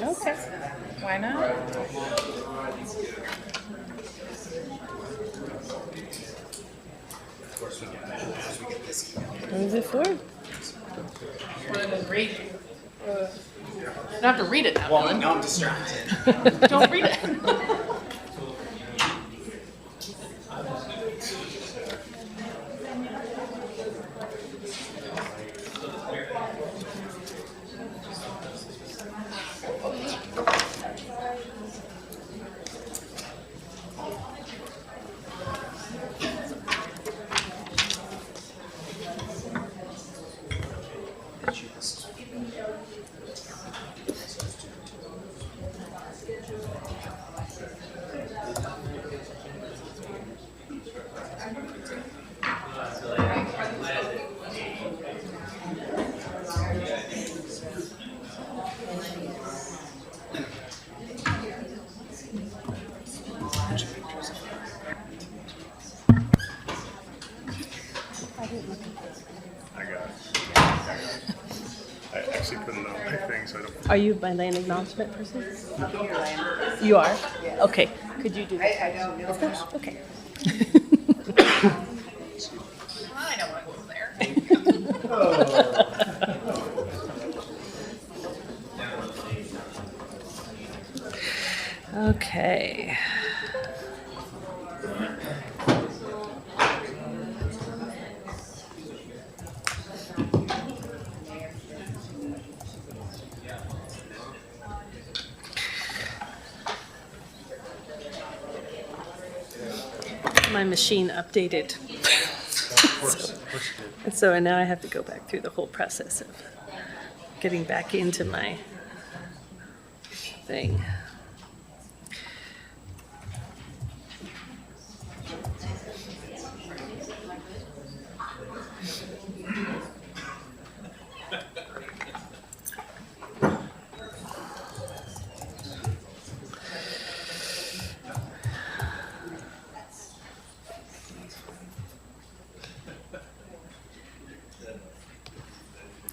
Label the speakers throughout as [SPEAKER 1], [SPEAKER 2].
[SPEAKER 1] Okay. Why not? What is it for? Read. You don't have to read it now.
[SPEAKER 2] Well, now I'm distracted.
[SPEAKER 1] Don't read it.
[SPEAKER 3] I got it. I actually put it on my thing, so I don't.
[SPEAKER 1] Are you my land acknowledgement person? You are? Okay. Could you do that?
[SPEAKER 4] I don't know.
[SPEAKER 1] Of course. Okay.
[SPEAKER 4] I don't want to go there.
[SPEAKER 1] Okay. My machine updated. So now I have to go back through the whole process of getting back into my thing.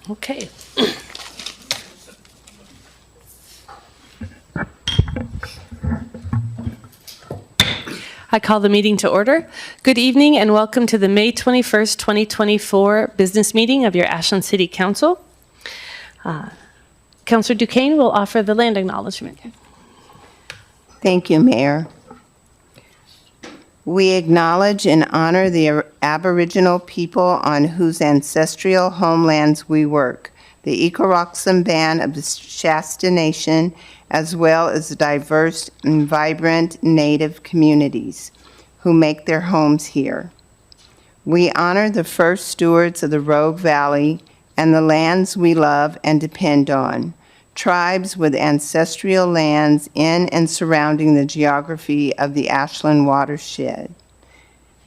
[SPEAKER 1] Okay. I call the meeting to order. Good evening and welcome to the May 21st, 2024 business meeting of your Ashland City Council. Councilor Duquesne will offer the land acknowledgement.
[SPEAKER 4] Thank you, Mayor. We acknowledge and honor the Aboriginal people on whose ancestral homelands we work, the Ikaroxam Band of the Shasta Nation, as well as the diverse and vibrant Native communities who make their homes here. We honor the first stewards of the Rogue Valley and the lands we love and depend on, tribes with ancestral lands in and surrounding the geography of the Ashland watershed,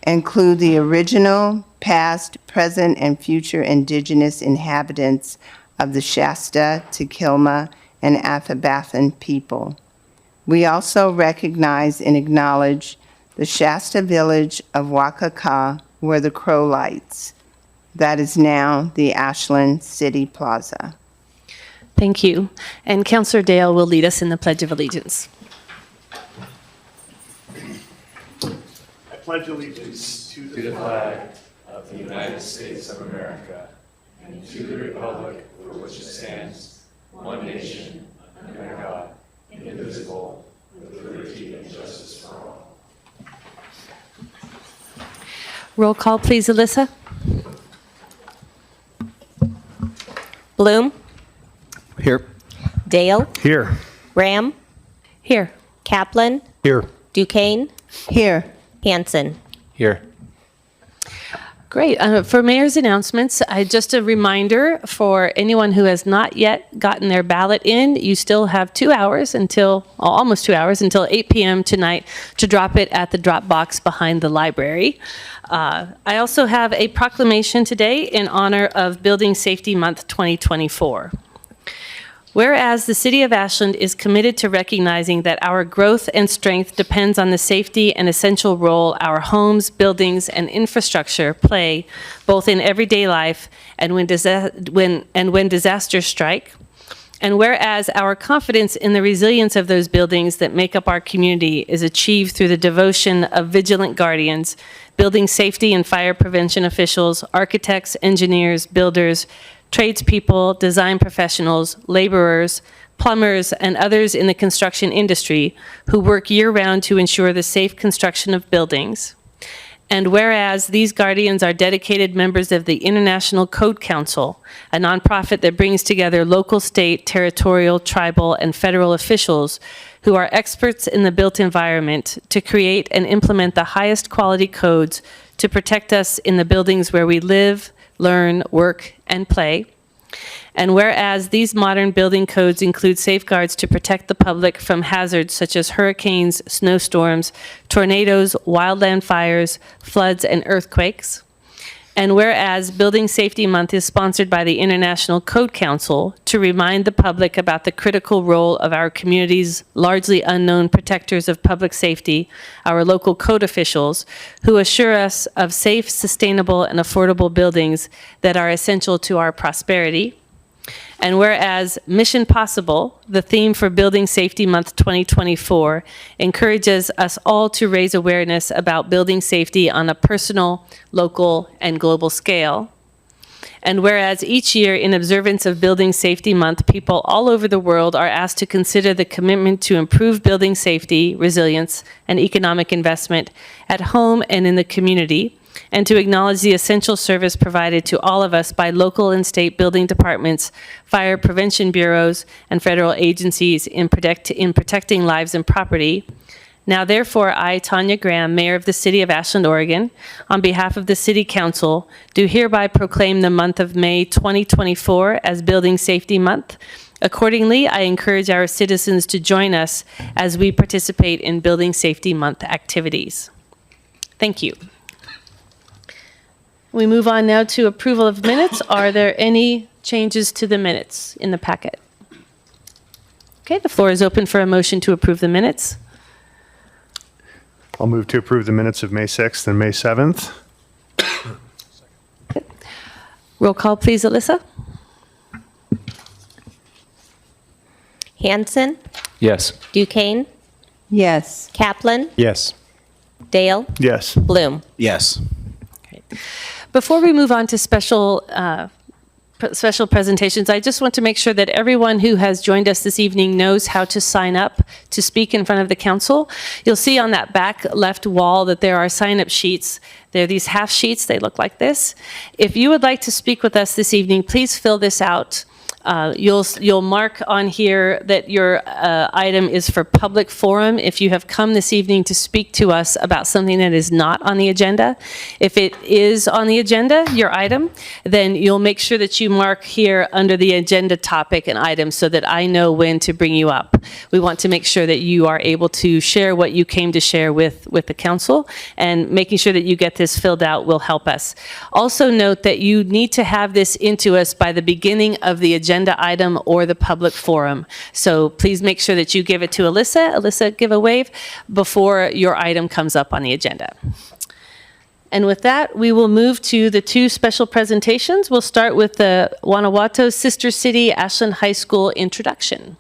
[SPEAKER 4] include the original, past, present, and future indigenous inhabitants of the Shasta, Tequilma, and Athabascan people. We also recognize and acknowledge the Shasta village of Wakaka, where the crow lights. That is now the Ashland City Plaza.
[SPEAKER 1] Thank you. And Councilor Dale will lead us in the Pledge of Allegiance.
[SPEAKER 3] I pledge allegiance to the
[SPEAKER 5] flag of the United States of America and to the republic for which it stands, one nation, under God, indivisible, with liberty and justice for all.
[SPEAKER 1] Roll call, please, Alyssa.
[SPEAKER 6] Bloom,
[SPEAKER 7] Here.
[SPEAKER 6] Dale,
[SPEAKER 7] Here.
[SPEAKER 6] Ram,
[SPEAKER 1] Here.
[SPEAKER 6] Kaplan,
[SPEAKER 7] Here.
[SPEAKER 6] Duquesne,
[SPEAKER 4] Here.
[SPEAKER 6] Hanson.
[SPEAKER 7] Here.
[SPEAKER 1] Great. For mayor's announcements, just a reminder for anyone who has not yet gotten their ballot in, you still have 2 hours until, almost 2 hours, until 8 p.m. tonight to drop it at the drop box behind the library. I also have a proclamation today in honor of Building Safety Month 2024. Whereas the City of Ashland is committed to recognizing that our growth and strength depends on the safety and essential role our homes, buildings, and infrastructure play both in everyday life and when disasters strike. And whereas our confidence in the resilience of those buildings that make up our community is achieved through the devotion of vigilant guardians, building safety and fire prevention officials, architects, engineers, builders, tradespeople, design professionals, laborers, plumbers, and others in the construction industry who work year-round to ensure the safe construction of buildings. And whereas these guardians are dedicated members of the International Code Council, a nonprofit that brings together local, state, territorial, tribal, and federal officials who are experts in the built environment to create and implement the highest quality codes to protect us in the buildings where we live, learn, work, and play. And whereas these modern building codes include safeguards to protect the public from hazards such as hurricanes, snowstorms, tornadoes, wildland fires, floods, and earthquakes. And whereas Building Safety Month is sponsored by the International Code Council to remind the public about the critical role of our community's largely unknown protectors of public safety, our local code officials, who assure us of safe, sustainable, and affordable buildings that are essential to our prosperity. And whereas Mission Possible, the theme for Building Safety Month 2024, encourages us all to raise awareness about building safety on a personal, local, and global scale. And whereas each year in observance of Building Safety Month, people all over the world are asked to consider the commitment to improve building safety, resilience, and economic investment at home and in the community, and to acknowledge the essential service provided to all of us by local and state building departments, fire prevention bureaus, and federal agencies in protecting lives and property. Now, therefore, I, Tanya Graham, Mayor of the City of Ashland, Oregon, on behalf of the City Council, do hereby proclaim the month of May 2024 as Building Safety Month. Accordingly, I encourage our citizens to join us as we participate in Building Safety Month activities. Thank you. We move on now to approval of minutes. Are there any changes to the minutes in the packet? Okay, the floor is open for a motion to approve the minutes.
[SPEAKER 3] I'll move to approve the minutes of May 6th and May 7th.
[SPEAKER 1] Roll call, please, Alyssa.
[SPEAKER 6] Hanson,
[SPEAKER 5] Yes.
[SPEAKER 6] Duquesne,
[SPEAKER 4] Yes.
[SPEAKER 6] Kaplan,
[SPEAKER 5] Yes.
[SPEAKER 6] Dale,
[SPEAKER 3] Yes.
[SPEAKER 6] Bloom.
[SPEAKER 2] Yes.
[SPEAKER 1] Before we move on to special presentations, I just want to make sure that everyone who has joined us this evening knows how to sign up to speak in front of the council. You'll see on that back left wall that there are sign-up sheets. They're these half sheets. They look like this. If you would like to speak with us this evening, please fill this out. You'll mark on here that your item is for public forum if you have come this evening to speak to us about something that is not on the agenda. If it is on the agenda, your item, then you'll make sure that you mark here under the agenda topic and item so that I know when to bring you up. We want to make sure that you are able to share what you came to share with the council, and making sure that you get this filled out will help us. Also note that you need to have this into us by the beginning of the agenda item or the public forum. So please make sure that you give it to Alyssa. Alyssa, give a wave before your item comes up on the agenda. And with that, we will move to the two special presentations. We'll start with the Guanajuato Sister City Ashland High School introduction.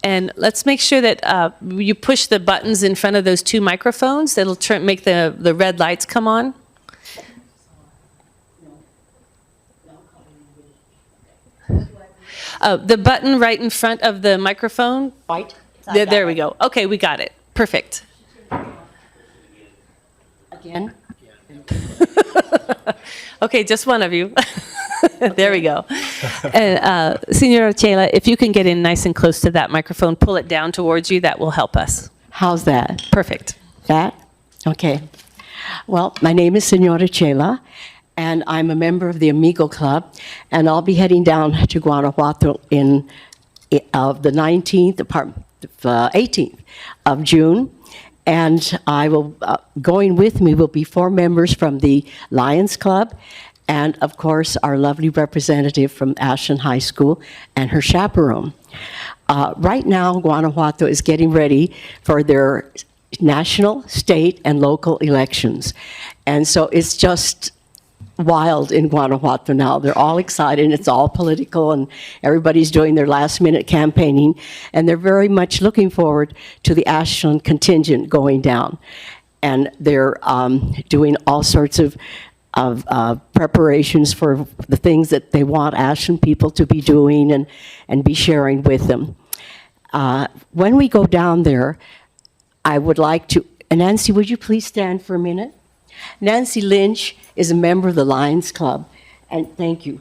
[SPEAKER 1] And let's make sure that you push the buttons in front of those two microphones. That'll make the red lights come on. The button right in front of the microphone.
[SPEAKER 7] White.
[SPEAKER 1] There we go. Okay, we got it. Perfect.
[SPEAKER 7] Again.
[SPEAKER 1] Okay, just one of you. There we go. And Senora Chela, if you can get in nice and close to that microphone, pull it down towards you, that will help us.
[SPEAKER 7] How's that?
[SPEAKER 1] Perfect.
[SPEAKER 7] That? Okay. Well, my name is Senora Chela, and I'm a member of the Amigo Club, and I'll be heading down to Guanajuato in the 19th, 18th of June, and I will going with me will be 4 members from the Lions Club, and of course our lovely representative from Ashland High School and her chaperone. Right now, Guanajuato is getting ready for their national, state, and local elections. And so it's just wild in Guanajuato now. They're all excited, and it's all political, and everybody's doing their last-minute campaigning, and they're very much looking forward to the Ashland contingent going down. And they're doing all sorts of preparations for the things that they want Ashland people to be doing and be sharing with them. When we go down there, I would like to, and Nancy, would you please stand for a minute? Nancy Lynch is a member of the Lions Club, and thank you.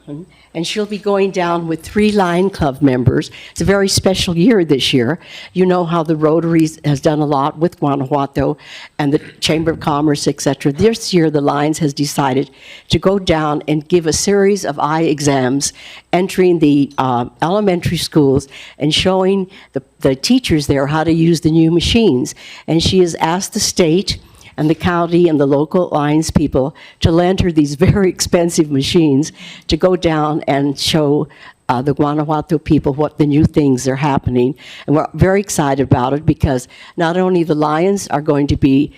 [SPEAKER 7] And she'll be going down with 3 Lion Club members. It's a very special year this year. You know how the Rotary has done a lot with Guanajuato and the Chamber of Commerce, etc. This year, the Lions has decided to go down and give a series of eye exams, entering the elementary schools and showing the teachers there how to use the new machines. And she has asked the state and the county and the local Lions people to lend her these very expensive machines to go down and show the Guanajuato people what the new things are happening. And we're very excited about it because not only the Lions are going to be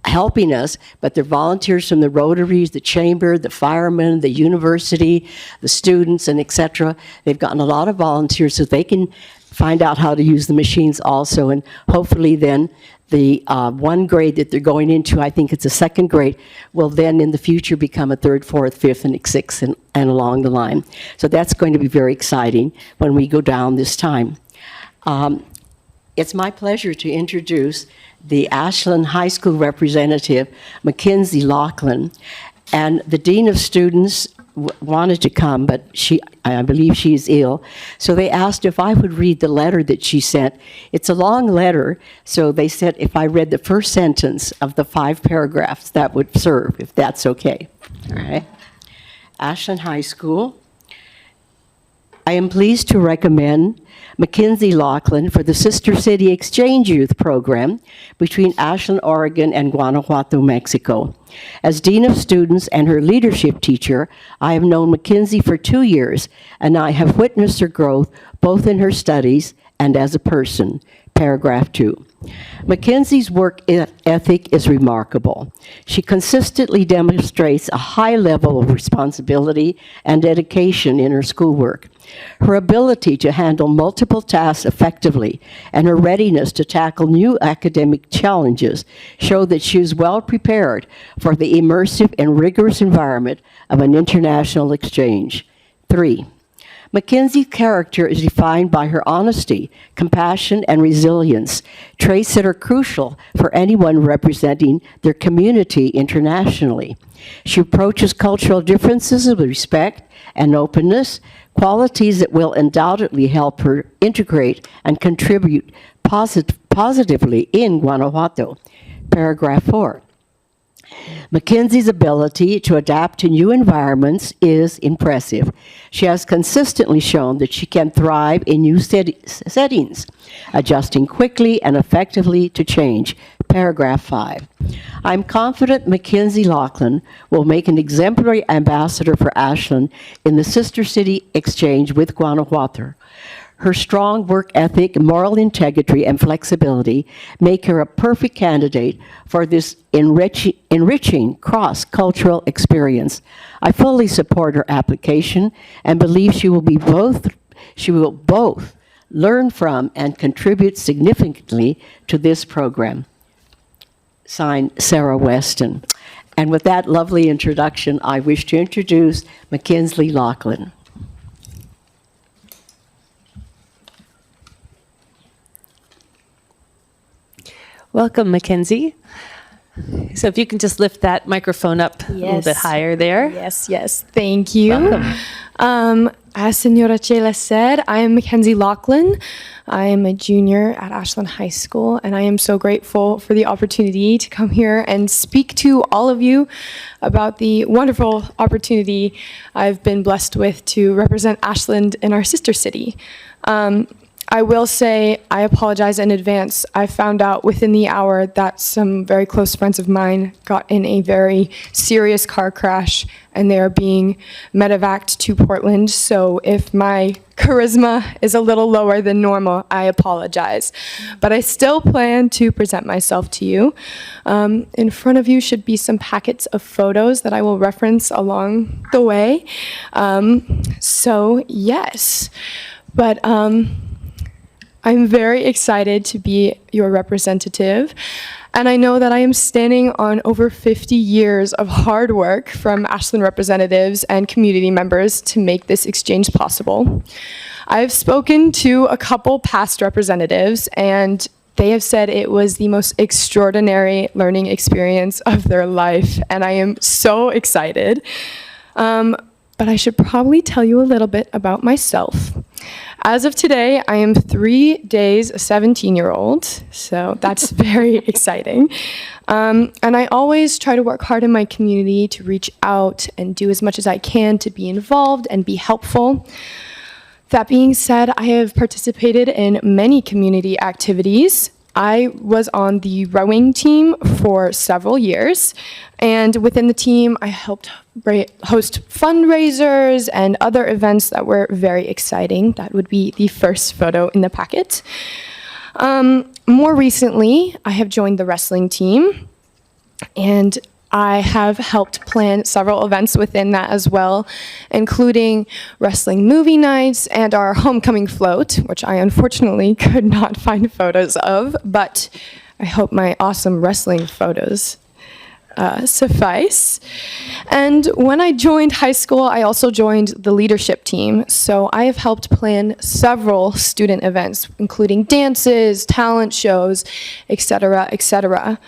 [SPEAKER 7] helping us, but they're volunteers from the Rotaries, the Chamber, the firemen, the university, the students, and etc. They've gotten a lot of volunteers so they can find out how to use the machines also, and hopefully then the 1 grade that they're going into, I think it's a 2nd grade, will then in the future become a 3rd, 4th, 5th, and 6th, and along the line. So that's going to be very exciting when we go down this time. It's my pleasure to introduce the Ashland High School representative, Mackenzie Laughlin, and the Dean of Students wanted to come, but I believe she's ill. So they asked if I would read the letter that she sent. It's a long letter, so they said if I read the first sentence of the 5 paragraphs, that would serve, if that's okay. All right. Ashland High School. I am pleased to recommend Mackenzie Laughlin for the Sister City Exchange Youth Program between Ashland, Oregon, and Guanajuato, Mexico. As Dean of Students and her leadership teacher, I have known Mackenzie for 2 years, and I have witnessed her growth both in her studies and as a person. Paragraph 2. Mackenzie's work ethic is remarkable. She consistently demonstrates a high level of responsibility and dedication in her schoolwork. Her ability to handle multiple tasks effectively and her readiness to tackle new academic challenges show that she is well prepared for the immersive and rigorous environment of an international exchange. 3. Mackenzie's character is defined by her honesty, compassion, and resilience, traits that are crucial for anyone representing their community internationally. She approaches cultural differences with respect and openness, qualities that will undoubtedly help her integrate and contribute positively in Guanajuato. Paragraph 4. Mackenzie's ability to adapt to new environments is impressive. She has consistently shown that she can thrive in new settings, adjusting quickly and effectively to change. Paragraph 5. I'm confident Mackenzie Laughlin will make an exemplary ambassador for Ashland in the Sister City Exchange with Guanajuato. Her strong work ethic, moral integrity, and flexibility make her a perfect candidate for this enriching cross-cultural experience. I fully support her application and believe she will both learn from and contribute significantly to this program. Signed, Sarah Weston. And with that lovely introduction, I wish to introduce Mackenzie Laughlin.
[SPEAKER 1] Welcome, Mackenzie. So if you can just lift that microphone up a little bit higher there.
[SPEAKER 8] Yes, thank you.
[SPEAKER 1] Welcome.
[SPEAKER 8] As Senora Chela said, I am Mackenzie Lachlan. I am a junior at Ashland High School, and I am so grateful for the opportunity to come here and speak to all of you about the wonderful opportunity I've been blessed with to represent Ashland in our sister city. I will say I apologize in advance. I found out within the hour that some very close friends of mine got in a very serious car crash and they are being medevaced to Portland. So if my charisma is a little lower than normal, I apologize. But I still plan to present myself to you. In front of you should be some packets of photos that I will reference along the way. So yes, but I'm very excited to be your representative, and I know that I am standing on over 50 years of hard work from Ashland representatives and community members to make this exchange possible. I've spoken to a couple past representatives, and they have said it was the most extraordinary learning experience of their life, and I am so excited. But I should probably tell you a little bit about myself. As of today, I am 3 days a 17-year-old, so that's very exciting. And I always try to work hard in my community to reach out and do as much as I can to be involved and be helpful. That being said, I have participated in many community activities. I was on the rowing team for several years, and within the team, I helped host fundraisers and other events that were very exciting. That would be the first photo in the packet. More recently, I have joined the wrestling team, and I have helped plan several events within that as well, including wrestling movie nights and our homecoming float, which I unfortunately could not find photos of, but I hope my awesome wrestling photos suffice. And when I joined high school, I also joined the leadership team. So I have helped plan several student events, including dances, talent shows, etc., etc.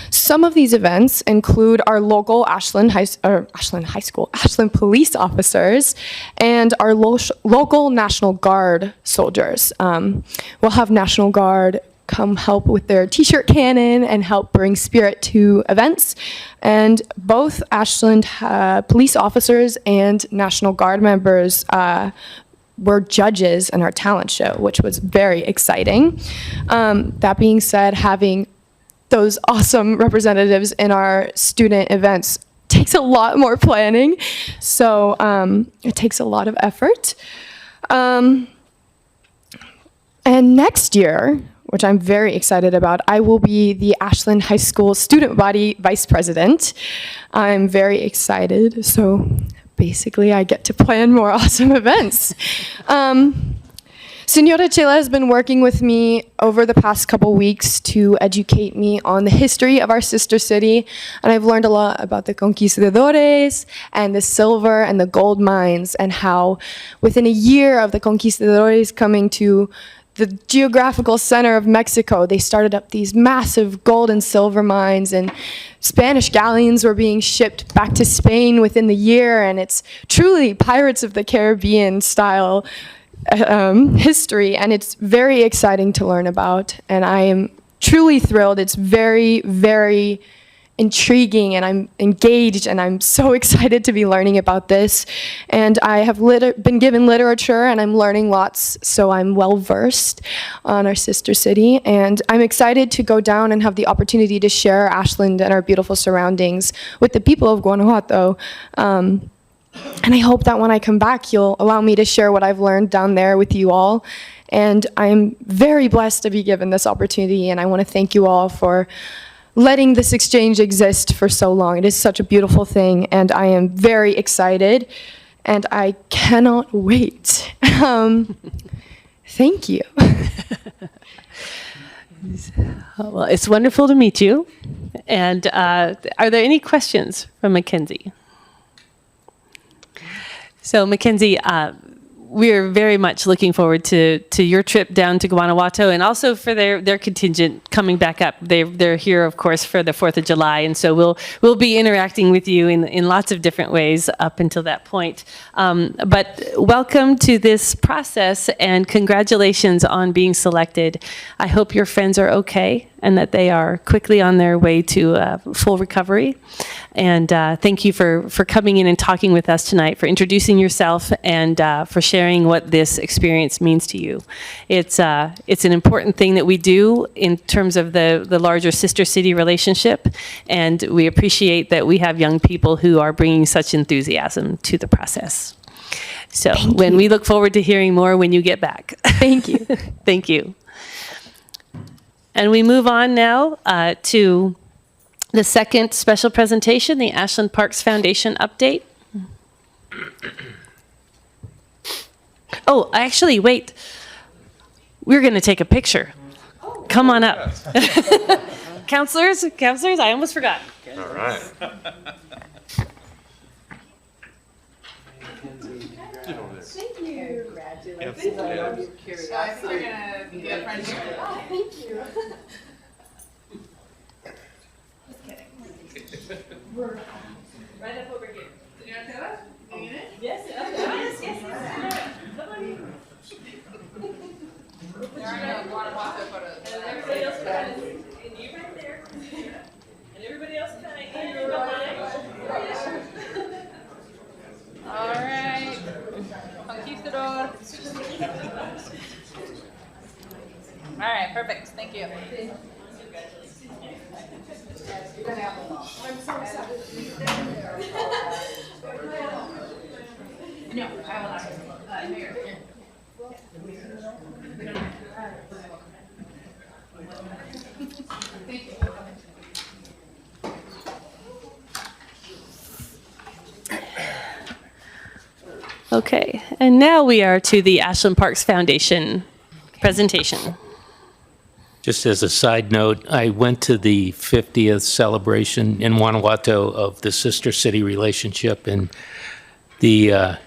[SPEAKER 8] Some of these events include our local Ashland police officers and our local National Guard soldiers. We'll have National Guard come help with their t-shirt cannon and help bring spirit to events. And both Ashland police officers and National Guard members were judges in our talent show, which was very exciting. That being said, having those awesome representatives in our student events takes a lot more planning, so it takes a lot of effort. And next year, which I'm very excited about, I will be the Ashland High School Student Body Vice President. I'm very excited, so basically I get to plan more awesome events. Senora Chela has been working with me over the past couple weeks to educate me on the history of our sister city, and I've learned a lot about the conquistadores and the silver and the gold mines, and how within a year of the conquistadores coming to the geographical center of Mexico, they started up these massive gold and silver mines, and Spanish galleons were being shipped back to Spain within the year, and it's truly Pirates of the Caribbean style history, and it's very exciting to learn about, and I am truly thrilled. It's very, very intriguing, and I'm engaged, and I'm so excited to be learning about this. And I have been given literature, and I'm learning lots, so I'm well versed on our sister city, and I'm excited to go down and have the opportunity to share Ashland and our beautiful surroundings with the people of Guanajuato. And I hope that when I come back, you'll allow me to share what I've learned down there with you all. And I'm very blessed to be given this opportunity, and I want to thank you all for letting this exchange exist for so long. It is such a beautiful thing, and I am very excited, and I cannot wait. Thank you.
[SPEAKER 1] Well, it's wonderful to meet you. And are there any questions from Mackenzie? So Mackenzie, we are very much looking forward to your trip down to Guanajuato, and also for their contingent coming back up. They're here, of course, for the 4th of July, and so we'll be interacting with you in lots of different ways up until that point. But welcome to this process, and congratulations on being selected. I hope your friends are okay and that they are quickly on their way to full recovery. And thank you for coming in and talking with us tonight, for introducing yourself, and for sharing what this experience means to you. It's an important thing that we do in terms of the larger sister city relationship, and we appreciate that we have young people who are bringing such enthusiasm to the process. So we look forward to hearing more when you get back.
[SPEAKER 8] Thank you.
[SPEAKER 1] Thank you. And we move on now to the second special presentation, the Ashland Parks Foundation update. Oh, actually, wait. We're going to take a picture. Come on up. Counselors, I almost forgot.
[SPEAKER 3] All right.
[SPEAKER 1] Right up over here. You want to tell us? Yes, yes. Come on in. And everybody else kind of, and you right there. And everybody else kind of in and behind.
[SPEAKER 9] All right. Conquistador. All right, perfect. Thank you. No, I will not. Mayor. Thank you.
[SPEAKER 1] Okay, and now we are to the Ashland Parks Foundation presentation.
[SPEAKER 10] Just as a side note, I went to the 50th celebration in Guanajuato of the sister city relationship, and the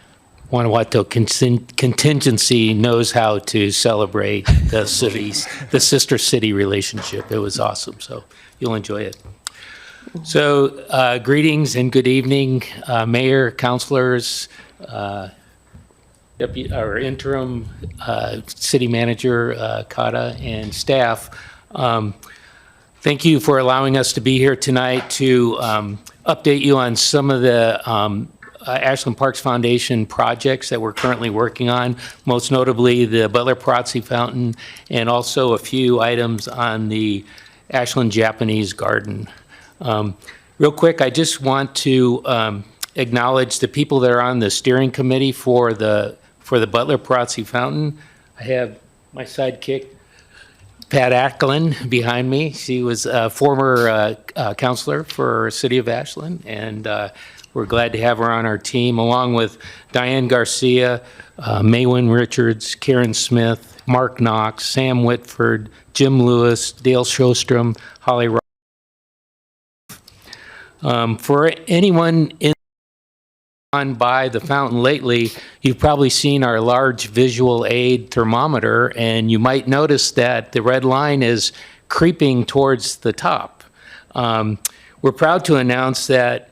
[SPEAKER 10] Guanajuato contingency knows how to celebrate the sister city relationship. It was awesome, so you'll enjoy it. So greetings and good evening, Mayor, councilors, our interim city manager, Kata, and staff. Thank you for allowing us to be here tonight to update you on some of the Ashland Parks Foundation projects that we're currently working on, most notably the Butler Perazzi Fountain, and also a few items on the Ashland Japanese Garden. Real quick, I just want to acknowledge the people that are on the steering committee for the Butler Perazzi Fountain. I have my sidekick, Pat Acklin, behind me. She was a former counselor for City of Ashland, and we're glad to have her on our team, along with Diane Garcia, Maywin Richards, Karen Smith, Mark Knox, Sam Whitford, Jim Lewis, Dale Shostrom, Holly Ross. For anyone by the fountain lately, you've probably seen our large visual aid thermometer, and you might notice that the red line is creeping towards the top. We're proud to announce that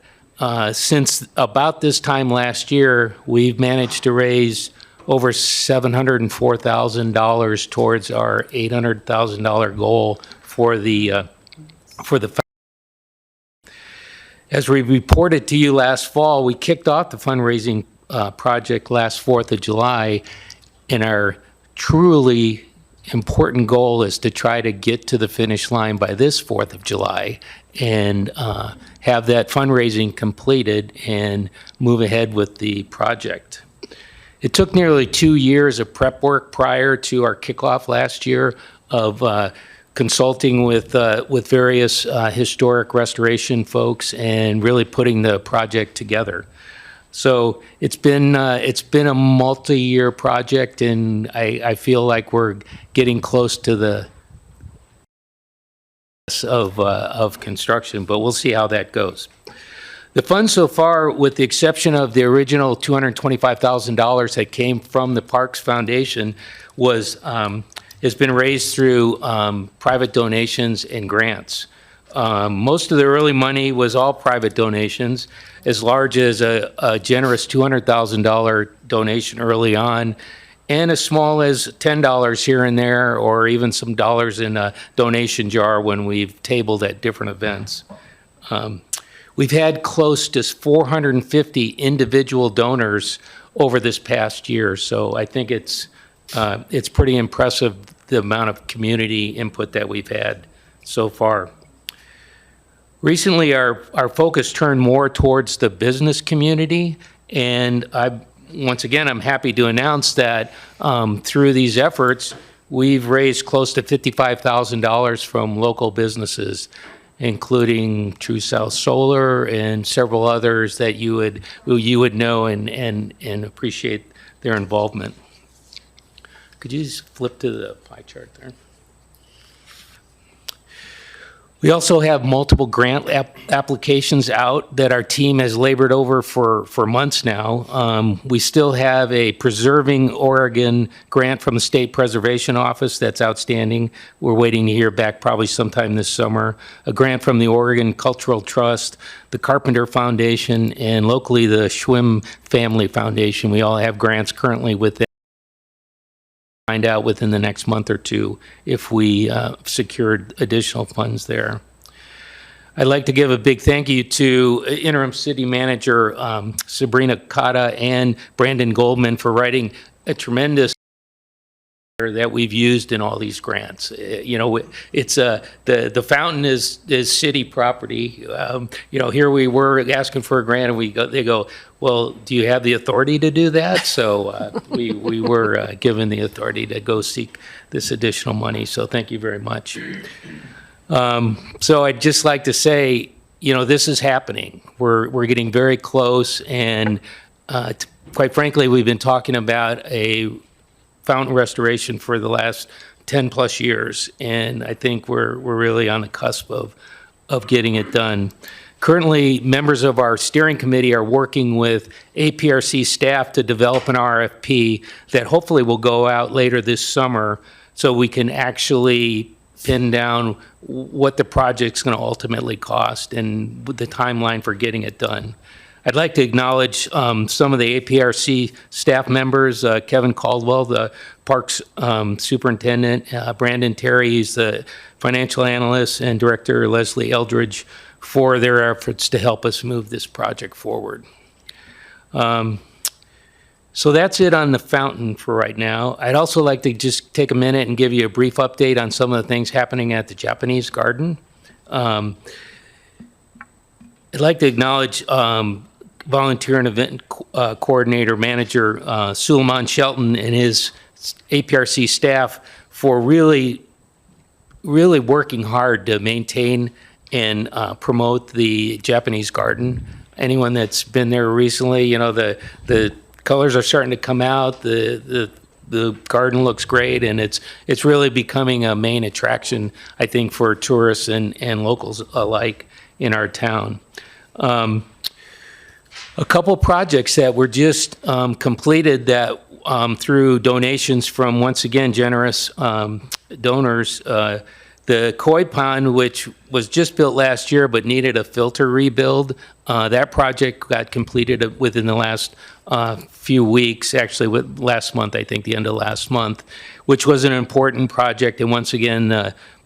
[SPEAKER 10] since about this time last year, we've managed to raise over $704,000 towards our $800,000 goal for the fountain. As we reported to you last fall, we kicked off the fundraising project last 4th of July, and our truly important goal is to try to get to the finish line by this 4th of July and have that fundraising completed and move ahead with the project. It took nearly 2 years of prep work prior to our kickoff last year of consulting with various historic restoration folks and really putting the project together. So it's been a multi-year project, and I feel like we're getting close to the of construction, but we'll see how that goes. The funds so far, with the exception of the original $225,000 that came from the Parks Foundation, has been raised through private donations and grants. Most of the early money was all private donations, as large as a generous $200,000 donation early on, and as small as $10 here and there, or even some dollars in a donation jar when we've tabled at different events. We've had close to 450 individual donors over this past year, so I think it's pretty impressive, the amount of community input that we've had so far. Recently, our focus turned more towards the business community, and once again, I'm happy to announce that through these efforts, we've raised close to $55,000 from local businesses, including True South Solar and several others that you would know and appreciate their involvement. Could you just flip to the pie chart there? We also have multiple grant applications out that our team has labored over for months now. We still have a Preserving Oregon grant from the State Preservation Office that's outstanding. We're waiting to hear back probably sometime this summer. A grant from the Oregon Cultural Trust, the Carpenter Foundation, and locally the Schwim Family Foundation. We all have grants currently with them. Find out within the next month or two if we secured additional funds there. I'd like to give a big thank you to Interim City Manager Sabrina Cotta and Brandon Goldman for writing a tremendous that we've used in all these grants. You know, it's the fountain is city property. You know, here we were asking for a grant, and they go, well, do you have the authority to do that? So we were given the authority to go seek this additional money. So thank you very much. So I'd just like to say, you know, this is happening. We're getting very close, and quite frankly, we've been talking about a fountain restoration for the last 10 plus years, and I think we're really on the cusp of getting it done. Currently, members of our steering committee are working with APRC staff to develop an RFP that hopefully will go out later this summer, so we can actually pin down what the project's going to ultimately cost and the timeline for getting it done. I'd like to acknowledge some of the APRC staff members, Kevin Caldwell, the Parks Superintendent, Brandon Terry, he's the financial analyst, and Director Leslie Eldridge for their efforts to help us move this project forward. So that's it on the fountain for right now. I'd also like to just take a minute and give you a brief update on some of the things happening at the Japanese garden. I'd like to acknowledge volunteer and event coordinator manager Suleiman Shelton and his APRC staff for really working hard to maintain and promote the Japanese garden. Anyone that's been there recently, you know, the colors are starting to come out, the garden looks great, and it's really becoming a main attraction, I think, for tourists and locals alike in our town. A couple projects that were just completed that through donations from, once again, generous donors. The koi pond, which was just built last year but needed a filter rebuild, that project got completed within the last few weeks, actually last month, I think the end of last month, which was an important project. And once again,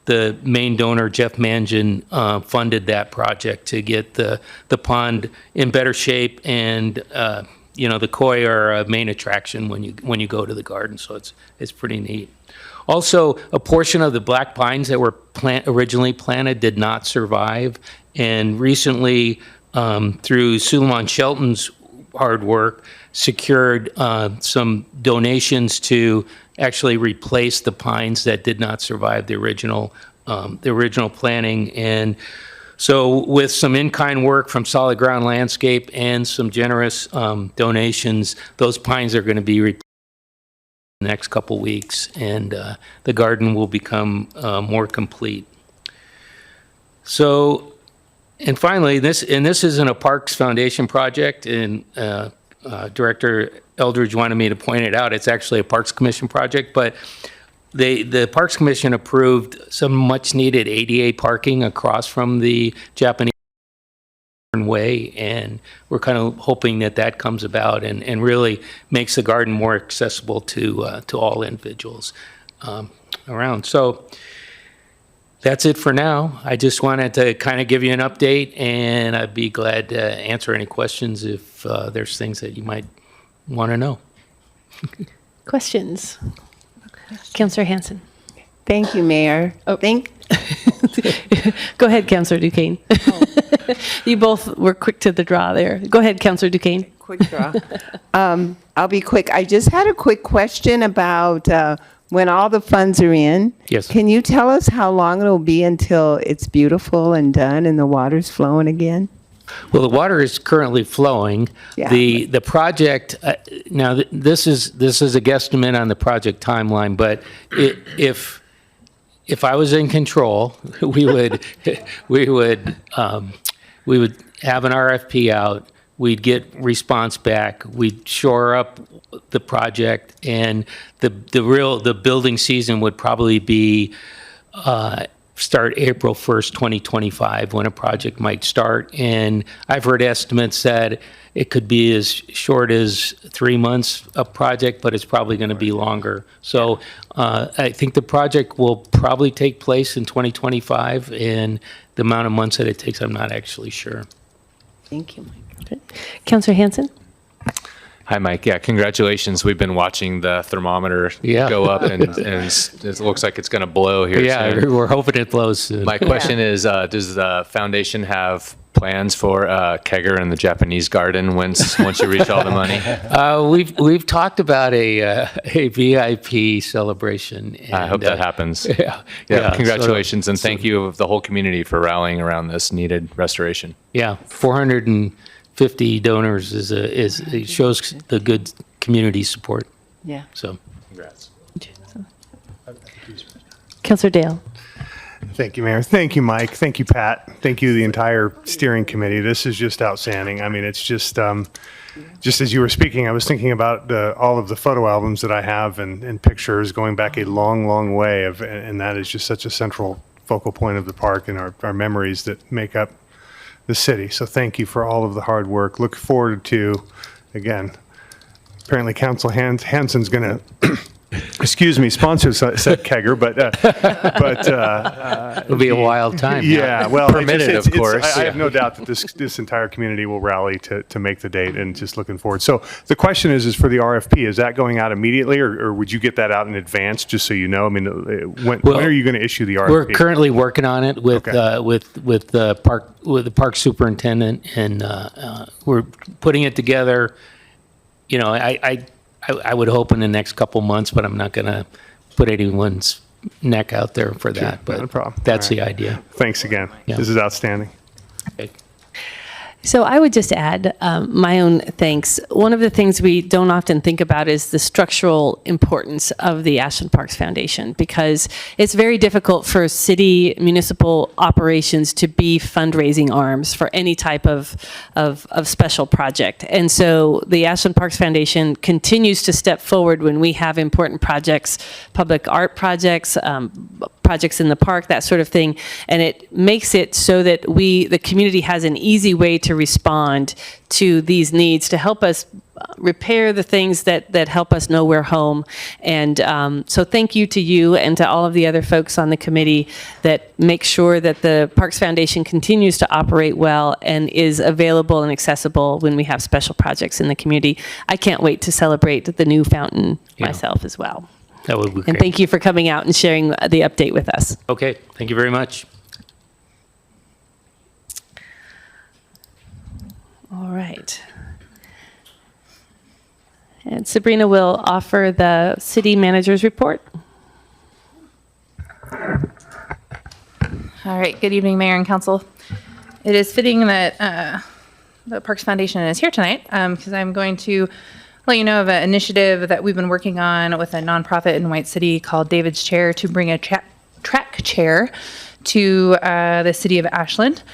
[SPEAKER 10] the main donor, Jeff Mangin, funded that project to get the pond in better shape. And you know, the koi are a main attraction when you go to the garden, so it's pretty neat. Also, a portion of the black pines that were originally planted did not survive, and recently, through Suleiman Shelton's hard work, secured some donations to actually replace the pines that did not survive the original planting. And so with some in-kind work from Solid Ground Landscape and some generous donations, those pines are going to be replaced in the next couple weeks, and the garden will become more complete. So And finally, this isn't a Parks Foundation project, and Director Eldridge wanted me to point it out. It's actually a Parks Commission project, but the Parks Commission approved some much-needed ADA parking across from the Japanese way, and we're kind of hoping that that comes about and really makes the garden more accessible to all individuals around. So that's it for now. I just wanted to kind of give you an update, and I'd be glad to answer any questions if there's things that you might want to know.
[SPEAKER 1] Questions? Councillor Hanson.
[SPEAKER 4] Thank you, Mayor.
[SPEAKER 1] Go ahead, Councillor Duquesne. You both were quick to the draw there. Go ahead, Councillor Duquesne.
[SPEAKER 4] Quick draw. I'll be quick. I just had a quick question about when all the funds are in.
[SPEAKER 10] Yes.
[SPEAKER 4] Can you tell us how long it'll be until it's beautiful and done and the water's flowing again?
[SPEAKER 10] Well, the water is currently flowing.
[SPEAKER 4] Yeah.
[SPEAKER 10] The project, now, this is a guesstimate on the project timeline, but if I was in control, we would have an RFP out, we'd get response back, we'd shore up the project, and the building season would probably be start April 1st, 2025, when a project might start. And I've heard estimates that it could be as short as 3 months a project, but it's probably going to be longer. So I think the project will probably take place in 2025, and the amount of months that it takes, I'm not actually sure.
[SPEAKER 4] Thank you, Mike.
[SPEAKER 1] Councillor Hanson.
[SPEAKER 5] Hi, Mike. Yeah, congratulations. We've been watching the thermometer go up, and it looks like it's going to blow here soon.
[SPEAKER 10] We're hoping it blows soon.
[SPEAKER 5] My question is, does the foundation have plans for kegger in the Japanese garden once you reach all the money?
[SPEAKER 10] We've talked about a VIP celebration. And,
[SPEAKER 5] I hope that happens.
[SPEAKER 10] Yeah.
[SPEAKER 5] Congratulations, and thank you of the whole community for rallying around this needed restoration.
[SPEAKER 10] Yeah, 450 donors it shows the good community support.
[SPEAKER 4] Yeah.
[SPEAKER 10] So,
[SPEAKER 5] Congrats.
[SPEAKER 1] Councillor Dale.
[SPEAKER 3] Thank you, Mayor. Thank you, Mike. Thank you, Pat. Thank you, the entire steering committee. This is just outstanding. I mean, it's just as you were speaking, I was thinking about all of the photo albums that I have and pictures going back a long, long way and that is just such a central focal point of the park and our memories that make up the city. So thank you for all of the hard work. Look forward to, again, apparently Council Hanson's going to sponsor said kegger, but
[SPEAKER 10] it'll be a wild time.
[SPEAKER 3] Yeah, well,
[SPEAKER 5] Permitted, of course.
[SPEAKER 3] I have no doubt that this entire community will rally to make the date, and just looking forward. So the question is for the RFP, is that going out immediately, or would you get that out in advance, just so you know? I mean, when are you going to issue the RFP?
[SPEAKER 10] We're currently working on it with
[SPEAKER 3] Okay.
[SPEAKER 10] with the park superintendent, and we're putting it together. You know, I would hope in the next couple months, but I'm not going to put anyone's neck out there for that. But
[SPEAKER 3] no problem.
[SPEAKER 10] that's
[SPEAKER 3] All
[SPEAKER 10] the
[SPEAKER 3] right.
[SPEAKER 10] idea.
[SPEAKER 3] Thanks again.
[SPEAKER 10] Yeah.
[SPEAKER 3] This is outstanding.
[SPEAKER 10] Okay.
[SPEAKER 1] So I would just add my own thanks. One of the things we don't often think about is the structural importance of the Ashland Parks Foundation, because it's very difficult for city municipal operations to be fundraising arms for any type of special project. And so the Ashland Parks Foundation continues to step forward when we have important projects, public art projects, projects in the park, that sort of thing. And it makes it so that the community has an easy way to respond to these needs, to help us repair the things that help us know we're home. And so thank you to you and to all of the other folks on the committee that make sure that the Parks Foundation continues to operate well and is available and accessible when we have special projects in the community. I can't wait to celebrate the new fountain myself as well.
[SPEAKER 10] That would be great.
[SPEAKER 1] And thank you for coming out and sharing the update with us.
[SPEAKER 10] Okay. Thank you very much.
[SPEAKER 1] All right. And Sabrina will offer the city manager's report.
[SPEAKER 9] All right, good evening, Mayor and Council. It is fitting that the Parks Foundation is here tonight because I'm going to let you know of an initiative that we've been working on with a nonprofit in White City called David's Chair to bring a track chair to the city of Ashland.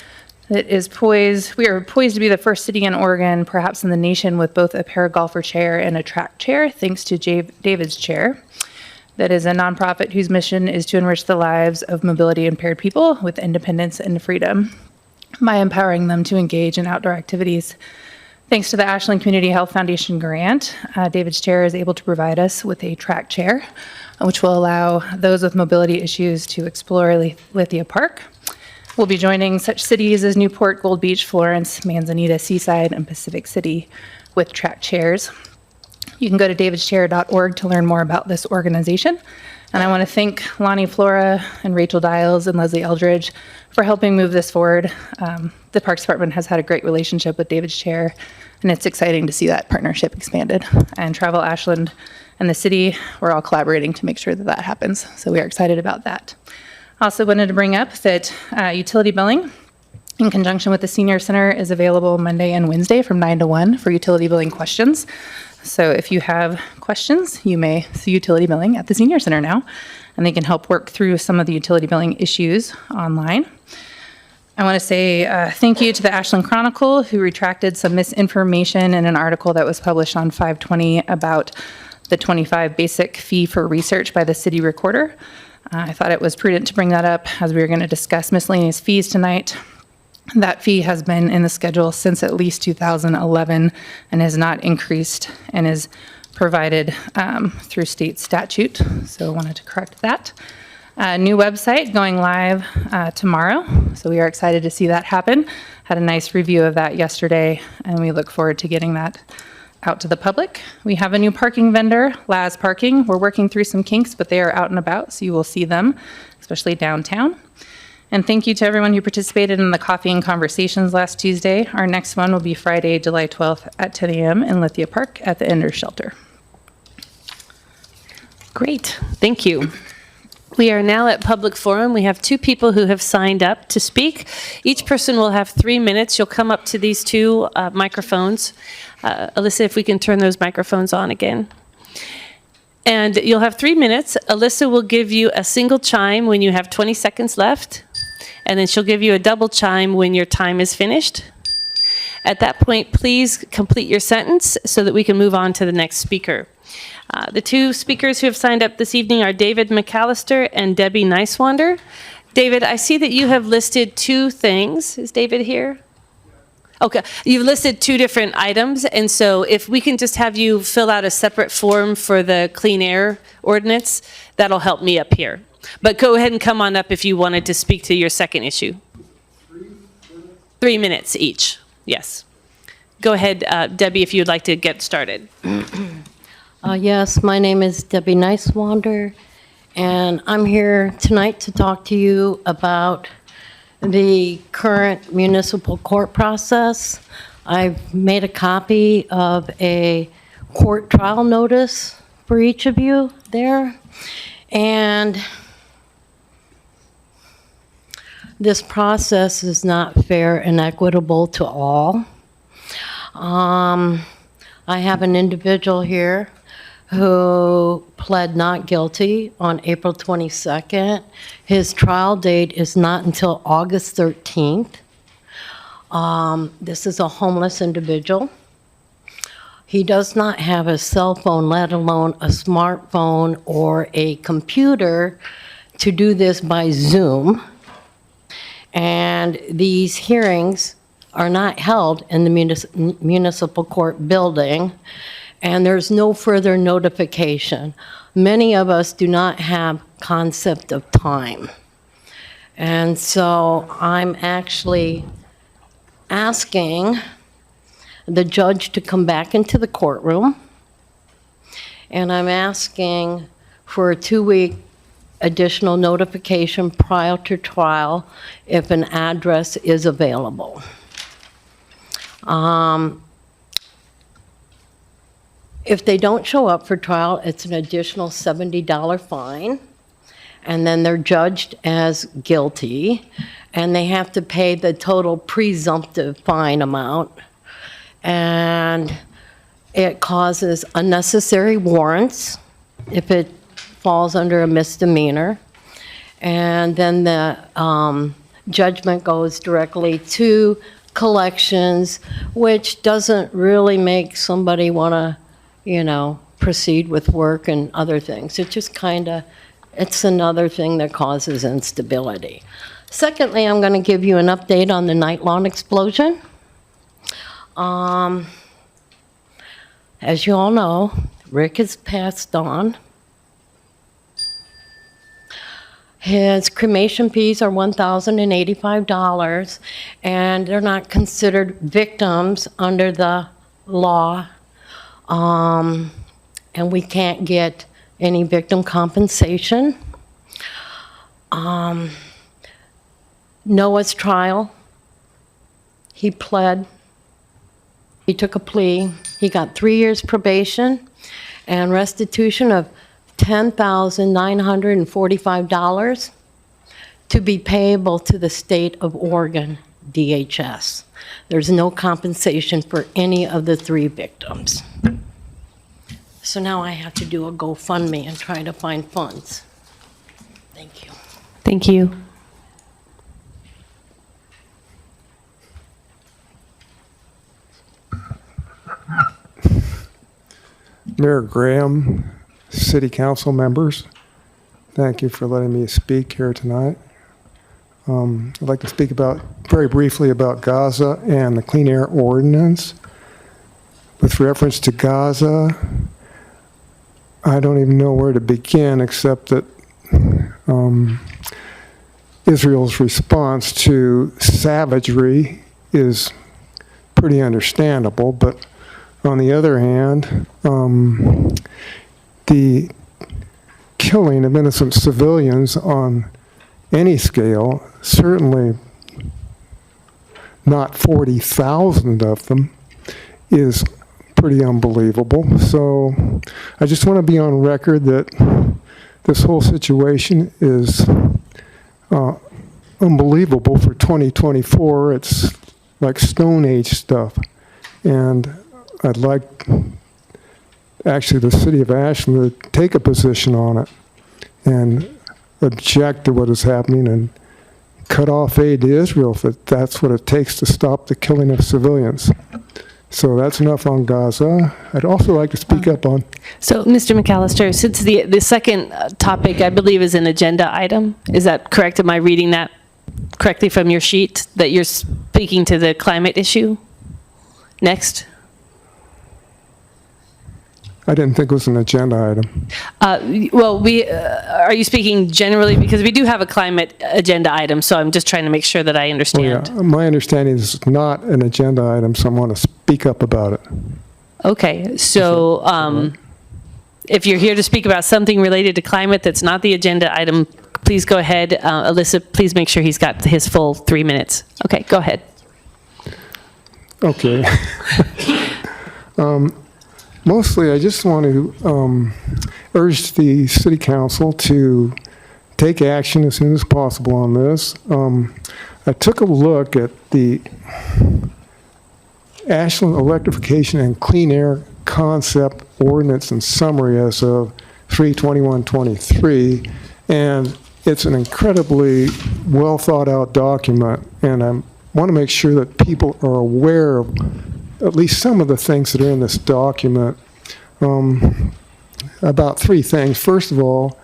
[SPEAKER 9] that is poised. We are poised to be the first city in Oregon, perhaps in the nation, with both a paragolfer chair and a track chair, thanks to David's Chair. That is a nonprofit whose mission is to enrich the lives of mobility impaired people with independence and freedom by empowering them to engage in outdoor activities. Thanks to the Ashland Community Health Foundation grant, David's Chair is able to provide us with a track chair, which will allow those with mobility issues to explore Lithia Park. We'll be joining such cities as Newport, Gold Beach, Florence, Manzanita, Seaside, and Pacific City with track chairs. You can go to davidschair.org to learn more about this organization. And I want to thank Lonnie Flora and Rachel Dials and Leslie Eldridge for helping move this forward. The Parks Department has had a great relationship with David's Chair, and it's exciting to see that partnership expanded. And Travel Ashland and the city, we're all collaborating to make sure that that happens. So we are excited about that. Also wanted to bring up that utility billing in conjunction with the Senior Center is available Monday and Wednesday from 9 to 1 for utility billing questions. So if you have questions, you may see utility billing at the Senior Center now, and they can help work through some of the utility billing issues online. I want to say thank you to the Ashland Chronicle, who retracted some misinformation in an article that was published on 5/20 about the 25 basic fee for research by the city recorder. I thought it was prudent to bring that up as we were going to discuss miscellaneous fees tonight. That fee has been in the schedule since at least 2011 and has not increased and is provided through state statute. So I wanted to correct that. New website going live tomorrow. So we are excited to see that happen. Had a nice review of that yesterday, and we look forward to getting that out to the public. We have a new parking vendor, Laz Parking. We're working through some kinks, but they are out and about, so you will see them, especially downtown. And thank you to everyone who participated in the coffee and conversations last Tuesday. Our next one will be Friday, July 12th at 10 a.m. in Lithia Park at the Ender Shelter.
[SPEAKER 1] Great, thank you. We are now at public forum. We have two people who have signed up to speak. Each person will have 3 minutes. You'll come up to these two microphones. Alyssa, if we can turn those microphones on again. And you'll have 3 minutes. Alyssa will give you a single chime when you have 20 seconds left, and then she'll give you a double chime when your time is finished. At that point, please complete your sentence so that we can move on to the next speaker. The two speakers who have signed up this evening are David McAllister and Debbie Nicewander. David, I see that you have listed two things. Is David here? Okay, you've listed two different items, and so if we can just have you fill out a separate form for the clean air ordinance, that'll help me up here. But go ahead and come on up if you wanted to speak to your second issue. 3 minutes each, yes. Go ahead, Debbie, if you'd like to get started.
[SPEAKER 7] Yes, my name is Debbie Nicewander, and I'm here tonight to talk to you about the current municipal court process. I've made a copy of a court trial notice for each of you there. And this process is not fair and equitable to all. I have an individual here who pled not guilty on April 22nd. His trial date is not until August 13th. This is a homeless individual. He does not have a cell phone, let alone a smartphone or a computer to do this by Zoom. And these hearings are not held in the municipal court building, and there's no further notification. Many of us do not have concept of time. And so I'm actually asking the judge to come back into the courtroom, and I'm asking for a 2-week additional notification prior to trial if an address is available. If they don't show up for trial, it's an additional $70 fine, and then they're judged as guilty, and they have to pay the total presumptive fine amount, and it causes unnecessary warrants if it falls under a misdemeanor, and then the judgment goes directly to collections, which doesn't really make somebody want to, proceed with work and other things. It just it's another thing that causes instability. Secondly, I'm going to give you an update on the night lawn explosion. As you all know, Rick has passed on. His cremation fees are $1,085, and they're not considered victims under the law. And we can't get any victim compensation. Noah's trial, he pled. He took a plea. He got 3 years probation and restitution of $10,945 to be payable to the state of Oregon, DHS. There's no compensation for any of the 3 victims. So now I have to do a GoFundMe and try to find funds. Thank you.
[SPEAKER 1] Thank you.
[SPEAKER 11] Mayor Graham, City Council members, thank you for letting me speak here tonight. I'd like to speak very briefly about Gaza and the Clean Air Ordinance. With reference to Gaza, I don't even know where to begin except that Israel's response to savagery is pretty understandable, but on the other hand, the killing of innocent civilians on any scale, certainly not 40,000 of them, is pretty unbelievable. So I just want to be on record that this whole situation is unbelievable for 2024. It's like Stone Age stuff. And I'd like, actually, the city of Ashland to take a position on it and object to what is happening and cut off aid to Israel if that's what it takes to stop the killing of civilians. So that's enough on Gaza. I'd also like to speak up on...
[SPEAKER 1] So, Mr. McAllister, since the second topic, I believe, is an agenda item, is that correct? Am I reading that correctly from your sheet, that you're speaking to the climate issue? Next.
[SPEAKER 11] I didn't think it was an agenda item.
[SPEAKER 1] Well, are you speaking generally? Because we do have a climate agenda item, so I'm just trying to make sure that I understand.
[SPEAKER 11] Yeah, my understanding is it's not an agenda item, so I want to speak up about it.
[SPEAKER 1] Okay, so if you're here to speak about something related to climate that's not the agenda item, please go ahead. Alyssa, please make sure he's got his full 3 minutes. Okay, go ahead.
[SPEAKER 11] Okay. Mostly, I just want to urge the City Council to take action as soon as possible on this. I took a look at the Ashland Electrification and Clean Air Concept Ordinance and Summary as of 3/21/23, and it's an incredibly well thought out document, and I want to make sure that people are aware of at least some of the things that are in this document. About 3 things. First of all,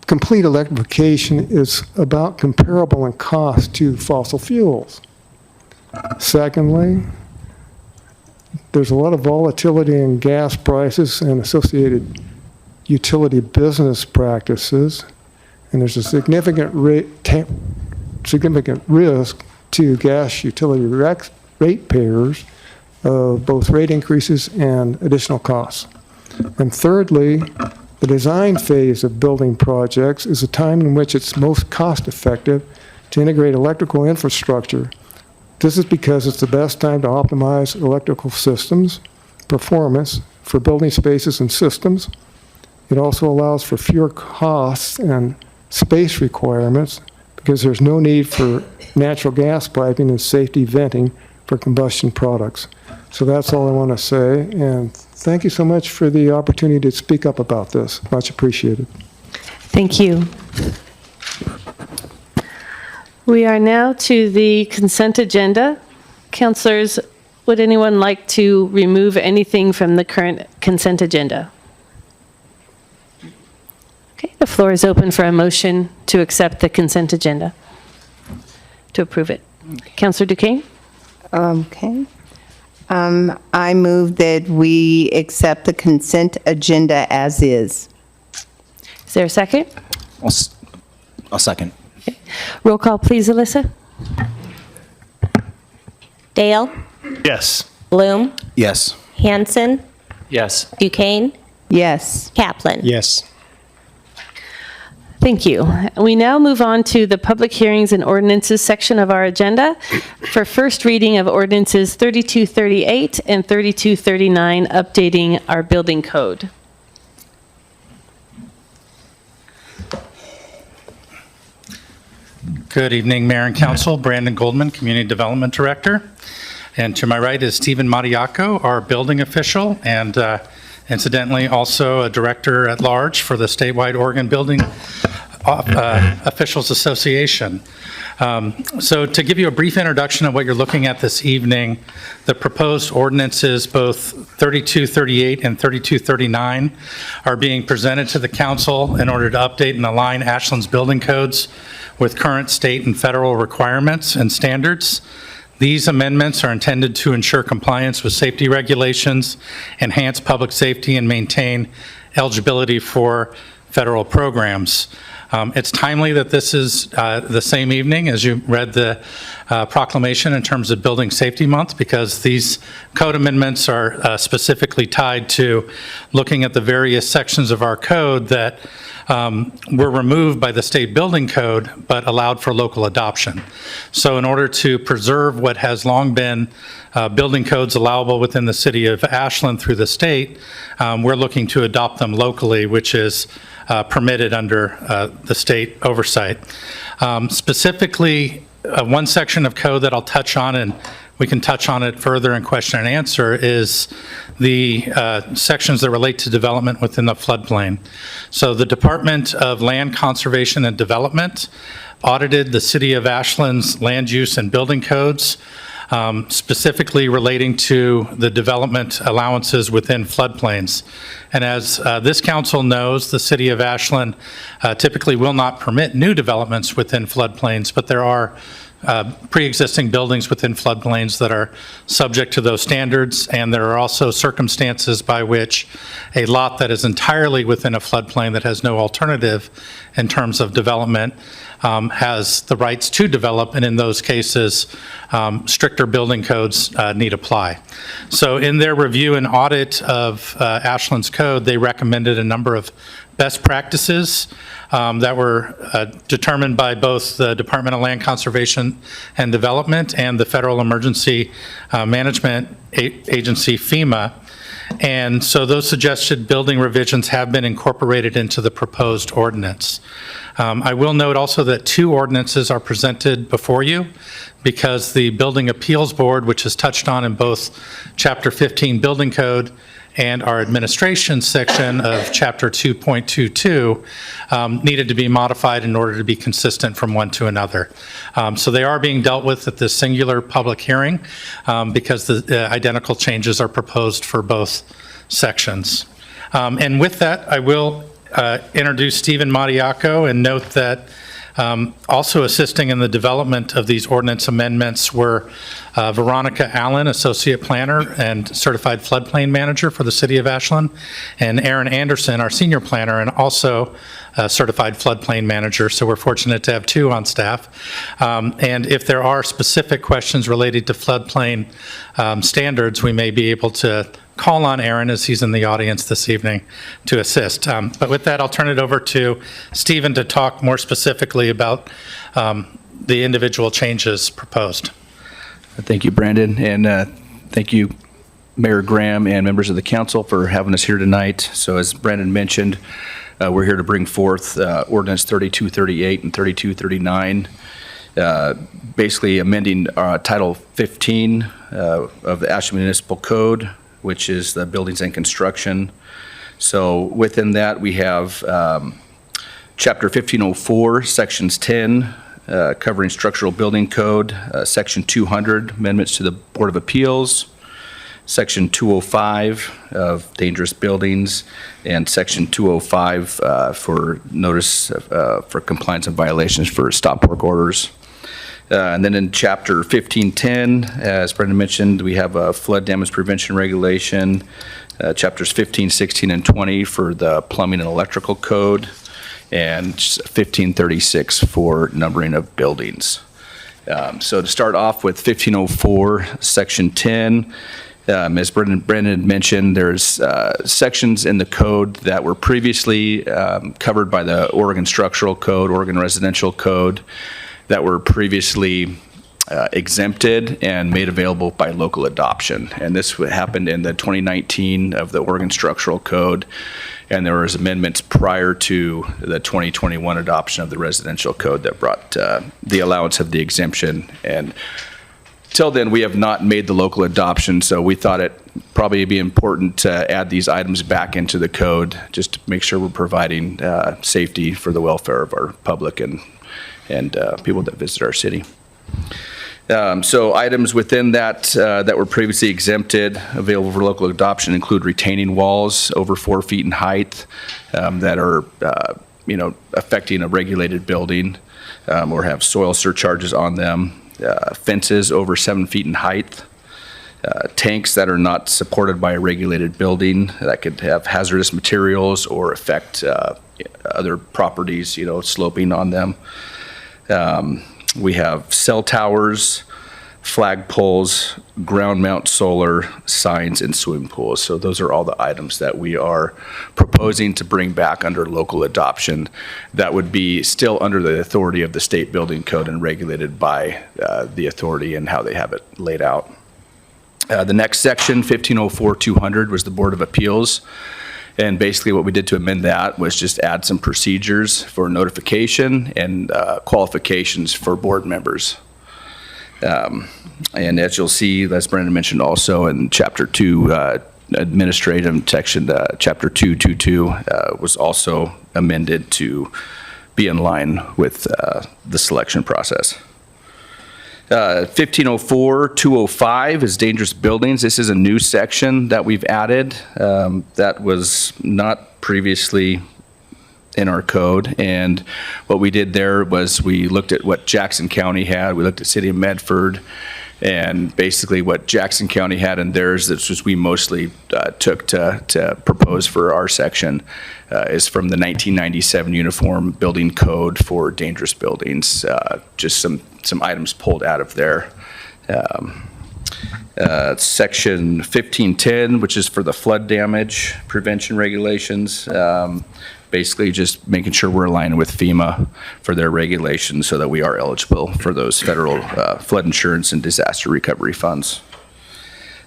[SPEAKER 11] complete electrification is about comparable in cost to fossil fuels. Secondly, there's a lot of volatility in gas prices and associated utility business practices, and there's a significant risk to gas utility ratepayers of both rate increases and additional costs. And thirdly, the design phase of building projects is a time in which it's most cost effective to integrate electrical infrastructure. This is because it's the best time to optimize electrical systems performance for building spaces and systems. It also allows for fewer costs and space requirements because there's no need for natural gas piping and safety venting for combustion products. So that's all I want to say, and thank you so much for the opportunity to speak up about this. Much appreciated.
[SPEAKER 1] Thank you. We are now to the consent agenda. Councilors, would anyone like to remove anything from the current consent agenda? Okay, the floor is open for a motion to accept the consent agenda, to approve it. Councilor Duquesne?
[SPEAKER 4] Okay. I move that we accept the consent agenda as is.
[SPEAKER 1] Is there a second?
[SPEAKER 2] I'll second.
[SPEAKER 1] Roll call, please, Alyssa.
[SPEAKER 6] Dale,
[SPEAKER 3] Yes.
[SPEAKER 6] Bloom,
[SPEAKER 2] Yes.
[SPEAKER 6] Hanson,
[SPEAKER 10] Yes.
[SPEAKER 6] Duquesne,
[SPEAKER 4] Yes.
[SPEAKER 6] Kaplan.
[SPEAKER 2] Yes.
[SPEAKER 1] Thank you. We now move on to the public hearings and ordinances section of our agenda for first reading of ordinances 3238 and 3239, updating our building code.
[SPEAKER 12] Good evening, Mayor and Council. Brandon Goldman, Community Development Director. And to my right is Stephen Matiaco, our building official, and incidentally also a Director at Large for the statewide Oregon Building Officials Association. So to give you a brief introduction of what you're looking at this evening, the proposed ordinances, both 3238 and 3239, are being presented to the council in order to update and align Ashland's building codes with current state and federal requirements and standards. These amendments are intended to ensure compliance with safety regulations, enhance public safety, and maintain eligibility for federal programs. It's timely that this is the same evening as you read the proclamation in terms of Building Safety Month, because these code amendments are specifically tied to looking at the various sections of our code that were removed by the state building code but allowed for local adoption. So in order to preserve what has long been building codes allowable within the city of Ashland through the state, we're looking to adopt them locally, which is permitted under the state oversight. Specifically, one section of code that I'll touch on, and we can touch on it further in question and answer, is the sections that relate to development within the floodplain. So the Department of Land Conservation and Development audited the city of Ashland's land use and building codes, specifically relating to the development allowances within floodplains. And as this council knows, the city of Ashland typically will not permit new developments within floodplains, but there are pre-existing buildings within floodplains that are subject to those standards, and there are also circumstances by which a lot that is entirely within a floodplain that has no alternative in terms of development has the rights to develop, and in those cases, stricter building codes need apply. So in their review and audit of Ashland's code, they recommended a number of best practices that were determined by both the Department of Land Conservation and Development and the Federal Emergency Management Agency, FEMA. And so those suggested building revisions have been incorporated into the proposed ordinance. I will note also that 2 ordinances are presented before you because the Building Appeals Board, which is touched on in both Chapter 15 Building Code and our administration section of Chapter 2.22, needed to be modified in order to be consistent from one to another. So they are being dealt with at this singular public hearing because the identical changes are proposed for both sections. And with that, I will introduce Stephen Matiaco and note that also assisting in the development of these ordinance amendments were Veronica Allen, Associate Planner and Certified Floodplain Manager for the City of Ashland, and Aaron Anderson, our Senior Planner and also Certified Floodplain Manager. So we're fortunate to have 2 on staff. And if there are specific questions related to floodplain standards, we may be able to call on Aaron, as he's in the audience this evening, to assist. But with that, I'll turn it over to Stephen to talk more specifically about the individual changes proposed.
[SPEAKER 13] Thank you, Brandon, and thank you, Mayor Graham and members of the council for having us here tonight. So as Brandon mentioned, we're here to bring forth ordinance 3238 and 3239, basically amending Title 15 of the Ashland Municipal Code, which is the buildings and construction. So within that, we have Chapter 1504, Sections 10 covering structural building code, Section 200, amendments to the Board of Appeals, Section 205 of dangerous buildings, and Section 205 for notice for compliance and violations for stop work orders. And then in Chapter 1510, as Brendan mentioned, we have a flood damage prevention regulation, Chapters 15, 16, and 20 for the plumbing and electrical code, and 1536 for numbering of buildings. So to start off with 1504, Section 10, as Brendan mentioned, there's sections in the code that were previously covered by the Oregon Structural Code, Oregon Residential Code, that were previously exempted and made available by local adoption. And this happened in the 2019 of the Oregon Structural Code, and there was amendments prior to the 2021 adoption of the Residential Code that brought the allowance of the exemption. And till then, we have not made the local adoption, so we thought it probably be important to add these items back into the code just to make sure we're providing safety for the welfare of our public and people that visit our city. So items within that that were previously exempted, available for local adoption, include retaining walls over 4 feet in height that are, affecting a regulated building or have soil surcharges on them. Fences over 7 feet in height, tanks that are not supported by a regulated building that could have hazardous materials or affect other properties, sloping on them. We have cell towers, flagpoles, ground mount solar, signs, and swimming pools. So those are all the items that we are proposing to bring back under local adoption that would be still under the authority of the state building code and regulated by the authority and how they have it laid out. The next section, 1504-200, was the Board of Appeals. And basically what we did to amend that was just add some procedures for notification and qualifications for board members. And as you'll see, as Brendan mentioned also in Chapter 2, administrative section, Chapter 222 was also amended to be in line with the selection process. 1504-205 is dangerous buildings. This is a new section that we've added that was not previously in our code. And what we did there was we looked at what Jackson County had. We looked at City of Medford. And basically what Jackson County had in theirs, this was we mostly took to propose for our section, is from the 1997 Uniform Building Code for dangerous buildings. Just some items pulled out of there. Section 1510, which is for the flood damage prevention regulations. Basically just making sure we're aligned with FEMA for their regulations so that we are eligible for those federal flood insurance and disaster recovery funds.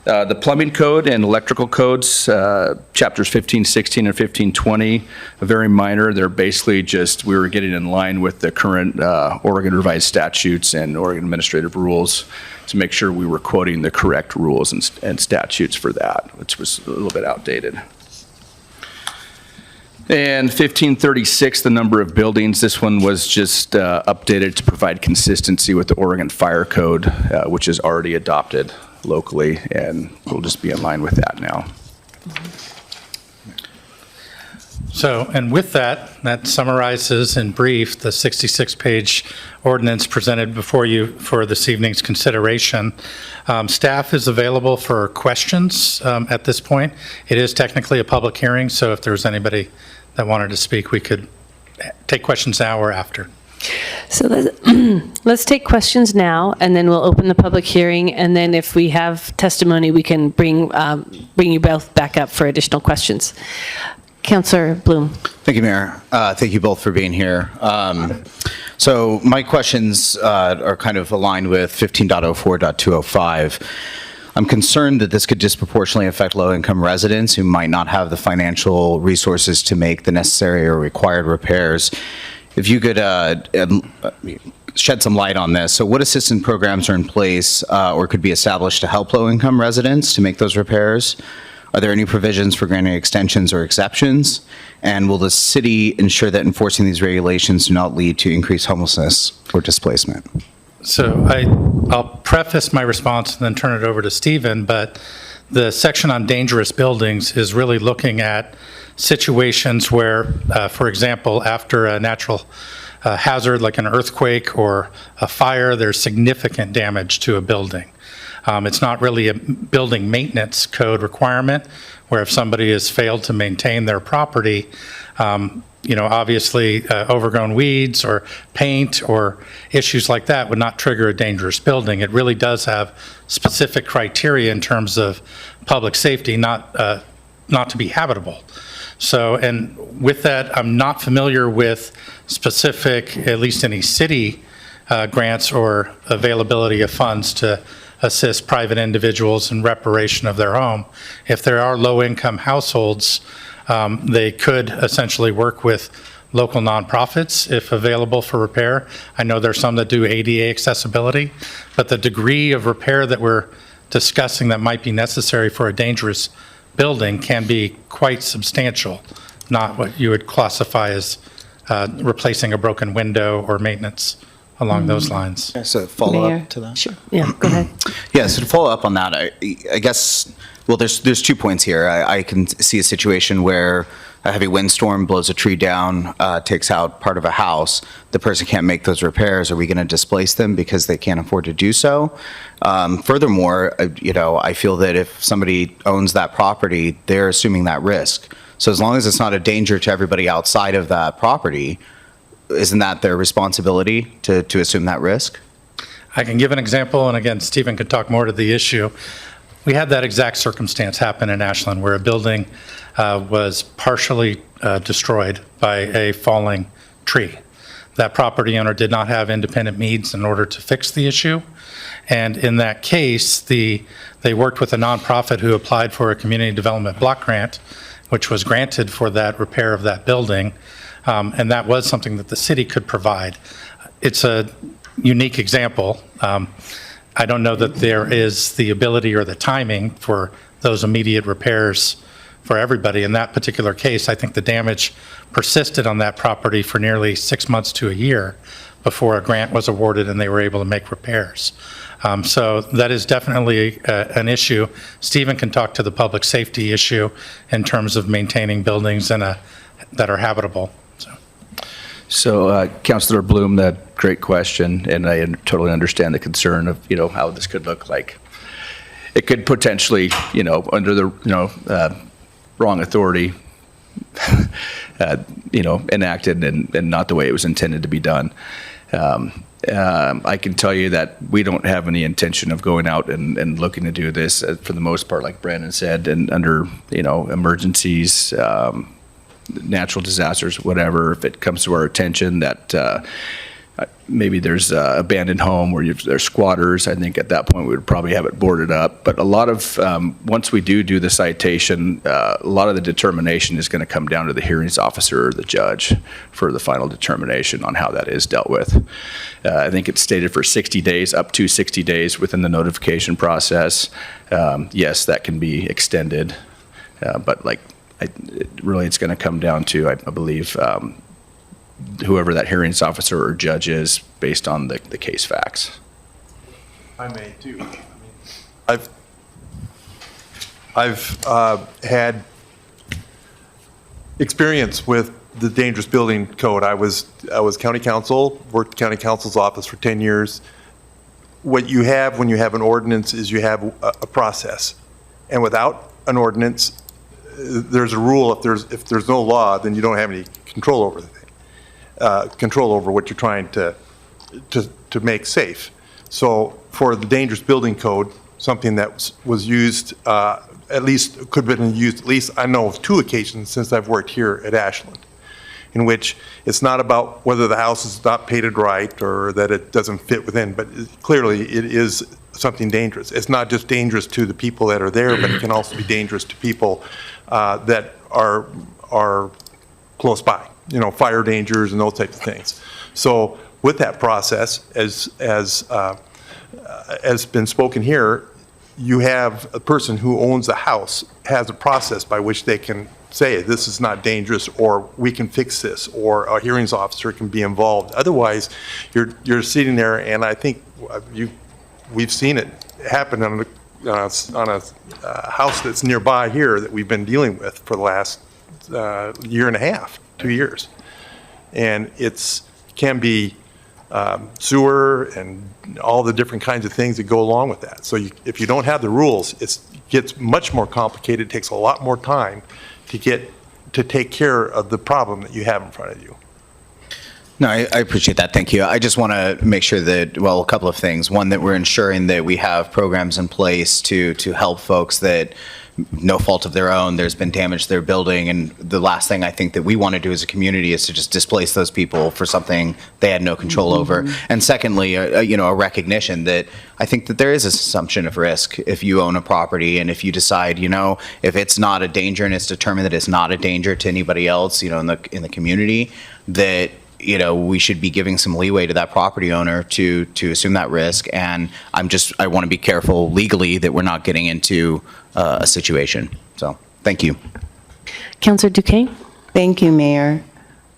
[SPEAKER 13] The plumbing code and electrical codes, chapters 15, 16, and 1520, are very minor. They're basically just, we were getting in line with the current Oregon revised statutes and Oregon administrative rules to make sure we were quoting the correct rules and statutes for that, which was a little bit outdated. And 1536, the number of buildings, this one was just updated to provide consistency with the Oregon Fire Code, which is already adopted locally, and we'll just be in line with that now.
[SPEAKER 12] So, and with that, that summarizes in brief the 66-page ordinance presented before you for this evening's consideration. Staff is available for questions at this point. It is technically a public hearing, so if there's anybody that wanted to speak, we could take questions now or after.
[SPEAKER 1] So let's take questions now, and then we'll open the public hearing, and then if we have testimony, we can bring you both back up for additional questions. Councilor Bloom.
[SPEAKER 2] Thank you, Mayor. Thank you both for being here. So my questions are kind of aligned with 15.04.205. I'm concerned that this could disproportionately affect low-income residents who might not have the financial resources to make the necessary or required repairs. If you could shed some light on this. So what assistance programs are in place or could be established to help low-income residents to make those repairs? Are there any provisions for granting extensions or exceptions? And will the city ensure that enforcing these regulations do not lead to increased homelessness or displacement?
[SPEAKER 12] So I'll preface my response and then turn it over to Stephen, but the section on dangerous buildings is really looking at situations where, for example, after a natural hazard like an earthquake or a fire, there's significant damage to a building. It's not really a building maintenance code requirement, where if somebody has failed to maintain their property, obviously overgrown weeds or paint or issues like that would not trigger a dangerous building. It really does have specific criteria in terms of public safety, not to be habitable. So, and with that, I'm not familiar with specific, at least any city grants or availability of funds to assist private individuals in reparation of their home. If there are low-income households, they could essentially work with local nonprofits if available for repair. I know there's some that do ADA accessibility, but the degree of repair that we're discussing that might be necessary for a dangerous building can be quite substantial, not what you would classify as replacing a broken window or maintenance along those lines.
[SPEAKER 2] So follow
[SPEAKER 1] Mayor?
[SPEAKER 2] up to that?
[SPEAKER 1] Sure. Yeah, go ahead.
[SPEAKER 2] Yeah, so to follow up on that, I guess, well, there's 2 points here. I can see a situation where a heavy windstorm blows a tree down, takes out part of a house. The person can't make those repairs. Are we going to displace them because they can't afford to do so? Furthermore, I feel that if somebody owns that property, they're assuming that risk. So as long as it's not a danger to everybody outside of that property, isn't that their responsibility to assume that risk?
[SPEAKER 12] I can give an example, and again, Stephen could talk more to the issue. We had that exact circumstance happen in Ashland, where a building was partially destroyed by a falling tree. That property owner did not have independent means in order to fix the issue. And in that case, they worked with a nonprofit who applied for a community development block grant, which was granted for that repair of that building. And that was something that the city could provide. It's a unique example. I don't know that there is the ability or the timing for those immediate repairs for everybody. In that particular case, I think the damage persisted on that property for nearly 6 months to a year before a grant was awarded and they were able to make repairs. So that is definitely an issue. Stephen can talk to the public safety issue in terms of maintaining buildings that are habitable.
[SPEAKER 13] So, Councilor Bloom, that great question, and I totally understand the concern of, how this could look like. It could potentially, under the, wrong authority, enacted and not the way it was intended to be done. I can tell you that we don't have any intention of going out and looking to do this for the most part, like Brandon said, and under, emergencies, natural disasters, whatever, if it comes to our attention that maybe there's an abandoned home where there's squatters, I think at that point we would probably have it boarded up. But a lot of, once we do the citation, a lot of the determination is going to come down to the hearings officer or the judge for the final determination on how that is dealt with. I think it's stated for 60 days, up to 60 days within the notification process. Yes, that can be extended, but it's going to come down to, I believe, whoever that hearings officer or judge is based on the case facts.
[SPEAKER 14] I may too. I've had experience with the dangerous building code. I was county counsel, worked county counsel's office for 10 years. What you have when you have an ordinance is you have a process, and without an ordinance, there's a rule. If there's no law, then you don't have any control over the thing, control over what you're trying to make safe. So for the dangerous building code, something that was used, at least could have been used, at least I know of 2 occasions since I've worked here at Ashland, in which it's not about whether the house is not painted right or that it doesn't fit within, but clearly it is something dangerous. It's not just dangerous to the people that are there, but it can also be dangerous to people that are close by, fire dangers and those types of things. So with that process, as been spoken here, you have a person who owns a house has a process by which they can say, this is not dangerous, or we can fix this, or a hearings officer can be involved. Otherwise, you're sitting there, and I think we've seen it happen on a house that's nearby here that we've been dealing with for the last year and a half, 2 years. And can be sewer and all the different kinds of things that go along with that. So if you don't have the rules, it gets much more complicated. It takes a lot more time to take care of the problem that you have in front of you.
[SPEAKER 2] No, I appreciate that. Thank you. I just want to make sure that, well, a couple of things. One, that we're ensuring that we have programs in place to help folks that, no fault of their own, there's been damage to their building. And the last thing I think that we want to do as a community is to just displace those people for something they had no control over. And secondly, a recognition that I think that there is an assumption of risk if you own a property, and if you decide, if it's not a danger and it's determined that it's not a danger to anybody else, in the community, that we should be giving some leeway to that property owner to assume that risk. And I want to be careful legally that we're not getting into a situation. So, thank you.
[SPEAKER 1] Councillor Duquesne?
[SPEAKER 4] Thank you, Mayor.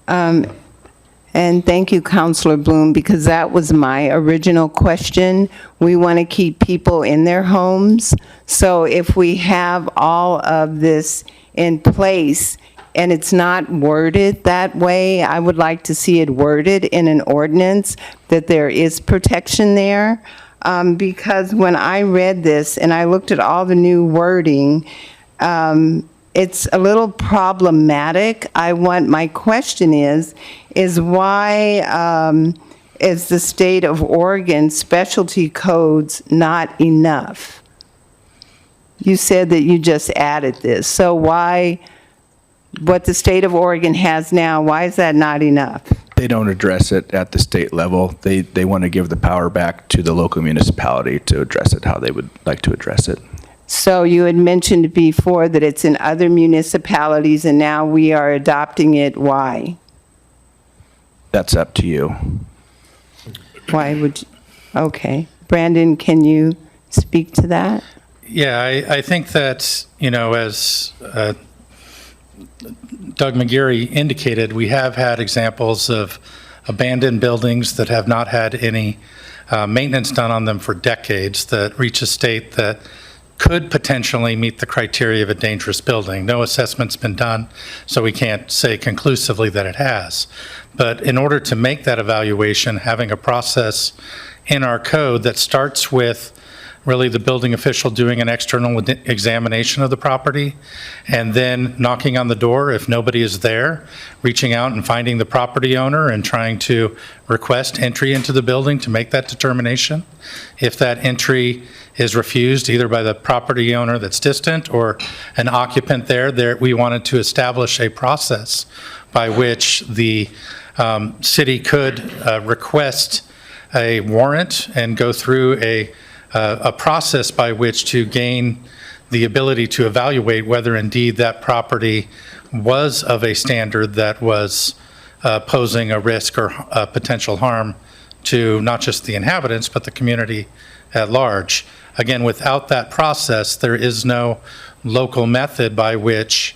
[SPEAKER 4] And thank you, Councillor Bloom, because that was my original question. We want to keep people in their homes. So if we have all of this in place, and it's not worded that way, I would like to see it worded in an ordinance that there is protection there. Because when I read this and I looked at all the new wording, it's a little problematic. My question is why is the state of Oregon specialty codes not enough? You said that you just added this. So why, what the state of Oregon has now, why is that not enough?
[SPEAKER 13] They don't address it at the state level. They want to give the power back to the local municipality to address it how they would like to address it.
[SPEAKER 4] So you had mentioned before that it's in other municipalities, and now we are adopting it. Why?
[SPEAKER 13] That's up to you.
[SPEAKER 4] Why would you? Okay. Brandon, can you speak to that?
[SPEAKER 12] Yeah, I think that, as Doug McGarry indicated, we have had examples of abandoned buildings that have not had any maintenance done on them for decades that reach a state that could potentially meet the criteria of a dangerous building. No assessment's been done, so we can't say conclusively that it has. But in order to make that evaluation, having a process in our code that starts with really the building official doing an external examination of the property, and then knocking on the door if nobody is there, reaching out and finding the property owner and trying to request entry into the building to make that determination. If that entry is refused either by the property owner that's distant or an occupant there, we wanted to establish a process by which the city could request a warrant and go through a process by which to gain the ability to evaluate whether indeed that property was of a standard that was posing a risk or a potential harm to not just the inhabitants, but the community at large. Again, without that process, there is no local method by which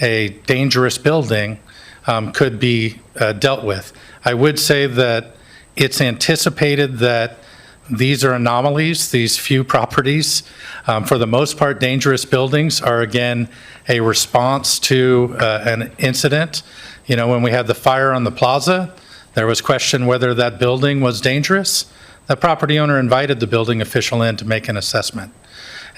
[SPEAKER 12] a dangerous building could be dealt with. I would say that it's anticipated that these are anomalies, these few properties. For the most part, dangerous buildings are, again, a response to an incident. When we had the fire on the plaza, there was question whether that building was dangerous. The property owner invited the building official in to make an assessment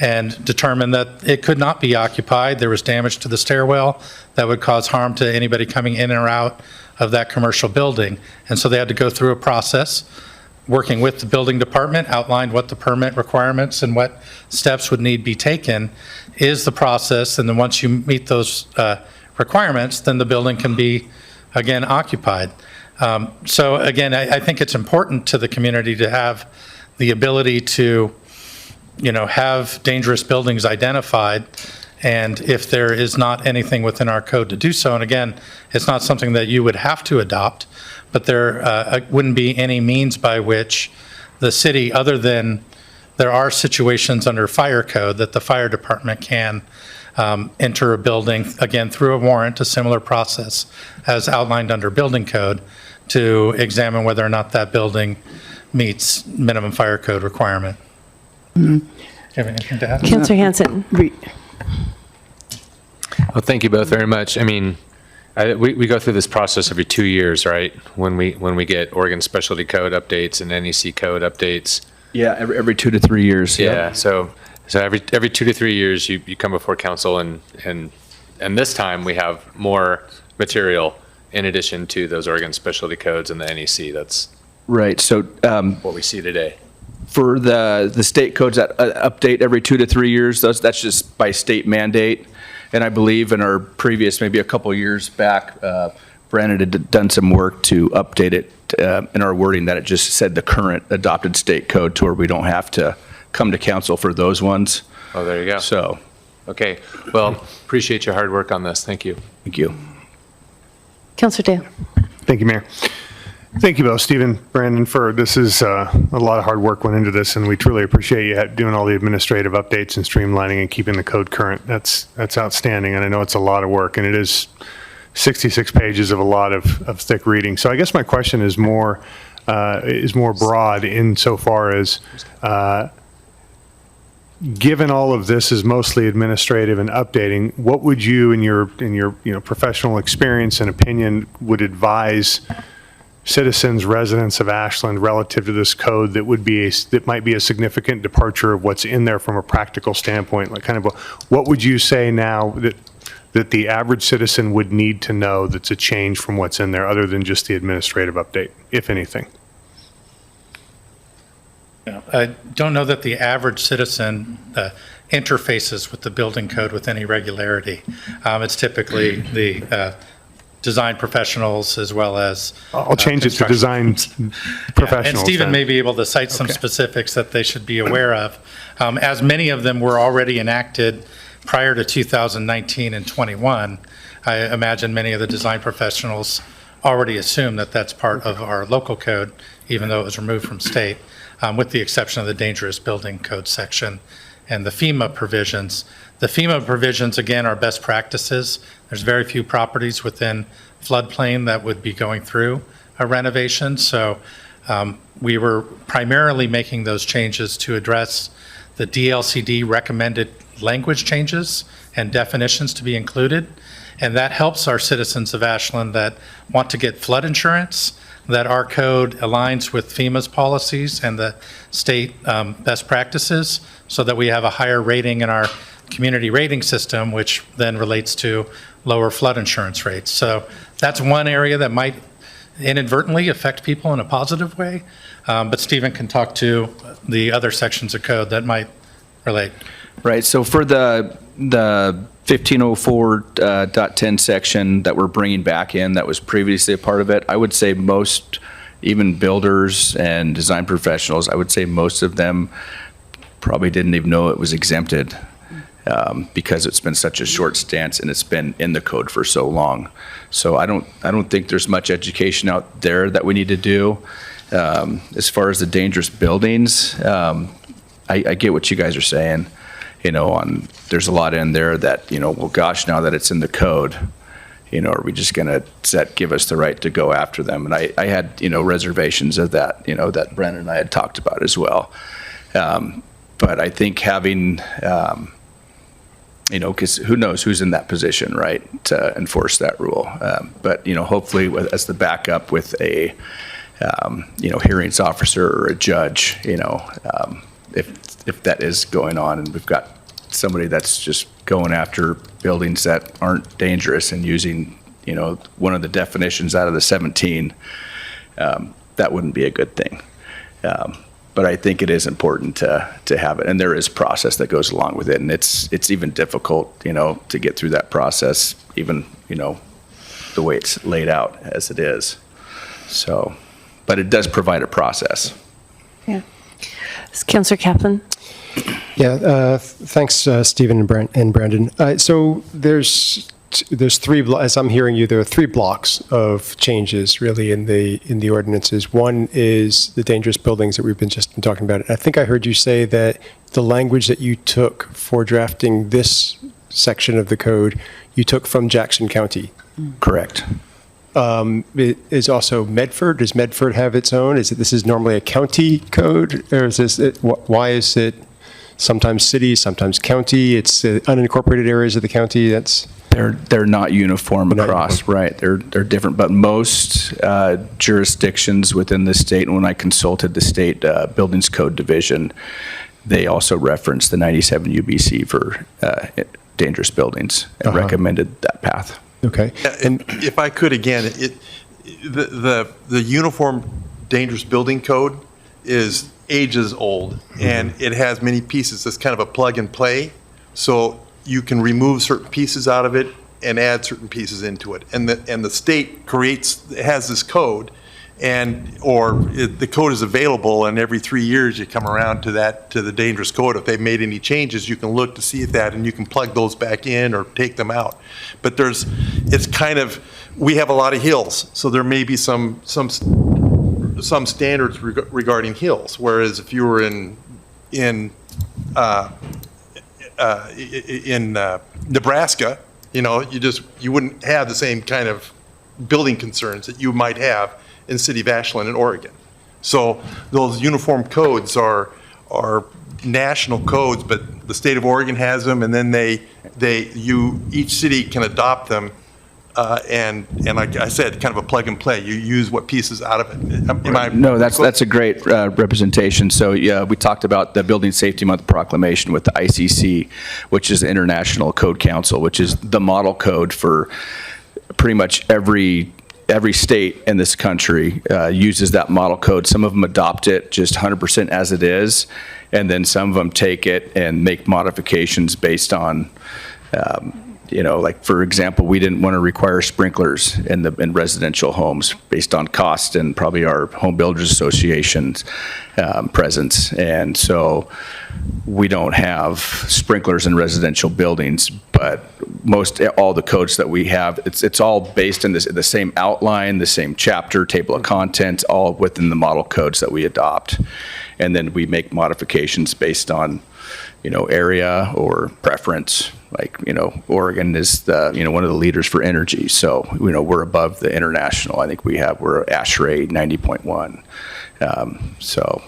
[SPEAKER 12] and determined that it could not be occupied. There was damage to the stairwell that would cause harm to anybody coming in or out of that commercial building. And so they had to go through a process working with the building department, outlined what the permit requirements and what steps would need be taken is the process. And then once you meet those requirements, then the building can be, again, occupied. So again, I think it's important to the community to have the ability to, have dangerous buildings identified. And if there is not anything within our code to do so, and again, it's not something that you would have to adopt, but there wouldn't be any means by which the city, other than there are situations under fire code that the fire department can enter a building, again, through a warrant, a similar process as outlined under building code, to examine whether or not that building meets minimum fire code requirement. Do you have anything to add?
[SPEAKER 1] Councillor Hanson.
[SPEAKER 5] Well, thank you both very much. I mean, we go through this process every 2 years, right? When we get Oregon Specialty Code updates and NEC code updates.
[SPEAKER 13] Yeah, every 2 to 3 years.
[SPEAKER 5] Yeah. So every 2 to 3 years, you come before council, and this time we have more material in addition to those Oregon Specialty Codes and the NEC. That's
[SPEAKER 13] Right. So
[SPEAKER 5] what we see today.
[SPEAKER 13] for the state codes that update every 2 to 3 years, that's just by state mandate. And I believe in our previous, maybe a couple years back, Brandon had done some work to update it in our wording, that it just said the current adopted state code, to where we don't have to come to council for those ones.
[SPEAKER 5] Oh, there you go.
[SPEAKER 13] So,
[SPEAKER 5] Okay. Well, appreciate your hard work on this. Thank you.
[SPEAKER 13] thank you.
[SPEAKER 1] Councillor Dale.
[SPEAKER 3] Thank you, Mayor. Thank you both, Stephen, Brandon, for this is a lot of hard work went into this, and we truly appreciate you doing all the administrative updates and streamlining and keeping the code current. That's outstanding, and I know it's a lot of work, and it is 66 pages of a lot of thick reading. So I guess my question is more broad insofar as given all of this is mostly administrative and updating, what would you, in your professional experience and opinion, would advise citizens, residents of Ashland relative to this code that might be a significant departure of what's in there from a practical standpoint? Like, kind of what would you say now that the average citizen would need to know that's a change from what's in there, other than just the administrative update, if anything?
[SPEAKER 12] I don't know that the average citizen interfaces with the building code with any regularity. It's typically the design professionals as well as
[SPEAKER 3] I'll change it to design professionals.
[SPEAKER 12] And Stephen
[SPEAKER 3] then.
[SPEAKER 12] may be able to cite some specifics that they should be aware of, as many of them were already enacted prior to 2019 and 21. I imagine many of the design professionals already assume that that's part of our local code, even though it was removed from state, with the exception of the dangerous building code section and the FEMA provisions. The FEMA provisions, again, are best practices. There's very few properties within floodplain that would be going through a renovation. So we were primarily making those changes to address the DLCD recommended language changes and definitions to be included. And that helps our citizens of Ashland that want to get flood insurance, that our code aligns with FEMA's policies and the state best practices, so that we have a higher rating in our community rating system, which then relates to lower flood insurance rates. So that's one area that might inadvertently affect people in a positive way. But Stephen can talk to the other sections of code that might relate.
[SPEAKER 13] Right, so for the 1504.10 section that we're bringing back in, that was previously a part of it, I would say most, even builders and design professionals, I would say most of them probably didn't even know it was exempted, because it's been such a short stance and it's been in the code for so long. So I don't think there's much education out there that we need to do. As far as the dangerous buildings, I get what you guys are saying. There's a lot in there that, well, gosh, now that it's in the code, are we just going to give us the right to go after them? And I had, reservations of that, that Brennan and I had talked about as well. But I think having, because who knows who's in that position, right, to enforce that rule. But, hopefully as the backup with a, hearings officer or a judge, if that is going on and we've got somebody that's just going after buildings that aren't dangerous and using, one of the definitions out of the 17, that wouldn't be a good thing. But I think it is important to have it, and there is process that goes along with it, and it's even difficult, to get through that process, even, the way it's laid out as it is. So, but it does provide a process.
[SPEAKER 1] Yeah. Councillor Kaplan.
[SPEAKER 15] Yeah, thanks, Stephen and Brandon. So there's there's as I'm hearing you, there are 3 blocks of changes really in the ordinances. One is the dangerous buildings that we've been talking about. I think I heard you say that the language that you took for drafting this section of the code, you took from Jackson County.
[SPEAKER 13] Correct.
[SPEAKER 15] It is also Medford. Does Medford have its own? This is normally a county code, or is this why is it sometimes city, sometimes county? It's unincorporated areas of the county.
[SPEAKER 13] They're not uniform across, right? They're different, but most jurisdictions within the state, and when I consulted the state buildings code division, they also referenced the 97 UBC for dangerous buildings and recommended that path.
[SPEAKER 15] Okay.
[SPEAKER 14] And if I could again, the uniform dangerous building code is ages old, and it has many pieces. It's kind of a plug and play, so you can remove certain pieces out of it and add certain pieces into it. And the state has this code, the code is available, and every 3 years you come around to the dangerous code. If they've made any changes, you can look to see that, and you can plug those back in or take them out. But we have a lot of hills, so there may be some standards regarding hills. Whereas if you were in Nebraska, you wouldn't have the same kind of building concerns that you might have in the city of Ashland in Oregon. So those uniform codes are national codes, but the state of Oregon has them, and then each city can adopt them. And like I said, kind of a plug and play. You use what pieces out of it.
[SPEAKER 13] No, that's a great representation. So yeah, we talked about the Building Safety Month proclamation with the ICC, which is the International Code Council, which is the model code for pretty much every state in this country uses that model code. Some of them adopt it just 100% as it is, and then some of them take it and make modifications based on like for example, we didn't want to require sprinklers in residential homes based on cost and probably our Home Builders Association's presence. And so we don't have sprinklers in residential buildings, but all the codes that we have, it's all based in the same outline, the same chapter, table of contents, all within the model codes that we adopt. And then we make modifications based on area or preference. Like, Oregon is one of the leaders for energy. So, we're above the international. I think we're ASHRAE 90.1. So.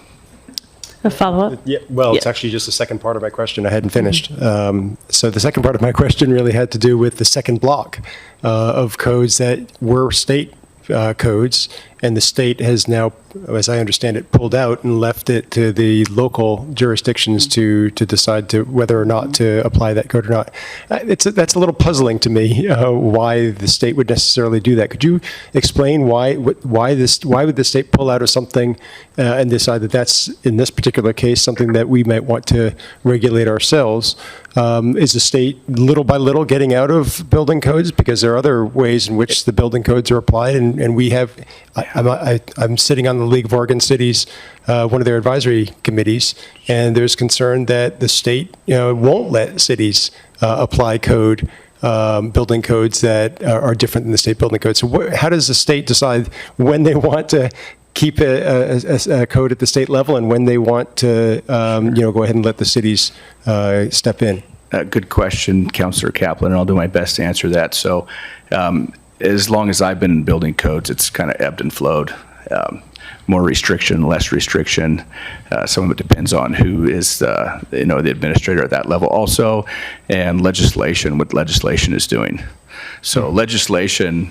[SPEAKER 1] A follow-up?
[SPEAKER 15] Yeah, well, it's actually just the second part of my question. I hadn't finished. So the second part of my question really had to do with the second block of codes that were state codes, and the state has now, as I understand it, pulled out and left it to the local jurisdictions to decide whether or not to apply that code or not. That's a little puzzling to me, why the state would necessarily do that. Could you explain why would the state pull out of something and decide that that's, in this particular case, something that we might want to regulate ourselves? Is the state little by little getting out of building codes? Because there are other ways in which the building codes are applied, and we have, I'm sitting on the League of Oregon Cities, one of their advisory committees, and there's concern that the state won't let cities apply building codes that are different than the state building code. So how does the state decide when they want to keep a code at the state level and when they want to go ahead and let the cities step in?
[SPEAKER 13] Good question, Councilor Kaplan, and I'll do my best to answer that. So as long as I've been in building codes, it's kind of ebbed and flowed. More restriction, less restriction. Some of it depends on who is the administrator at that level also, and legislation, what legislation is doing. So legislation,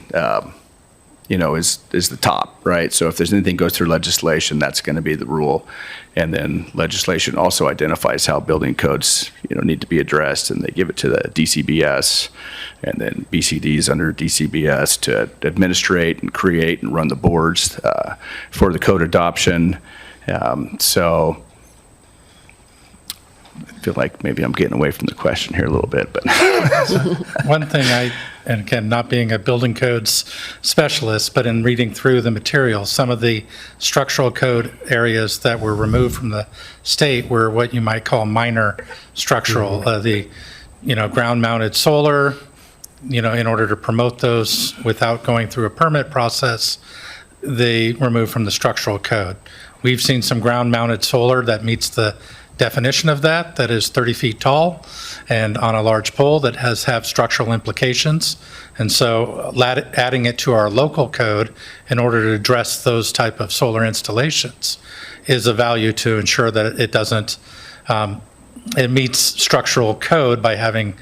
[SPEAKER 13] is the top, right? So if there's anything goes through legislation, that's going to be the rule. And then legislation also identifies how building codes, need to be addressed, and they give it to the DCBS, and then BCDs under DCBS to administrate and create and run the boards for the code adoption. So I feel like maybe I'm getting away from the question here a little bit, but.
[SPEAKER 12] One thing and again, not being a building codes specialist, but in reading through the material, some of the structural code areas that were removed from the state were what you might call minor structural, the ground mounted solar, in order to promote those without going through a permit process, they remove from the structural code. We've seen some ground-mounted solar that meets the definition of that is 30 feet tall and on a large pole that have structural implications. And so adding it to our local code in order to address those type of solar installations is a value to ensure that it doesn't, it meets structural code by having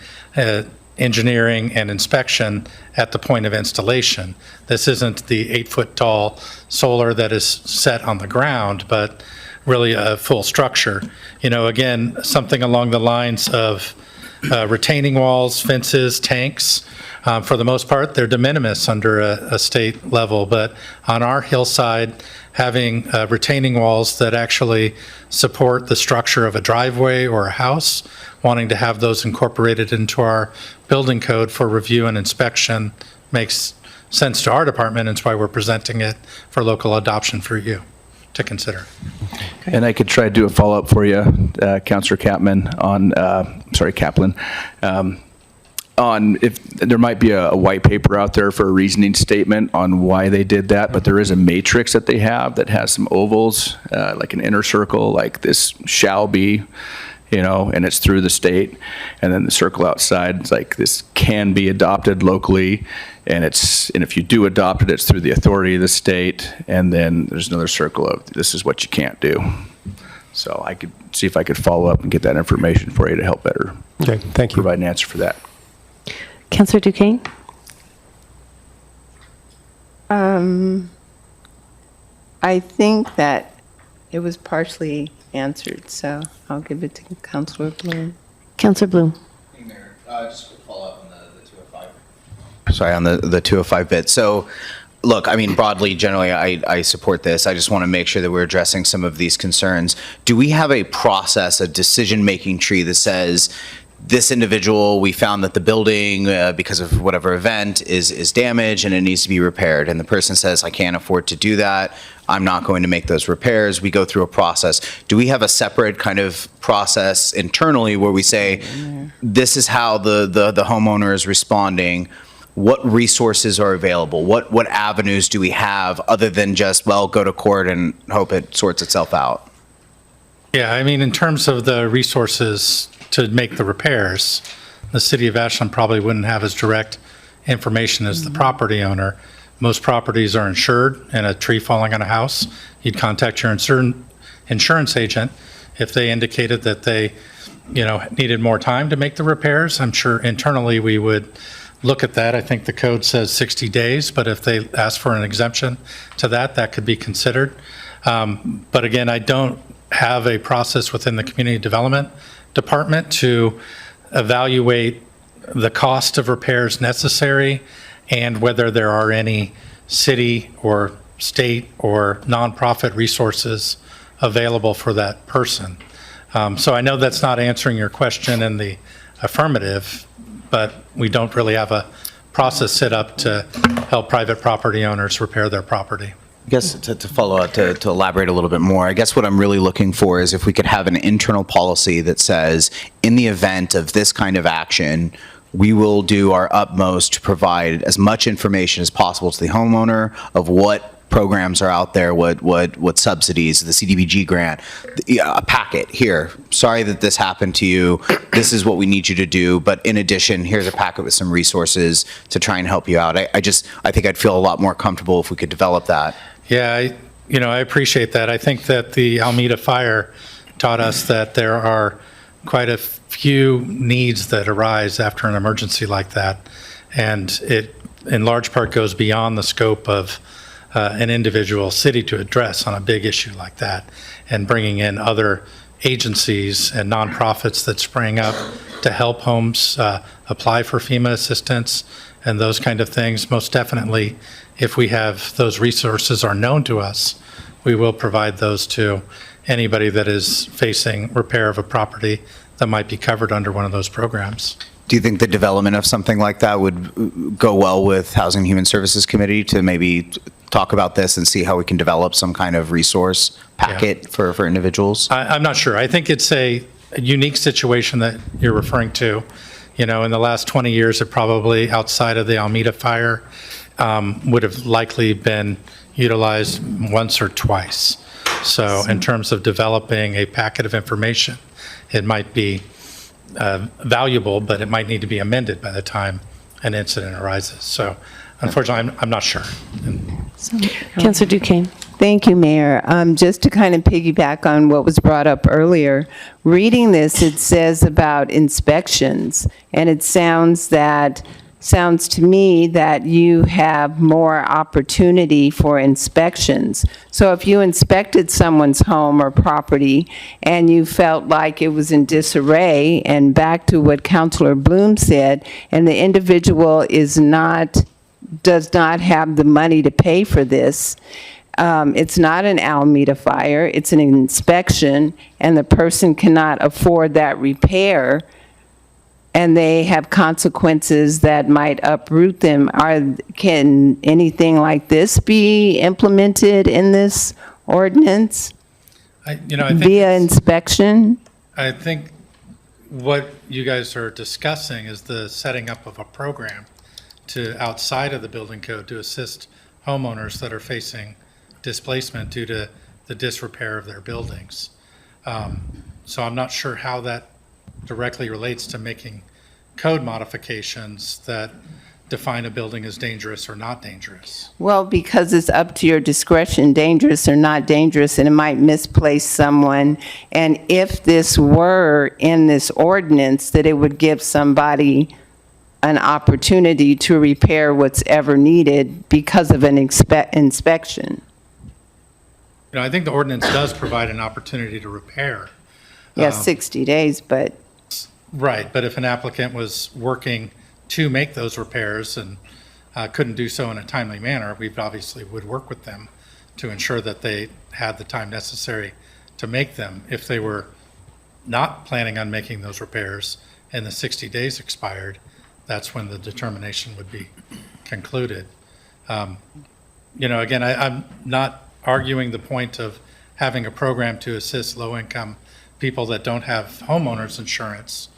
[SPEAKER 12] engineering and inspection at the point of installation. This isn't the 8-foot tall solar that is set on the ground, but really a full structure. Again, something along the lines of retaining walls, fences, tanks. For the most part, they're de minimis under a state level, but on our hillside, having retaining walls that actually support the structure of a driveway or a house, wanting to have those incorporated into our building code for review and inspection makes sense to our department, and it's why we're presenting it for local adoption for you to consider.
[SPEAKER 13] And I could try to do a follow-up for you, Councilor Kaplan, on if there might be a white paper out there for a reasoning statement on why they did that, but there is a matrix that they have that has some ovals, like an inner circle, like this shall be, and it's through the state, and then the circle outside, it's like this can be adopted locally, and if you do adopt it, it's through the authority of the state, and then there's another circle of this is what you can't do. So I could see if I could follow up and get that information for you to help better.
[SPEAKER 15] Okay, thank you.
[SPEAKER 13] Provide an answer for that.
[SPEAKER 1] Councillor Duquesne?
[SPEAKER 4] I think that it was partially answered, so I'll give it to Councillor Bloom.
[SPEAKER 1] Councillor Bloom?
[SPEAKER 2] Just a follow-up on the 205. Sorry, on the 205 bit. So, look, I mean, broadly, generally, I support this. I just want to make sure that we're addressing some of these concerns. Do we have a process, a decision-making tree that says, this individual, we found that the building, because of whatever event, is damaged and it needs to be repaired. And the person says, I can't afford to do that. I'm not going to make those repairs. We go through a process. Do we have a separate kind of process internally where we say, this is how the homeowner is responding? What resources are available? What avenues do we have other than just, well, go to court and hope it sorts itself out?
[SPEAKER 12] Yeah, I mean, in terms of the resources to make the repairs, the city of Ashland probably wouldn't have as direct information as the property owner. Most properties are insured, and a tree falling on a house, you'd contact your insurance agent. If they indicated that they, needed more time to make the repairs, I'm sure internally we would look at that. I think the code says 60 days, but if they ask for an exemption to that, that could be considered. But again, I don't have a process within the community development department to evaluate the cost of repairs necessary and whether there are any city or state or nonprofit resources available for that person. So I know that's not answering your question in the affirmative, but we don't really have a process set up to help private property owners repair their property.
[SPEAKER 2] I guess to follow up, to elaborate a little bit more, I guess what I'm really looking for is if we could have an internal policy that says, in the event of this kind of action, we will do our utmost to provide as much information as possible to the homeowner of what programs are out there, what subsidies, the CDBG grant, a packet here. Sorry that this happened to you. This is what we need you to do. But in addition, here's a packet with some resources to try and help you out. I think I'd feel a lot more comfortable if we could develop that.
[SPEAKER 12] Yeah, I appreciate that. I think that the Alameda fire taught us that there are quite a few needs that arise after an emergency like that. And it, in large part, goes beyond the scope of an individual city to address on a big issue like that, and bringing in other agencies and nonprofits that spring up to help homes apply for FEMA assistance and those kind of things. Most definitely, if we have those resources are known to us, we will provide those to anybody that is facing repair of a property that might be covered under one of those programs.
[SPEAKER 2] Do you think the development of something like that would go well with Housing and Human Services Committee to maybe talk about this and see how we can develop some kind of resource packet for individuals?
[SPEAKER 12] I'm not sure. I think it's a unique situation that you're referring to In the last 20 years, it probably, outside of the Almeida fire, would have likely been utilized once or twice. So in terms of developing a packet of information, it might be valuable, but it might need to be amended by the time an incident arises. So unfortunately, I'm not sure.
[SPEAKER 1] Councilor Duquesne.
[SPEAKER 4] Thank you, Mayor. Just to kind of piggyback on what was brought up earlier, reading this, it says about inspections, and it sounds to me that you have more opportunity for inspections. So if you inspected someone's home or property and you felt like it was in disarray, and back to what Councilor Bloom said, and the individual does not have the money to pay for this, it's not an Alameda fire, it's an inspection, and the person cannot afford that repair, and they have consequences that might uproot them. Can anything like this be implemented in this ordinance
[SPEAKER 12] I think
[SPEAKER 4] via inspection?
[SPEAKER 12] I think what you guys are discussing is the setting up of a program to outside of the building code to assist homeowners that are facing displacement due to the disrepair of their buildings. So I'm not sure how that directly relates to making code modifications that define a building as dangerous or not dangerous.
[SPEAKER 4] Well, because it's up to your discretion, dangerous or not dangerous, and it might misplace someone. And if this were in this ordinance, that it would give somebody an opportunity to repair what's ever needed because of an inspection.
[SPEAKER 12] I think the ordinance does provide an opportunity to repair.
[SPEAKER 4] Yes, 60 days, but.
[SPEAKER 12] Right, but if an applicant was working to make those repairs and couldn't do so in a timely manner, we obviously would work with them to ensure that they had the time necessary to make them. If they were not planning on making those repairs and the 60 days expired, that's when the determination would be concluded. Again, I'm not arguing the point of having a program to assist low-income people that don't have homeowners insurance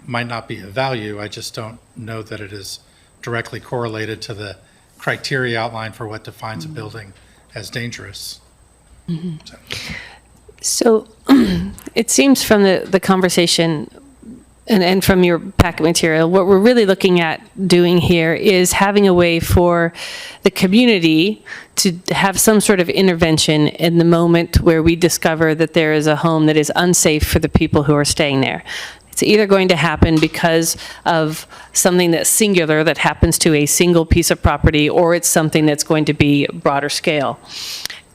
[SPEAKER 12] might not be of value. I just don't know that it is directly correlated to the criteria outlined for what defines a building as dangerous.
[SPEAKER 1] So it seems from the conversation and from your packet material, what we're really looking at doing here is having a way for the community to have some sort of intervention in the moment where we discover that there is a home that is unsafe for the people who are staying there. It's either going to happen because of something that's singular that happens to a single piece of property, or it's something that's going to be broader scale.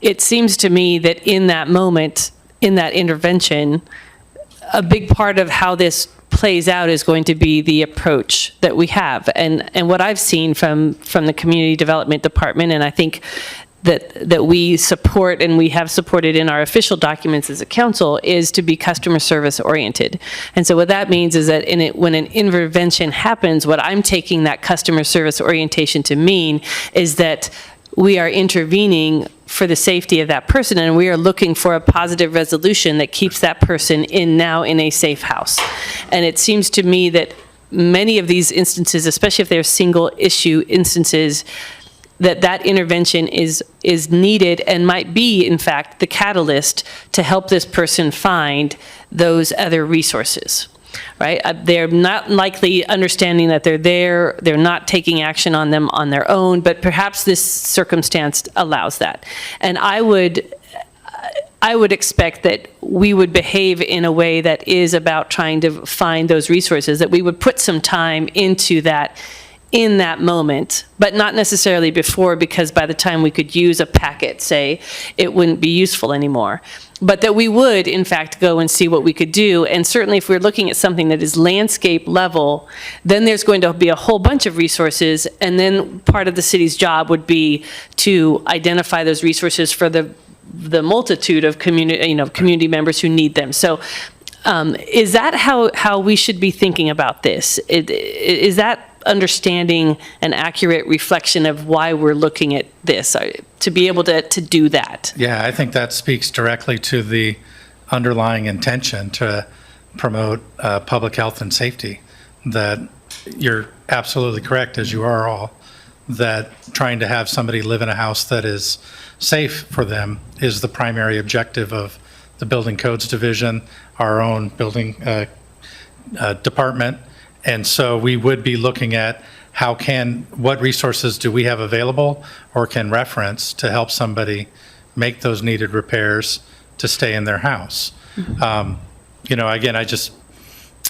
[SPEAKER 1] It seems to me that in that moment, in that intervention, a big part of how this plays out is going to be the approach that we have. And what I've seen from the Community Development Department, and I think that we support and we have supported in our official documents as a council, is to be customer service oriented. And so what that means is that when an intervention happens, what I'm taking that customer service orientation to mean is that we are intervening for the safety of that person, and we are looking for a positive resolution that keeps that person in a safe house. And it seems to me that many of these instances, especially if they're single issue instances, that intervention is needed and might be, in fact, the catalyst to help this person find those other resources, right? They're not likely understanding that they're there, they're not taking action on them on their own, but perhaps this circumstance allows that. And I would expect that we would behave in a way that is about trying to find those resources, that we would put some time into that in that moment, but not necessarily before, because by the time we could use a packet, say, it wouldn't be useful anymore. But that we would, in fact, go and see what we could do. And certainly if we're looking at something that is landscape level, then there's going to be a whole bunch of resources, and then part of the city's job would be to identify those resources for the multitude of community members who need them. So is that how we should be thinking about this? Is that understanding an accurate reflection of why we're looking at this, to be able to do that?
[SPEAKER 12] Yeah, I think that speaks directly to the underlying intention to promote public health and safety, that you're absolutely correct, as you are all, that trying to have somebody live in a house that is safe for them is the primary objective of the Building Codes Division, our own building department. And so we would be looking at what resources do we have available or can reference to help somebody make those needed repairs to stay in their house. Again,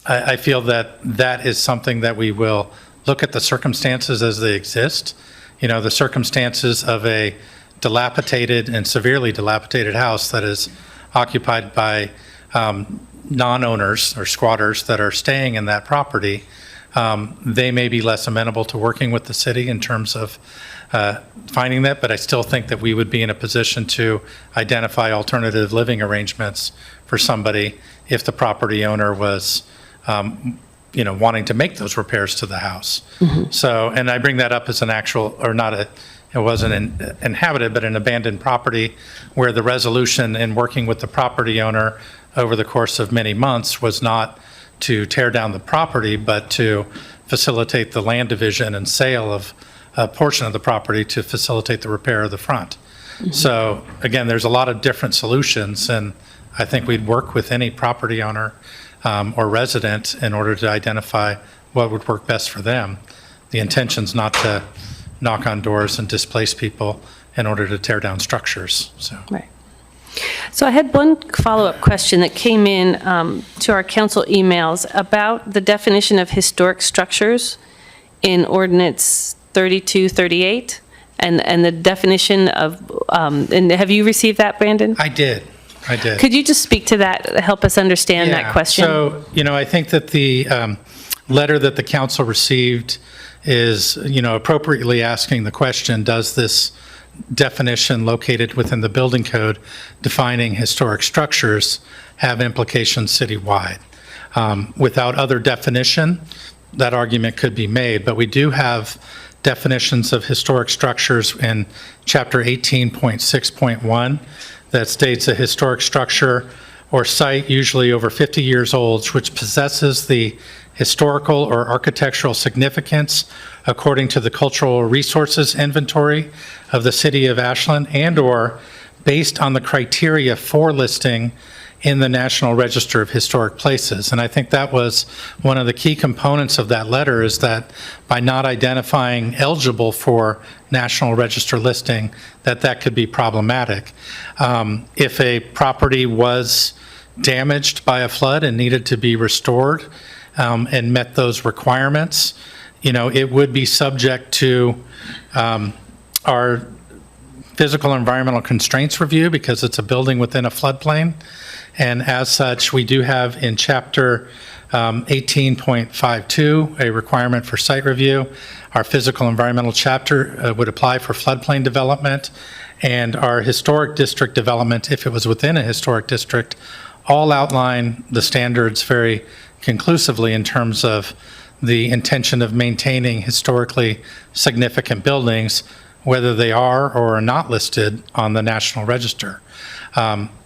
[SPEAKER 12] I feel that is something that we will look at the circumstances as they exist. The circumstances of a dilapidated and severely dilapidated house that is occupied by non-owners or squatters that are staying in that property, they may be less amenable to working with the city in terms of finding that, but I still think that we would be in a position to identify alternative living arrangements for somebody if the property owner was wanting to make those repairs to the house. So, and I bring that up as an actual, or not it wasn't inhabited, but an abandoned property where the resolution in working with the property owner over the course of many months was not to tear down the property, but to facilitate the land division and sale of a portion of the property to facilitate the repair of the front. So again, there's a lot of different solutions, and I think we'd work with any property owner or resident in order to identify what would work best for them. The intention's not to knock on doors and displace people in order to tear down structures. So.
[SPEAKER 1] Right. So I had one follow-up question that came in to our council emails about the definition of historic structures in Ordinance 3238 and the definition of, and have you received that, Brandon?
[SPEAKER 12] I did.
[SPEAKER 1] Could you just speak to that, help us understand that question?
[SPEAKER 12] So, I think that the letter that the council received is, appropriately asking the question, does this definition located within the building code defining historic structures have implications citywide? Without other definition, that argument could be made, but we do have definitions of historic structures in Chapter 18.6.1 that states a historic structure or site usually over 50 years old, which possesses the historical or architectural significance according to the cultural resources inventory of the city of Ashland and/or based on the criteria for listing in the National Register of Historic Places. And I think that was one of the key components of that letter, is that by not identifying eligible for National Register listing, that could be problematic. If a property was damaged by a flood and needed to be restored and met those requirements, it would be subject to our physical environmental constraints review because it's a building within a floodplain. And as such, we do have in Chapter 18.52 a requirement for site review. Our physical environmental chapter would apply for floodplain development, and our historic district development, if it was within a historic district, all outline the standards very conclusively in terms of the intention of maintaining historically significant buildings, whether they are or are not listed on the National Register.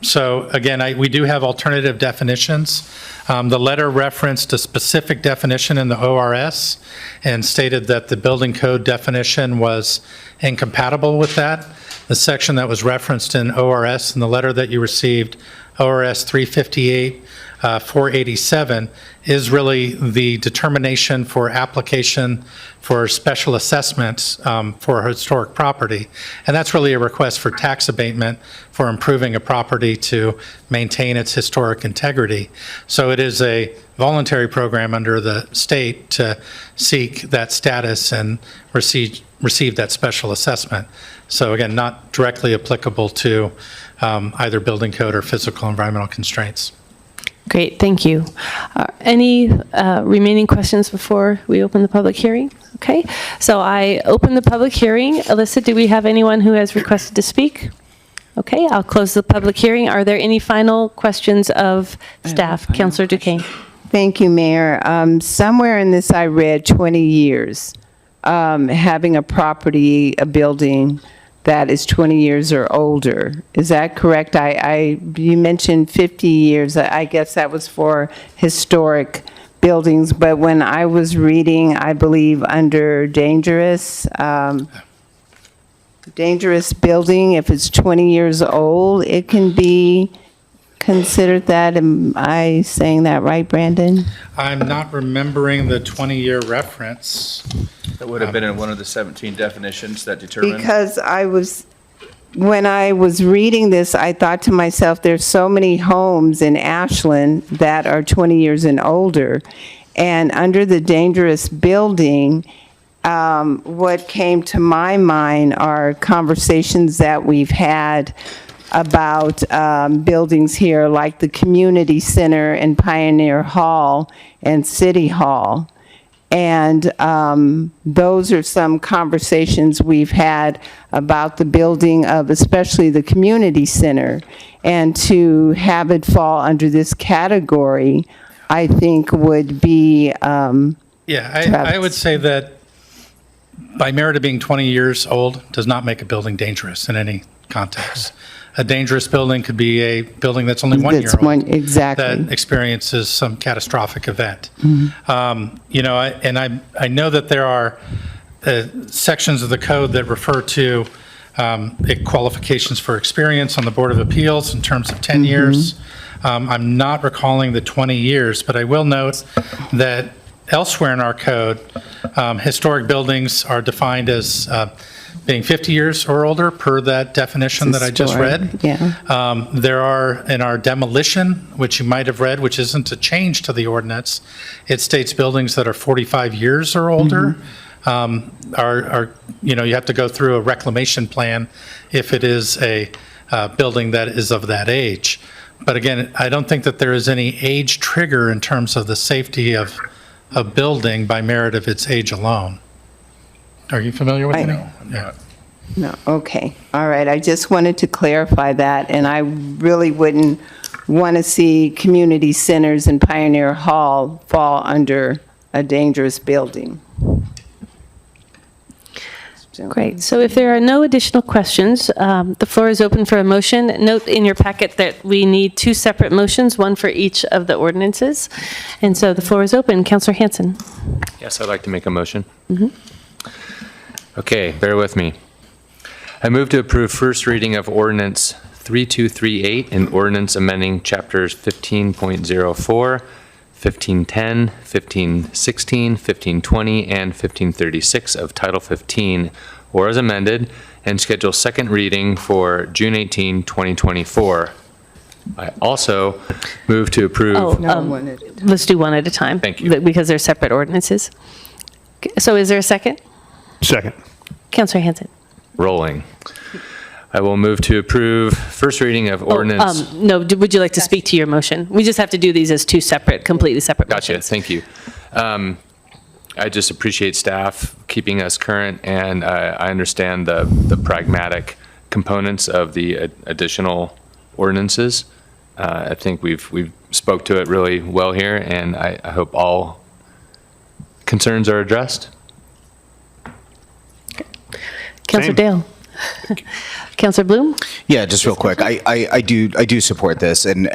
[SPEAKER 12] So again, we do have alternative definitions. The letter referenced a specific definition in the ORS and stated that the building code definition was incompatible with that. The section that was referenced in ORS in the letter that you received, ORS 358, 487, is really the determination for application for special assessments for a historic property. And that's really a request for tax abatement for improving a property to maintain its historic integrity. So it is a voluntary program under the state to seek that status and receive that special assessment. So again, not directly applicable to either building code or physical environmental constraints.
[SPEAKER 1] Great, thank you. Any remaining questions before we open the public hearing? Okay, so I open the public hearing. Alyssa, do we have anyone who has requested to speak? Okay, I'll close the public hearing. Are there any final questions of staff? Councilor Duquesne.
[SPEAKER 4] Thank you, Mayor. Somewhere in this I read 20 years, having a property, a building that is 20 years or older. Is that correct? You mentioned 50 years. I guess that was for historic buildings, but when I was reading, I believe under dangerous building, if it's 20 years old, it can be considered that. Am I saying that right, Brandon?
[SPEAKER 12] I'm not remembering the 20-year reference.
[SPEAKER 13] That would have been in one of the 17 definitions that determine.
[SPEAKER 4] Because when I was reading this, I thought to myself, there's so many homes in Ashland that are 20 years and older. And under the dangerous building, what came to my mind are conversations that we've had about buildings here, like the community center and Pioneer Hall and City Hall. And those are some conversations we've had about the building of especially the community center. And to have it fall under this category, I think would be
[SPEAKER 12] I would say that by merit of being 20 years old does not make a building dangerous in any context. A dangerous building could be a building that's only 1 year old.
[SPEAKER 4] Exactly.
[SPEAKER 12] That experiences some catastrophic event. I know that there are sections of the code that refer to qualifications for experience on the Board of Appeals in terms of 10 years. I'm not recalling the 20 years, but I will note that elsewhere in our code, historic buildings are defined as being 50 years or older per that definition that I just read.
[SPEAKER 4] Yeah.
[SPEAKER 12] There are in our demolition, which you might have read, which isn't a change to the ordinance, it states buildings that are 45 years or older you have to go through a reclamation plan if it is a building that is of that age. But again, I don't think that there is any age trigger in terms of the safety of a building by merit of its age alone. Are you familiar with any? Yeah.
[SPEAKER 4] No, okay. All right, I just wanted to clarify that, and I really wouldn't want to see community centers and Pioneer Hall fall under a dangerous building.
[SPEAKER 1] Great. So if there are no additional questions, the floor is open for a motion. Note in your packet that we need two separate motions, one for each of the ordinances. And so the floor is open. Councilor Hansen.
[SPEAKER 5] Yes, I'd like to make a motion. Okay, bear with me. I move to approve first reading of ordinance 3238 and ordinance amending chapters 15.04, 1510, 1516, 1520, and 1536 of Title 15, or as amended, and schedule second reading for June 18, 2024. I also move to approve.
[SPEAKER 1] Let's do one at a time.
[SPEAKER 5] Thank you.
[SPEAKER 1] Because they're separate ordinances. So is there a second?
[SPEAKER 3] Second.
[SPEAKER 1] Councilor Hansen.
[SPEAKER 5] Rolling. I will move to approve first reading of ordinance.
[SPEAKER 1] No, would you like to speak to your motion? We just have to do these as two separate, completely separate
[SPEAKER 5] Gotcha,
[SPEAKER 1] motions.
[SPEAKER 5] thank you. I just appreciate staff keeping us current, and I understand the pragmatic components of the additional ordinances. I think we've spoke to it really well here, and I hope all concerns are addressed.
[SPEAKER 1] Councilor Dale. Councilor Bloom?
[SPEAKER 2] Yeah, just real quick. I do support this, and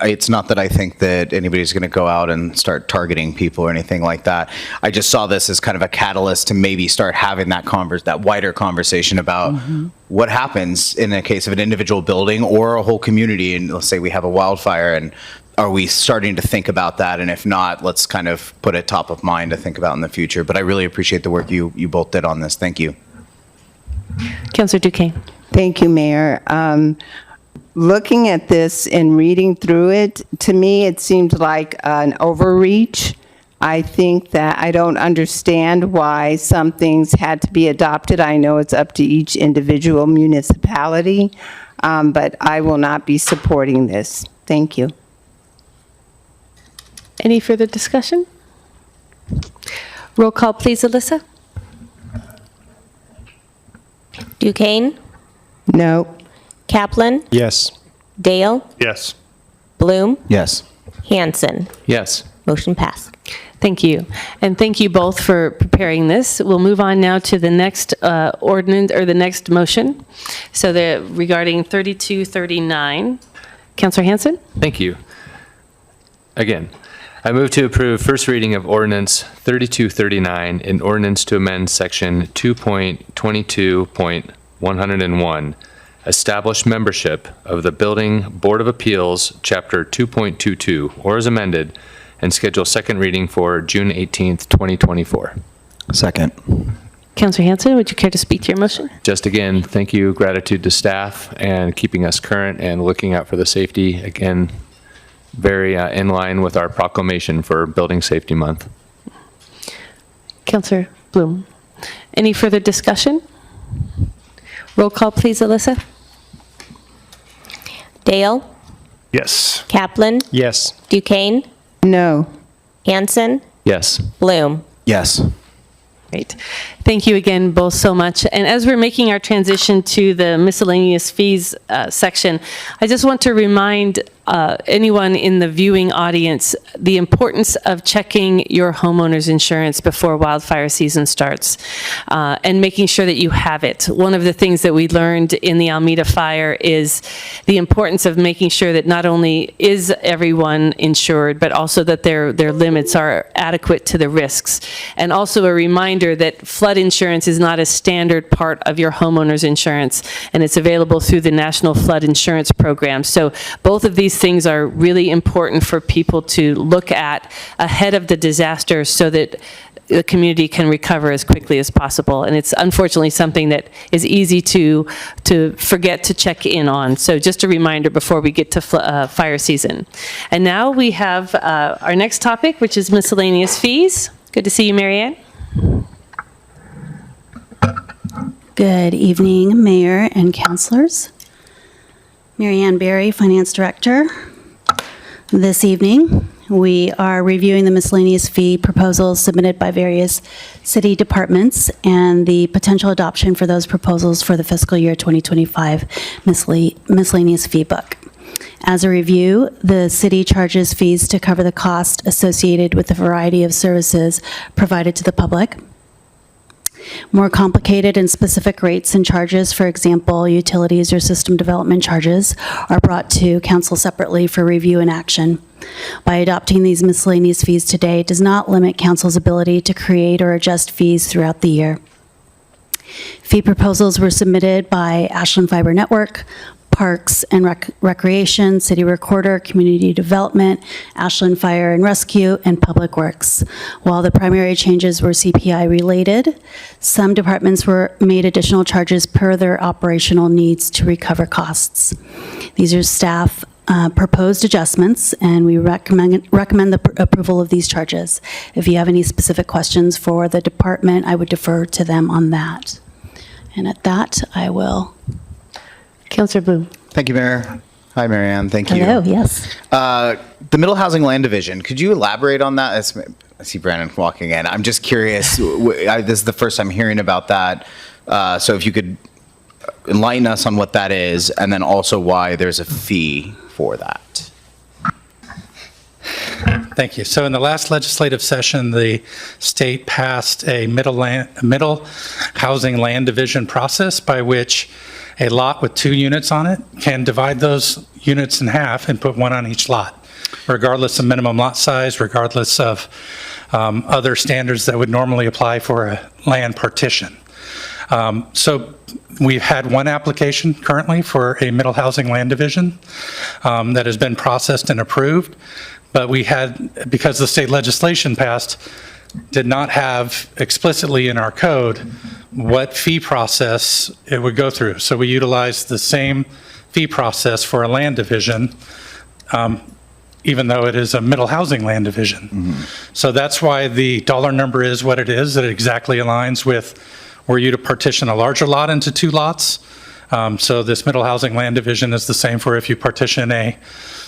[SPEAKER 2] it's not that I think that anybody's going to go out and start targeting people or anything like that. I just saw this as kind of a catalyst to maybe start having that wider conversation about what happens in the case of an individual building or a whole community. And let's say we have a wildfire, and are we starting to think about that? And if not, let's kind of put it top of mind to think about in the future. But I really appreciate the work you both did on this. Thank you.
[SPEAKER 1] Councilor Duquesne.
[SPEAKER 4] Thank you, Mayor. Looking at this and reading through it, to me, it seemed like an overreach. I think that I don't understand why some things had to be adopted. I know it's up to each individual municipality, but I will not be supporting this. Thank you.
[SPEAKER 1] Any further discussion? Roll call, please, Alyssa.
[SPEAKER 6] Duquesne,
[SPEAKER 4] No.
[SPEAKER 6] Kaplan,
[SPEAKER 15] Yes.
[SPEAKER 6] Dale,
[SPEAKER 3] Yes.
[SPEAKER 6] Bloom,
[SPEAKER 2] Yes.
[SPEAKER 6] Hanson.
[SPEAKER 5] Yes.
[SPEAKER 6] Motion passed.
[SPEAKER 1] Thank you. And thank you both for preparing this. We'll move on now to the next ordinance, or the next motion. So regarding 3239. Councilor Hansen?
[SPEAKER 5] Thank you. Again, I move to approve first reading of ordinance 3239, an ordinance to amend section 2.22.101, establish membership of the Building Board of Appeals, Chapter 2.22, or as amended, and schedule second reading for June 18th, 2024.
[SPEAKER 2] Second.
[SPEAKER 1] Councillor Hanson, would you care to speak to your motion?
[SPEAKER 5] Just again, thank you, gratitude to staff and keeping us current and looking out for the safety. Again, very in line with our proclamation for Building Safety Month.
[SPEAKER 1] Councillor Bloom. Any further discussion? Roll call, please, Alyssa.
[SPEAKER 6] Dale,
[SPEAKER 3] Yes.
[SPEAKER 6] Kaplan,
[SPEAKER 15] Yes.
[SPEAKER 6] Duquesne,
[SPEAKER 4] No.
[SPEAKER 6] Hanson,
[SPEAKER 5] Yes.
[SPEAKER 6] Bloom.
[SPEAKER 2] Yes.
[SPEAKER 1] Great. Thank you again both so much. And as we're making our transition to the miscellaneous fees section, I just want to remind anyone in the viewing audience the importance of checking your homeowner's insurance before wildfire season starts and making sure that you have it. One of the things that we learned in the Alameda fire is the importance of making sure that not only is everyone insured, but also that their limits are adequate to the risks. And also a reminder that flood insurance is not a standard part of your homeowner's insurance, and it's available through the National Flood Insurance Program. So both of these things are really important for people to look at ahead of the disaster so that the community can recover as quickly as possible. And it's unfortunately something that is easy to forget to check in on. So just a reminder before we get to fire season. And now we have our next topic, which is miscellaneous fees. Good to see you, Marianne.
[SPEAKER 16] Good evening, Mayor and councilors. Marianne Berry, Finance Director. This evening, we are reviewing the miscellaneous fee proposals submitted by various city departments and the potential adoption for those proposals for the fiscal year 2025 miscellaneous fee book. As a review, the city charges fees to cover the cost associated with the variety of services provided to the public. More complicated and specific rates and charges, for example, utilities or system development charges, are brought to council separately for review and action. By adopting these miscellaneous fees today does not limit council's ability to create or adjust fees throughout the year. Fee proposals were submitted by Ashland Fiber Network, Parks and Recreation, City Recorder, Community Development, Ashland Fire and Rescue, and Public Works. While the primary changes were CPI related, some departments made additional charges per their operational needs to recover costs. These are staff proposed adjustments, and we recommend the approval of these charges. If you have any specific questions for the department, I would defer to them on that. And at that, I will.
[SPEAKER 1] Councillor Bloom.
[SPEAKER 2] Thank you, Mayor. Hi, Marianne. Thank you.
[SPEAKER 16] Hello, yes.
[SPEAKER 2] The Middle Housing Land Division, could you elaborate on that? I see Brandon walking in. I'm just curious. This is the first I'm hearing about that. So if you could enlighten us on what that is, and then also why there's a fee for that.
[SPEAKER 12] Thank you. So in the last legislative session, the state passed a middle housing land division process by which a lot with 2 units on it can divide those units in half and put one on each lot, regardless of minimum lot size, regardless of other standards that would normally apply for a land partition. So we've had one application currently for a middle housing land division that has been processed and approved, but we had, because the state legislation passed, did not have explicitly in our code what fee process it would go through. So we utilized the same fee process for a land division, even though it is a middle housing land division. Mm-hmm. So that's why the dollar number is what it is. It exactly aligns with were you to partition a larger lot into 2 lots. So this middle housing land division is the same for if you partition a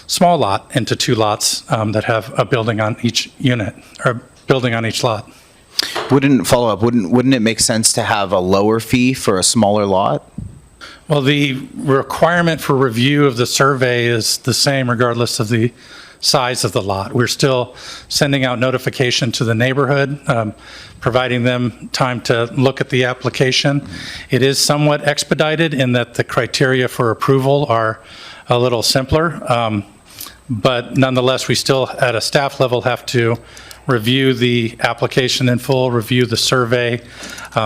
[SPEAKER 12] small lot into 2 lots that have a building on each unit, or building on each lot.
[SPEAKER 2] Wouldn't it make sense to have a lower fee for a smaller lot?
[SPEAKER 12] Well, the requirement for review of the survey is the same regardless of the size of the lot. We're still sending out notification to the neighborhood, providing them time to look at the application. It is somewhat expedited in that the criteria for approval are a little simpler, but nonetheless, we still, at a staff level, have to review the application in full, review the survey,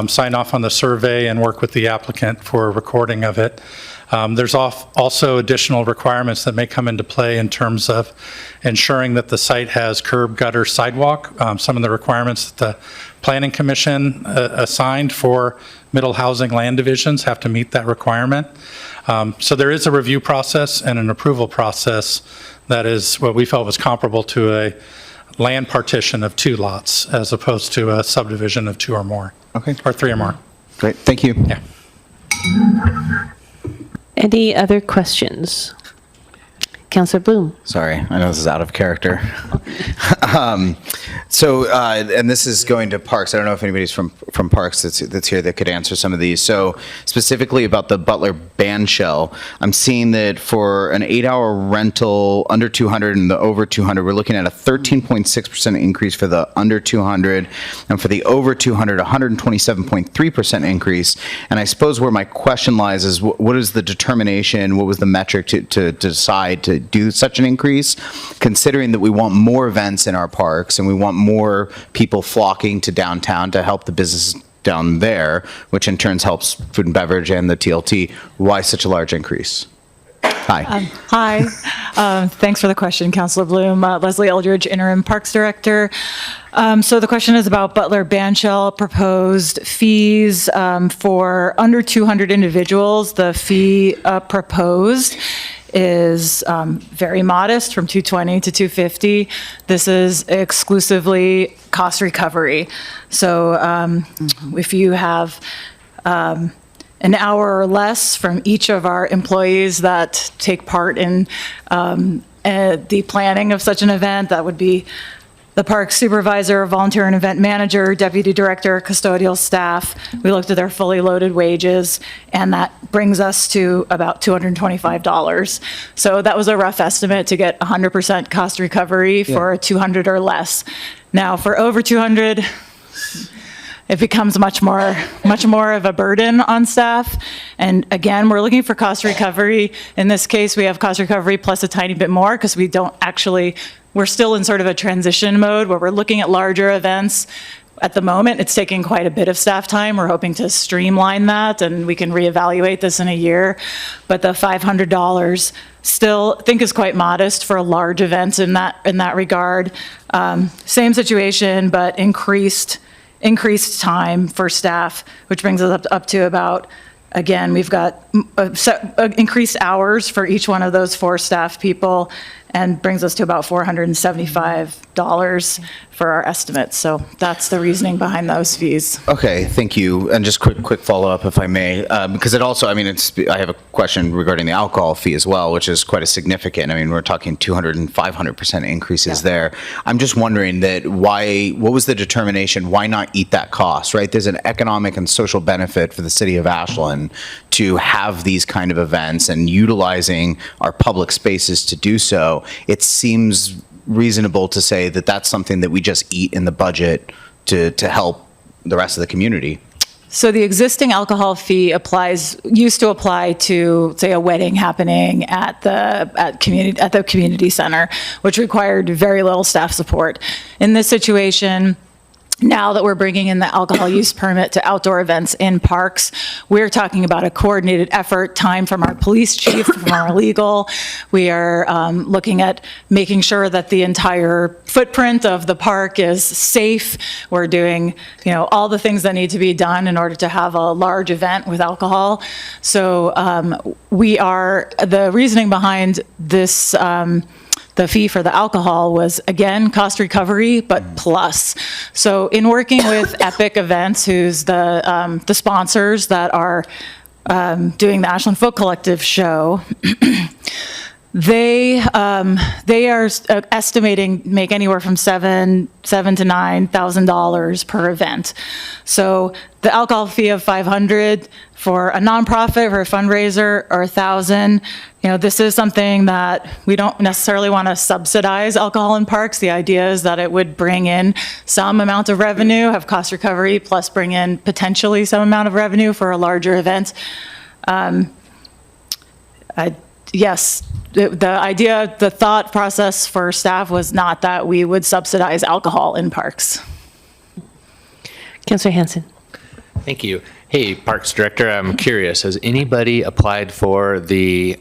[SPEAKER 12] sign off on the survey, and work with the applicant for recording of it. There's also additional requirements that may come into play in terms of ensuring that the site has curb, gutter, sidewalk. Some of the requirements that the Planning Commission assigned for middle housing land divisions have to meet that requirement. So there is a review process and an approval process that is what we felt was comparable to a land partition of 2 lots as opposed to a subdivision of 2 or more.
[SPEAKER 2] Okay.
[SPEAKER 12] Or 3 or more.
[SPEAKER 2] Great, thank you.
[SPEAKER 12] Yeah.
[SPEAKER 1] Any other questions? Councillor Bloom.
[SPEAKER 2] Sorry, I know this is out of character. And this is going to Parks. I don't know if anybody's from Parks that's here that could answer some of these. So specifically about the Butler band shell, I'm seeing that for an 8-hour rental under 200 and the over 200, we're looking at a 13.6% increase for the under 200, and for the over 200, 127.3% increase. And I suppose where my question lies is what is the determination, what was the metric to decide to do such an increase, considering that we want more events in our parks and we want more people flocking to downtown to help the businesses down there, which in turn helps food and beverage and the TLT. Why such a large increase? Hi.
[SPEAKER 17] Hi. Thanks for the question, Councilor Bloom. Leslie Eldridge, Interim Parks Director. So the question is about Butler Bandshell proposed fees for under 200 individuals. The fee proposed is very modest, from $220 to $250. This is exclusively cost recovery. So if you have an hour or less from each of our employees that take part in the planning of such an event, that would be the park supervisor, volunteer and event manager, deputy director, custodial staff. We looked at their fully loaded wages, and that brings us to about $225. So that was a rough estimate to get 100% cost recovery for 200 or less. Now, for over 200, it becomes much more of a burden on staff. And again, we're looking for cost recovery. In this case, we have cost recovery plus a tiny bit more because we're still in sort of a transition mode where we're looking at larger events. At the moment, it's taking quite a bit of staff time. We're hoping to streamline that, and we can reevaluate this in a year. But the $500 still think is quite modest for large events in that regard. Same situation, but increased time for staff, which brings us up to about, again, we've got increased hours for each one of those 4 staff people, and brings us to about $475 for our estimates. So that's the reasoning behind those fees.
[SPEAKER 2] Okay, thank you. And just quick follow-up, if I may, because it also, I have a question regarding the alcohol fee as well, which is quite a significant. We're talking 200 and 500% increases there. I'm just wondering what was the determination? Why not eat that cost, right? There's an economic and social benefit for the city of Ashland to have these kind of events and utilizing our public spaces to do so. It seems reasonable to say that that's something that we just eat in the budget to help the rest of the community.
[SPEAKER 17] So the existing alcohol fee used to apply to, say, a wedding happening at the community center, which required very little staff support. In this situation, now that we're bringing in the alcohol use permit to outdoor events in parks, we're talking about a coordinated effort, time from our police chief, from our legal. We are looking at making sure that the entire footprint of the park is safe. We're doing, all the things that need to be done in order to have a large event with alcohol. So the reasoning behind this, the fee for the alcohol was, again, cost recovery, but plus. So in working with Epic Events, who's the sponsors that are doing the Ashland Folk Collective show, they are estimating make anywhere from $7,000 to $9,000 per event. So the alcohol fee of $500 for a nonprofit, for a fundraiser, or $1,000. This is something that we don't necessarily want to subsidize alcohol in parks. The idea is that it would bring in some amount of revenue, have cost recovery, plus bring in potentially some amount of revenue for a larger event. Yes, the idea, the thought process for staff was not that we would subsidize alcohol in parks.
[SPEAKER 1] Councillor Hanson.
[SPEAKER 18] Thank you. Hey, Parks Director, I'm curious, has anybody applied for the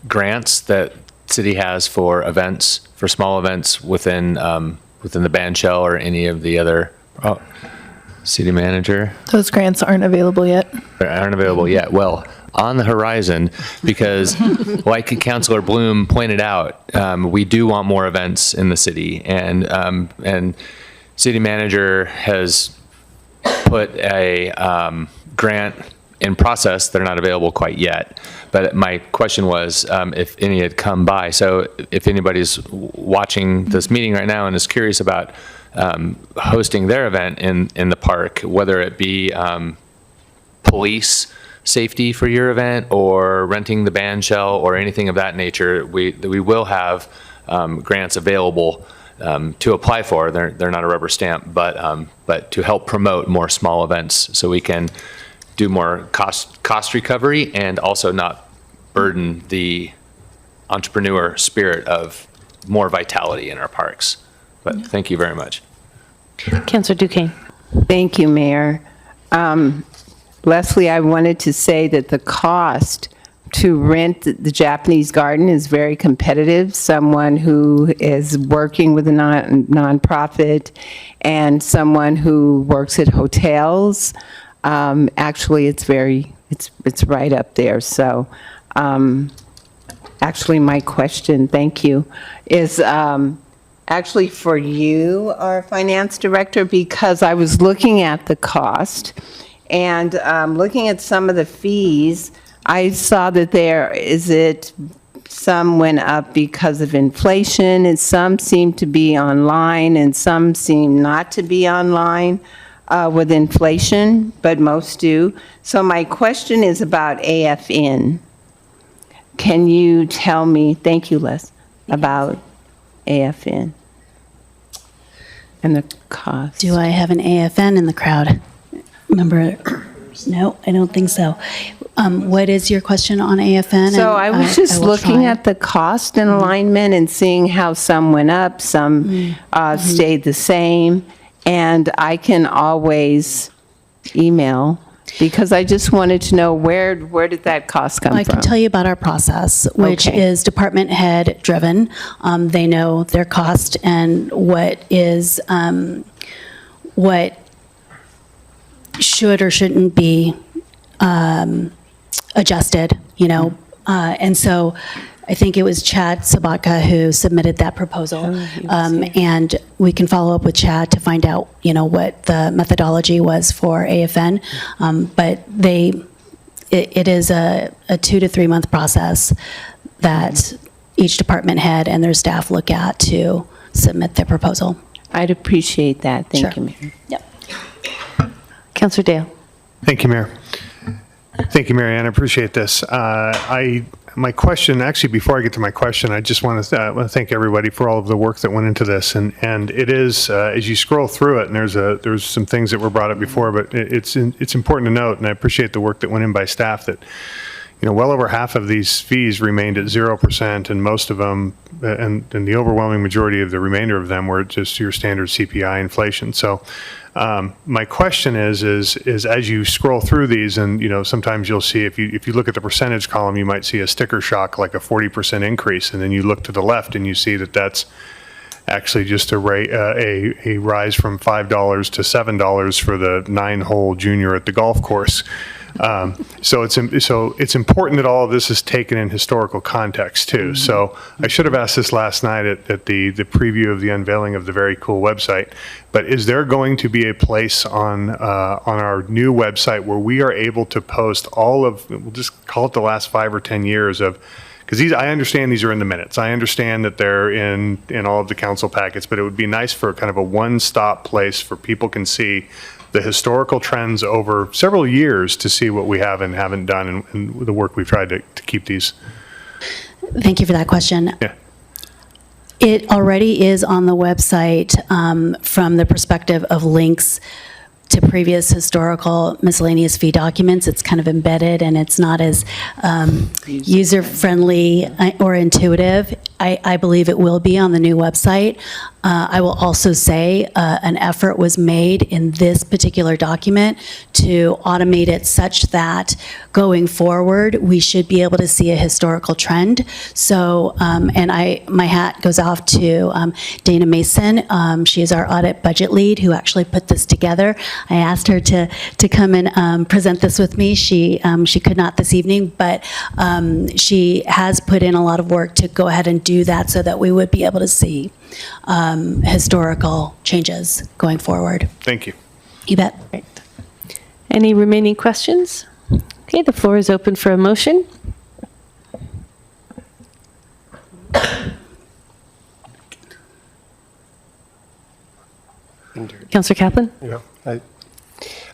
[SPEAKER 18] grants that city has for events, for small events within the band shell or any of the other, city manager?
[SPEAKER 9] Those grants aren't available yet.
[SPEAKER 18] They aren't available yet. Well, on the horizon, because like Councilor Bloom pointed out, we do want more events in the city, and city manager has put a grant in process. They're not available quite yet, but my question was if any had come by. So if anybody's watching this meeting right now and is curious about hosting their event in the park, whether it be police safety for your event or renting the band shell or anything of that nature, we will have grants available to apply for. They're not a rubber stamp, but to help promote more small events so we can do more cost recovery and also not burden the entrepreneur spirit of more vitality in our parks. But thank you very much.
[SPEAKER 1] Councillor Duquesne.
[SPEAKER 4] Thank you, Mayor. Leslie, I wanted to say that the cost to rent the Japanese garden is very competitive. Someone who is working with a nonprofit and someone who works at hotels, actually it's right up there. So actually my question, thank you, is actually for you, our finance director, because I was looking at the cost and looking at some of the fees. I saw that some went up because of inflation, and some seem to be online, and some seem not to be online with inflation, but most do. So my question is about AFN. Can you tell me, thank you, Les, about AFN and the cost?
[SPEAKER 16] Do I have an AFN in the crowd? Member? No, I don't think so. What is your question on AFN?
[SPEAKER 4] So I was just looking at the cost and alignment and seeing how some went up, some stayed the same, and I can always email because I just wanted to know where did that cost come from?
[SPEAKER 16] I can tell you about our process, which is department head driven. They know their cost and what should or shouldn't be adjusted, and so I think it was Chad Sabatka who submitted that proposal, and we can follow up with Chad to find out, what the methodology was for AFN, but it is a 2 to 3 month process that each department head and their staff look at to submit their proposal.
[SPEAKER 4] I'd appreciate that. Thank you, Mayor.
[SPEAKER 16] Yep.
[SPEAKER 1] Councillor Dale.
[SPEAKER 3] Thank you, Mayor. Thank you, Mary Ann. I appreciate this. My question, actually, before I get to my question, I just want to thank everybody for all of the work that went into this. And it is, as you scroll through it, and there's some things that were brought up before, but it's important to note, and I appreciate the work that went in by staff, that well over half of these fees remained at 0%, and most of them, and the overwhelming majority of the remainder of them were just your standard CPI inflation. So my question is as you scroll through these, and sometimes you'll see, if you look at the percentage column, you might see a sticker shock, like a 40% increase, and then you look to the left and you see that that's actually just a rise from $5 to $7 for the 9-hole junior at the golf course. So it's important that all of this is taken in historical context too. So I should have asked this last night at the preview of the unveiling of the very cool website. But is there going to be a place on our new website where we are able to post all of, we'll just call it the last 5 or 10 years of, because I understand these are in the minutes. I understand that they're in all of the council packets, but it would be nice for kind of a one-stop place for people can see the historical trends over several years to see what we have and haven't done and the work we've tried to keep these.
[SPEAKER 16] Thank you for that question.
[SPEAKER 3] Yeah.
[SPEAKER 16] It already is on the website from the perspective of links to previous historical miscellaneous fee documents. It's kind of embedded and it's not as user-friendly or intuitive. I believe it will be on the new website. I will also say an effort was made in this particular document to automate it such that going forward, we should be able to see a historical trend. So, and my hat goes off to Dana Mason. She is our audit budget lead who actually put this together. I asked her to come and present this with me. She could not this evening, but she has put in a lot of work to go ahead and do that so that we would be able to see historical changes going forward.
[SPEAKER 3] Thank you.
[SPEAKER 16] You bet.
[SPEAKER 1] Any remaining questions? Okay, the floor is open for a motion. Councillor Kaplan?
[SPEAKER 15] Yeah.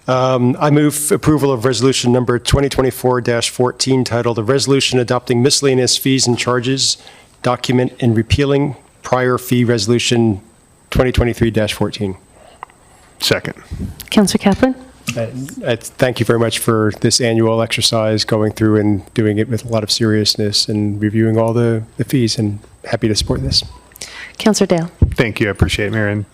[SPEAKER 15] I move approval of resolution number 2024-14 titled "A Resolution Adopting Miscellaneous Fees and Charges Document and Repealing Prior Fee Resolution 2023-14."
[SPEAKER 3] Second.
[SPEAKER 1] Councillor Kaplan?
[SPEAKER 15] Thank you very much for this annual exercise, going through and doing it with a lot of seriousness and reviewing all the fees, and happy to support this.
[SPEAKER 1] Councillor Dale?
[SPEAKER 3] Thank you. I appreciate it, Marion.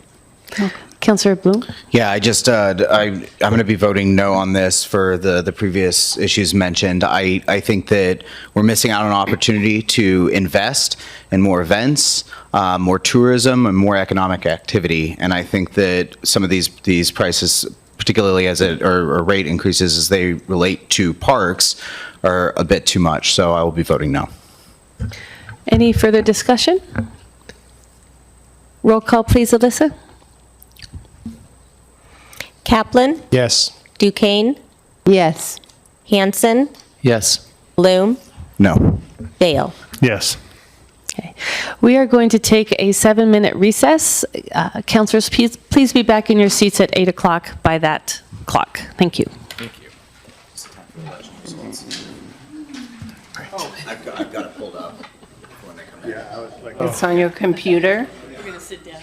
[SPEAKER 1] Councillor Bloom?
[SPEAKER 2] Yeah, I'm going to be voting no on this for the previous issues mentioned. I think that we're missing out on an opportunity to invest in more events, more tourism, and more economic activity. And I think that some of these prices, particularly or rate increases as they relate to parks, are a bit too much. So I will be voting no.
[SPEAKER 1] Any further discussion? Roll call, please, Alyssa.
[SPEAKER 6] Kaplan,
[SPEAKER 15] Yes.
[SPEAKER 6] Duquesne,
[SPEAKER 4] Yes.
[SPEAKER 6] Hanson,
[SPEAKER 18] Yes.
[SPEAKER 6] Bloom,
[SPEAKER 2] No.
[SPEAKER 6] Dale.
[SPEAKER 3] Yes.
[SPEAKER 1] Okay. We are going to take a 7-minute recess. Councilors, please be back in your seats at 8 o'clock by that clock. Thank you.
[SPEAKER 2] I've got it pulled up when they come in.
[SPEAKER 4] It's on your computer.
[SPEAKER 1] We're going to sit down.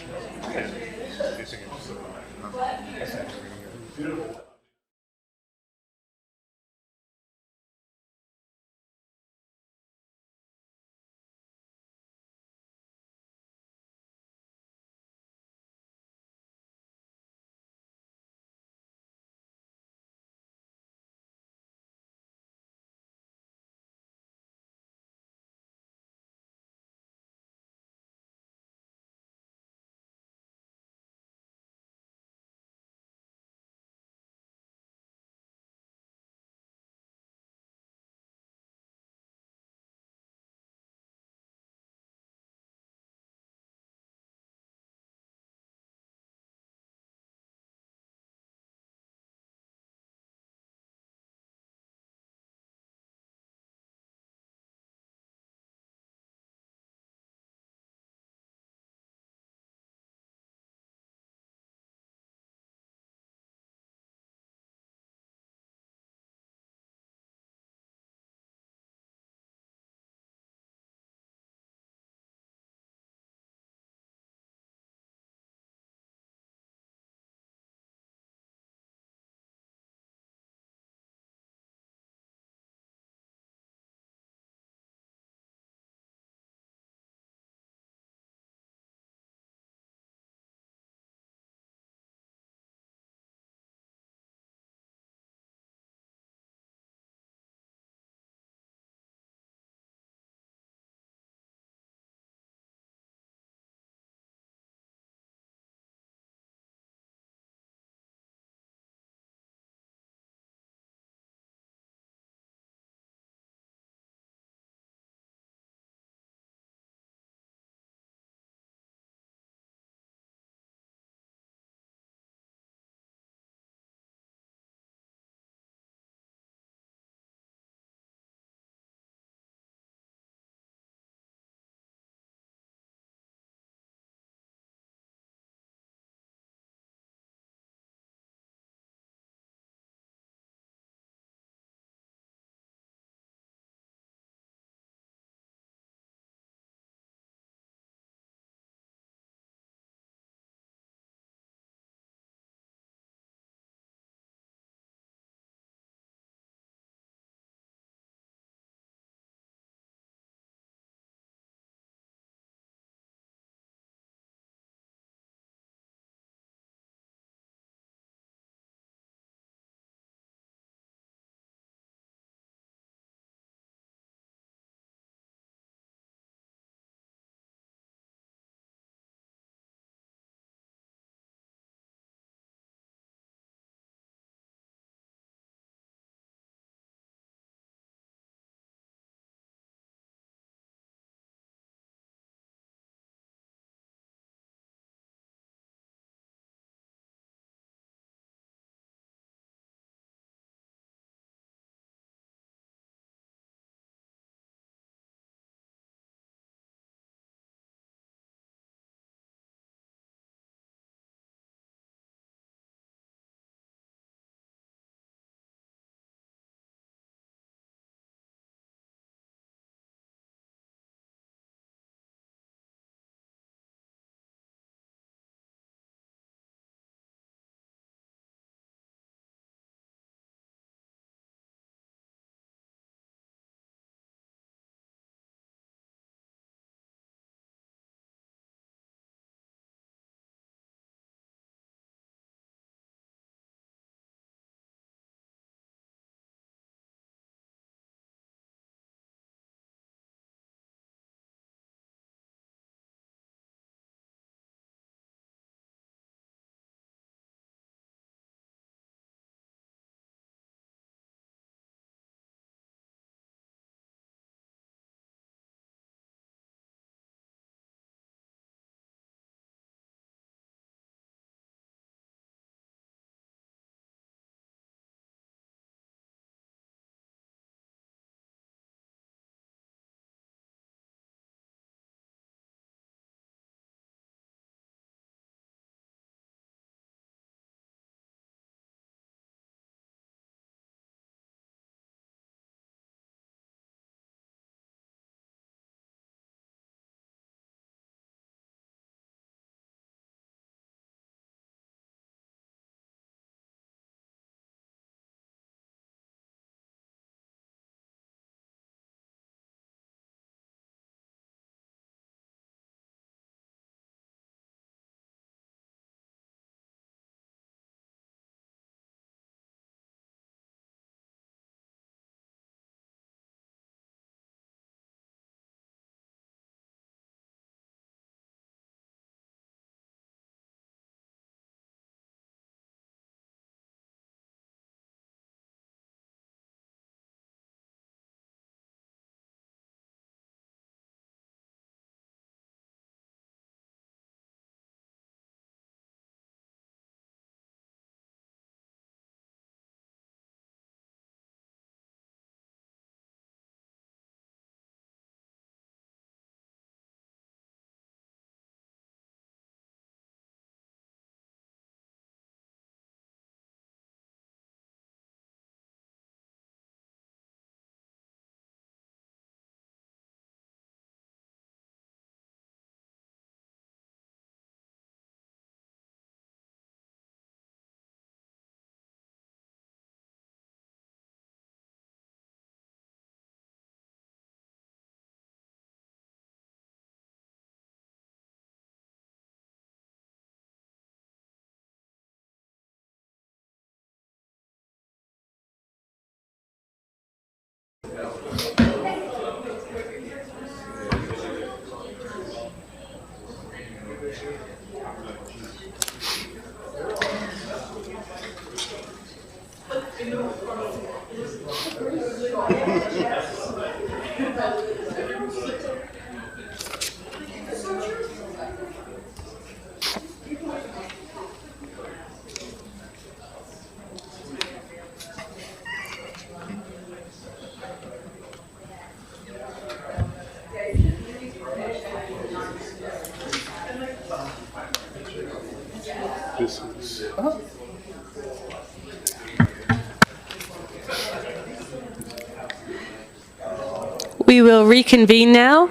[SPEAKER 1] We will reconvene now.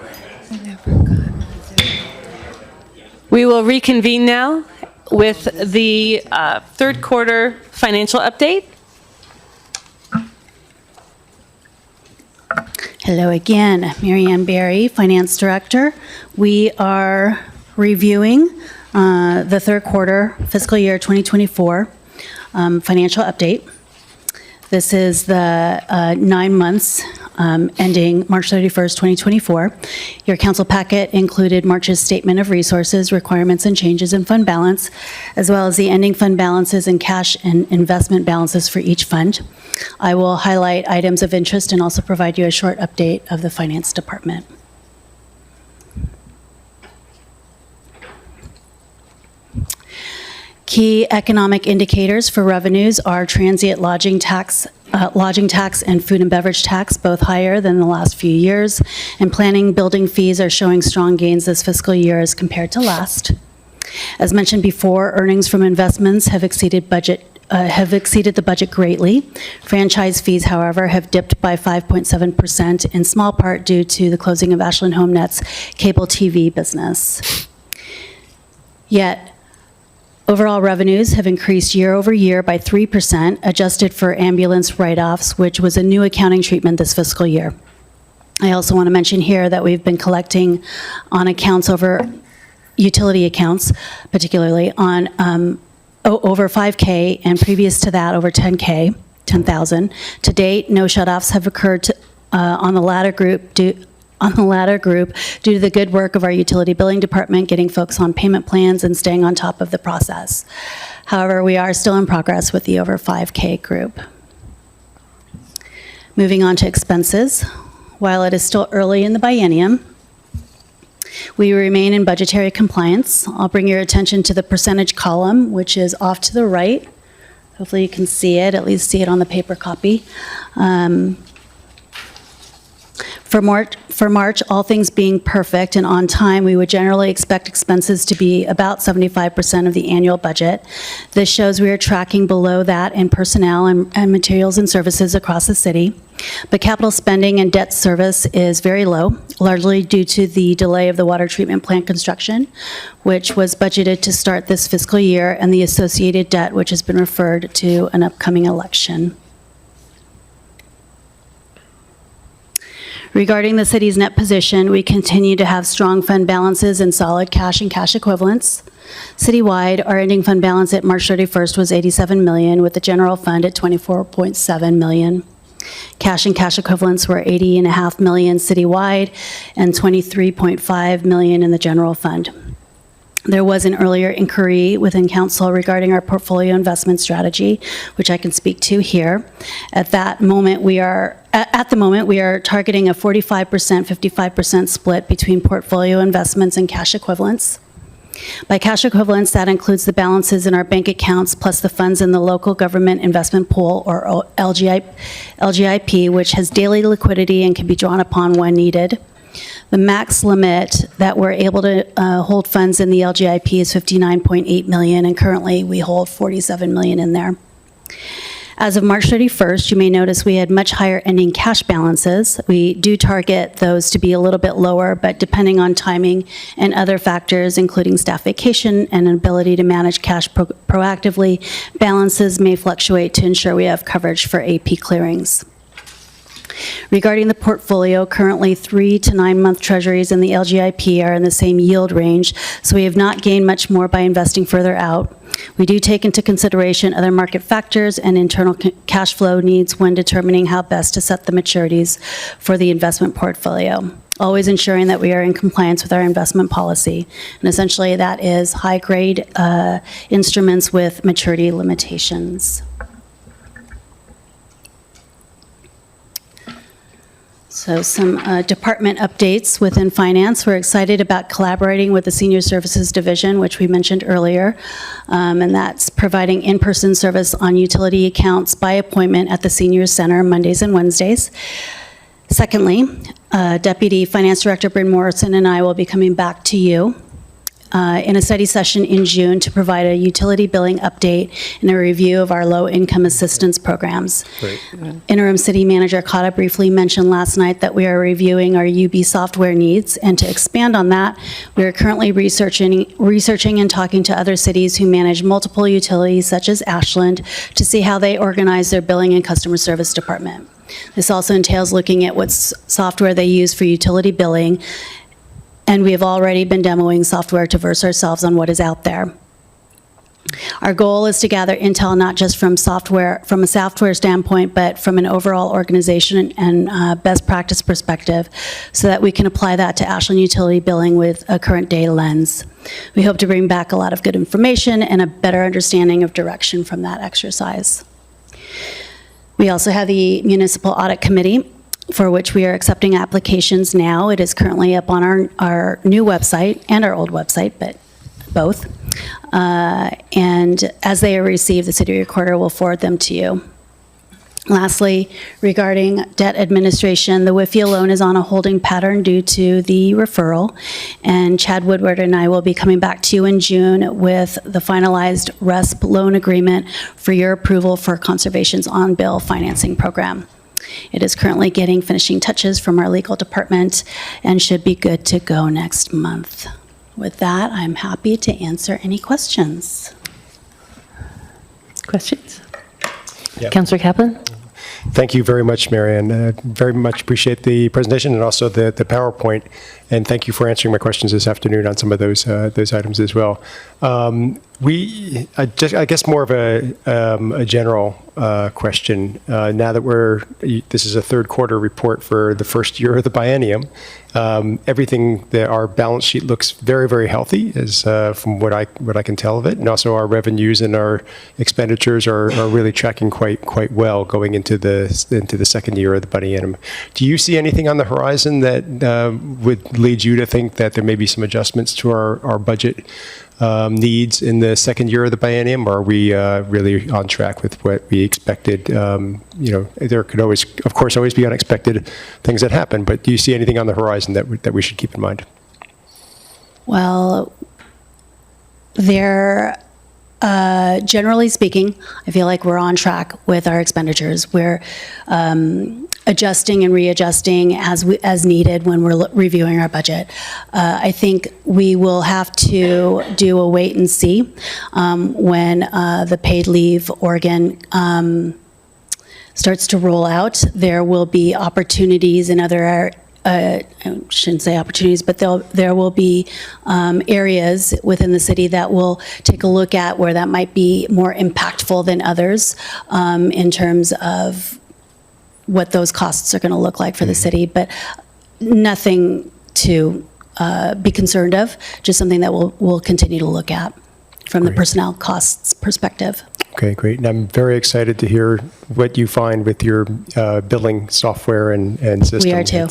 [SPEAKER 1] We will reconvene now with the third quarter financial update.
[SPEAKER 16] Hello again, Mary Ann Berry, Finance Director. We are reviewing the third quarter fiscal year 2024 financial update. This is the 9 months ending March 31st, 2024. Your council packet included March's statement of resources, requirements, and changes in fund balance, as well as the ending fund balances and cash and investment balances for each fund. I will highlight items of interest and also provide you a short update of the finance department. Key economic indicators for revenues are transient lodging tax and food and beverage tax, both higher than the last few years, and planning building fees are showing strong gains this fiscal year as compared to last. As mentioned before, earnings from investments have exceeded the budget greatly. Franchise fees, however, have dipped by 5.7%, in small part due to the closing of Ashland HomeNet's cable TV business. Yet, overall revenues have increased year over year by 3%, adjusted for ambulance write-offs, which was a new accounting treatment this fiscal year. I also want to mention here that we've been collecting on accounts over utility accounts, particularly on over 5K, and previous to that, over 10,000. To date, no shutoffs have occurred on the latter group due to the good work of our utility billing department, getting folks on payment plans and staying on top of the process. However, we are still in progress with the over 5K group. Moving on to expenses. While it is still early in the biennium, we remain in budgetary compliance. I'll bring your attention to the percentage column, which is off to the right. Hopefully you can see it, at least see it on the paper copy. For March, all things being perfect and on time, we would generally expect expenses to be about 75% of the annual budget. This shows we are tracking below that in personnel and materials and services across the city. But capital spending and debt service is very low, largely due to the delay of the water treatment plant construction, which was budgeted to start this fiscal year, and the associated debt, which has been referred to an upcoming election. Regarding the city's net position, we continue to have strong fund balances and solid cash and cash equivalents. Citywide, our ending fund balance at March 31st was $87 million, with the general fund at $24.7 million. Cash and cash equivalents were $80.5 million citywide and $23.5 million in the general fund. There was an earlier inquiry within council regarding our portfolio investment strategy, which I can speak to here. At the moment, we are targeting a 45%, 55% split between portfolio investments and cash equivalents. By cash equivalents, that includes the balances in our bank accounts plus the funds in the local government investment pool, or LGIP, which has daily liquidity and can be drawn upon when needed. The max limit that we're able to hold funds in the LGIP is $59.8 million, and currently we hold $47 million in there. As of March 31st, you may notice we had much higher ending cash balances. We do target those to be a little bit lower, but depending on timing and other factors, including staff vacation and an ability to manage cash proactively, balances may fluctuate to ensure we have coverage for AP clearings. Regarding the portfolio, currently 3 to 9 month treasuries in the LGIP are in the same yield range, so we have not gained much more by investing further out. We do take into consideration other market factors and internal cash flow needs when determining how best to set the maturities for the investment portfolio, always ensuring that we are in compliance with our investment policy. And essentially that is high grade instruments with maturity limitations. So some department updates within finance. We're excited about collaborating with the Senior Services Division, which we mentioned earlier, and that's providing in-person service on utility accounts by appointment at the Senior Center Mondays and Wednesdays. Secondly, Deputy Finance Director Bryn Morrison and I will be coming back to you in a study session in June to provide a utility billing update and a review of our low-income assistance programs.
[SPEAKER 15] Great.
[SPEAKER 16] Interim City Manager Cotta briefly mentioned last night that we are reviewing our UB software needs, and to expand on that, we are currently researching and talking to other cities who manage multiple utilities, such as Ashland, to see how they organize their billing and customer service department. This also entails looking at what software they use for utility billing, and we have already been demoing software to verse ourselves on what is out there. Our goal is to gather intel not just from a software standpoint, but from an overall organization and best practice perspective, so that we can apply that to Ashland utility billing with a current day lens. We hope to bring back a lot of good information and a better understanding of direction from that exercise. We also have the Municipal Audit Committee, for which we are accepting applications now. It is currently up on our new website and our old website, but both. And as they are received, the city recorder will forward them to you. Lastly, regarding debt administration, the Whitfield loan is on a holding pattern due to the referral, and Chad Woodward and I will be coming back to you in June with the finalized RESP loan agreement for your approval for Conservation's on-bill financing program. It is currently getting finishing touches from our legal department and should be good to go next month. With that, I'm happy to answer any questions.
[SPEAKER 1] Questions?
[SPEAKER 15] Yeah.
[SPEAKER 1] Councillor Kaplan?
[SPEAKER 15] Thank you very much, Marianne. Very much appreciate the presentation and also the PowerPoint. And thank you for answering my questions this afternoon on some of those items as well. I guess more of a general question. Now that this is a third quarter report for the first year of the biennium, everything that our balance sheet looks very, very healthy, as from what I can tell of it, and also our revenues and our expenditures are really tracking quite well going into the second year of the biennium. Do you see anything on the horizon that would lead you to think that there may be some adjustments to our budget needs in the second year of the biennium, or are we really on track with what we expected? There could always, of course, always be unexpected things that happen, but do you see anything on the horizon that we should keep in mind?
[SPEAKER 16] Well, generally speaking, I feel like we're on track with our expenditures. We're adjusting and readjusting as needed when we're reviewing our budget. I think we will have to do a wait and see when the paid leave organ starts to roll out. There will be opportunities in other I shouldn't say opportunities, but there will be areas within the city that will take a look at where that might be more impactful than others in terms of what those costs are going to look like for the city, but nothing to be concerned of, just something that we'll continue to look at from the personnel costs perspective.
[SPEAKER 15] Okay, great. And I'm very excited to hear what you find with your billing software and system.
[SPEAKER 16] We are too.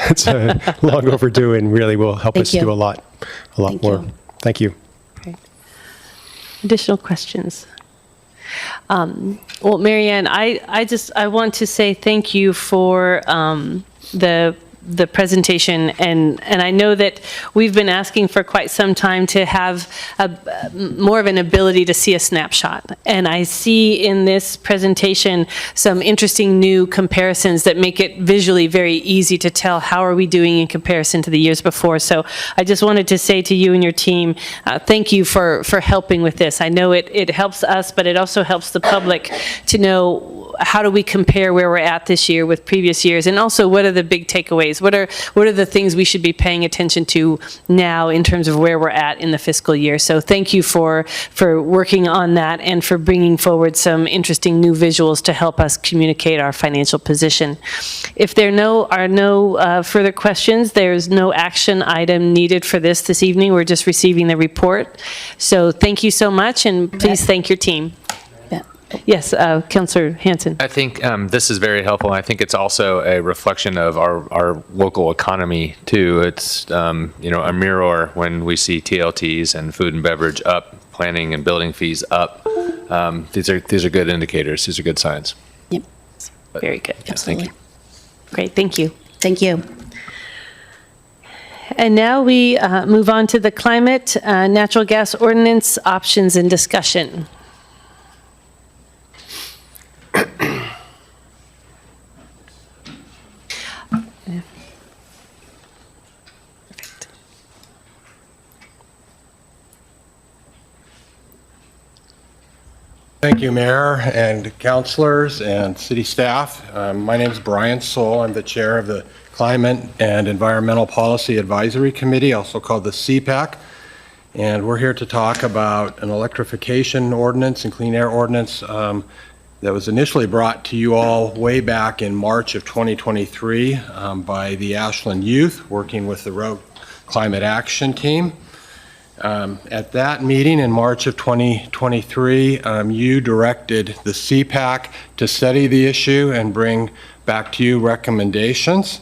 [SPEAKER 15] It's long overdue and really will help us do a lot more. Thank you.
[SPEAKER 1] Okay. Additional questions? Well, Marianne, I want to say thank you for the presentation, and I know that we've been asking for quite some time to have more of an ability to see a snapshot. And I see in this presentation some interesting new comparisons that make it visually very easy to tell how are we doing in comparison to the years before. So I just wanted to say to you and your team, thank you for helping with this. I know it helps us, but it also helps the public to know how do we compare where we're at this year with previous years, and also what are the big takeaways? What are the things we should be paying attention to now in terms of where we're at in the fiscal year? So thank you for working on that and for bringing forward some interesting new visuals to help us communicate our financial position. If there are no further questions, there's no action item needed for this evening. We're just receiving the report. So thank you so much, and please thank your team. Yes, Councillor Hanson.
[SPEAKER 18] I think this is very helpful. I think it's also a reflection of our local economy too. It's a mirror when we see TLTs and food and beverage up, planning and building fees up. These are good indicators. These are good signs.
[SPEAKER 16] Yep.
[SPEAKER 1] Very good.
[SPEAKER 18] Yes, thank you.
[SPEAKER 1] Great, thank you.
[SPEAKER 16] Thank you.
[SPEAKER 1] And now we move on to the climate natural gas ordinance options and discussion.
[SPEAKER 19] Thank you, Mayor and councilors and city staff. My name is Brian Soul. I'm the chair of the Climate and Environmental Policy Advisory Committee, also called the CPAC. And we're here to talk about an electrification ordinance and clean air ordinance that was initially brought to you all way back in March of 2023 by the Ashland youth working with the Rogue Climate Action Team. At that meeting in March of 2023, you directed the CPAC to study the issue and bring back to you recommendations.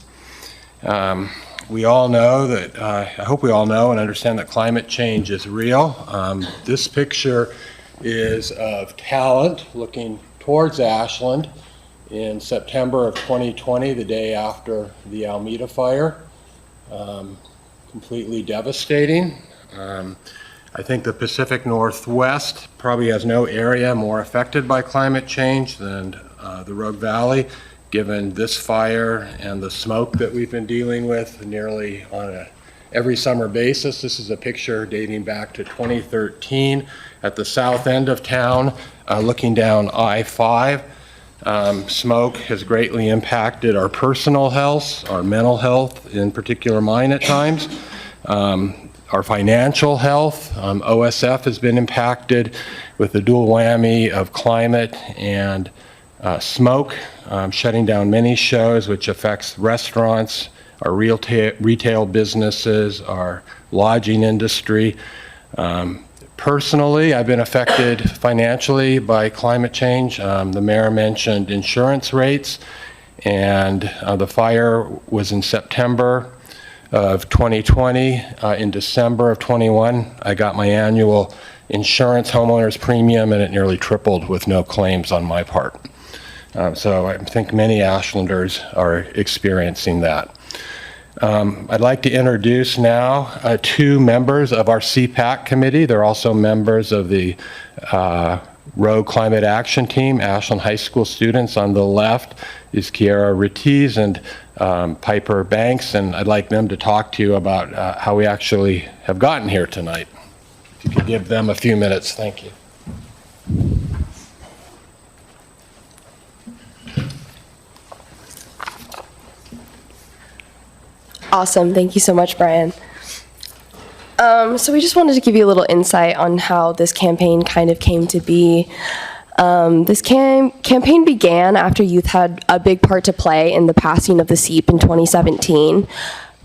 [SPEAKER 19] We all know that, I hope we all know and understand that climate change is real. This picture is of Talent looking towards Ashland in September of 2020, the day after the Alameda fire. Completely devastating. I think the Pacific Northwest probably has no area more affected by climate change than the Rogue Valley, given this fire and the smoke that we've been dealing with nearly on a every summer basis. This is a picture dating back to 2013 at the south end of town, looking down I-5. Smoke has greatly impacted our personal health, our mental health, in particular mine at times. Our financial health, OSF has been impacted with the dual whammy of climate and smoke, shutting down many shows, which affects restaurants, our retail businesses, our lodging industry. Personally, I've been affected financially by climate change. The mayor mentioned insurance rates, and the fire was in September of 2020. In December of 21, I got my annual insurance homeowners premium, and it nearly tripled with no claims on my part. So I think many Ashlanders are experiencing that. I'd like to introduce now two members of our CPAC committee. They're also members of the Rogue Climate Action Team, Ashland High School students. On the left is Kiara Ritiz and Piper Banks, and I'd like them to talk to you about how we actually have gotten here tonight. If you could give them a few minutes, thank you.
[SPEAKER 20] Awesome, thank you so much, Brian. So we just wanted to give you a little insight on how this campaign kind of came to be. This campaign began after youth had a big part to play in the passing of the SEEP in 2017,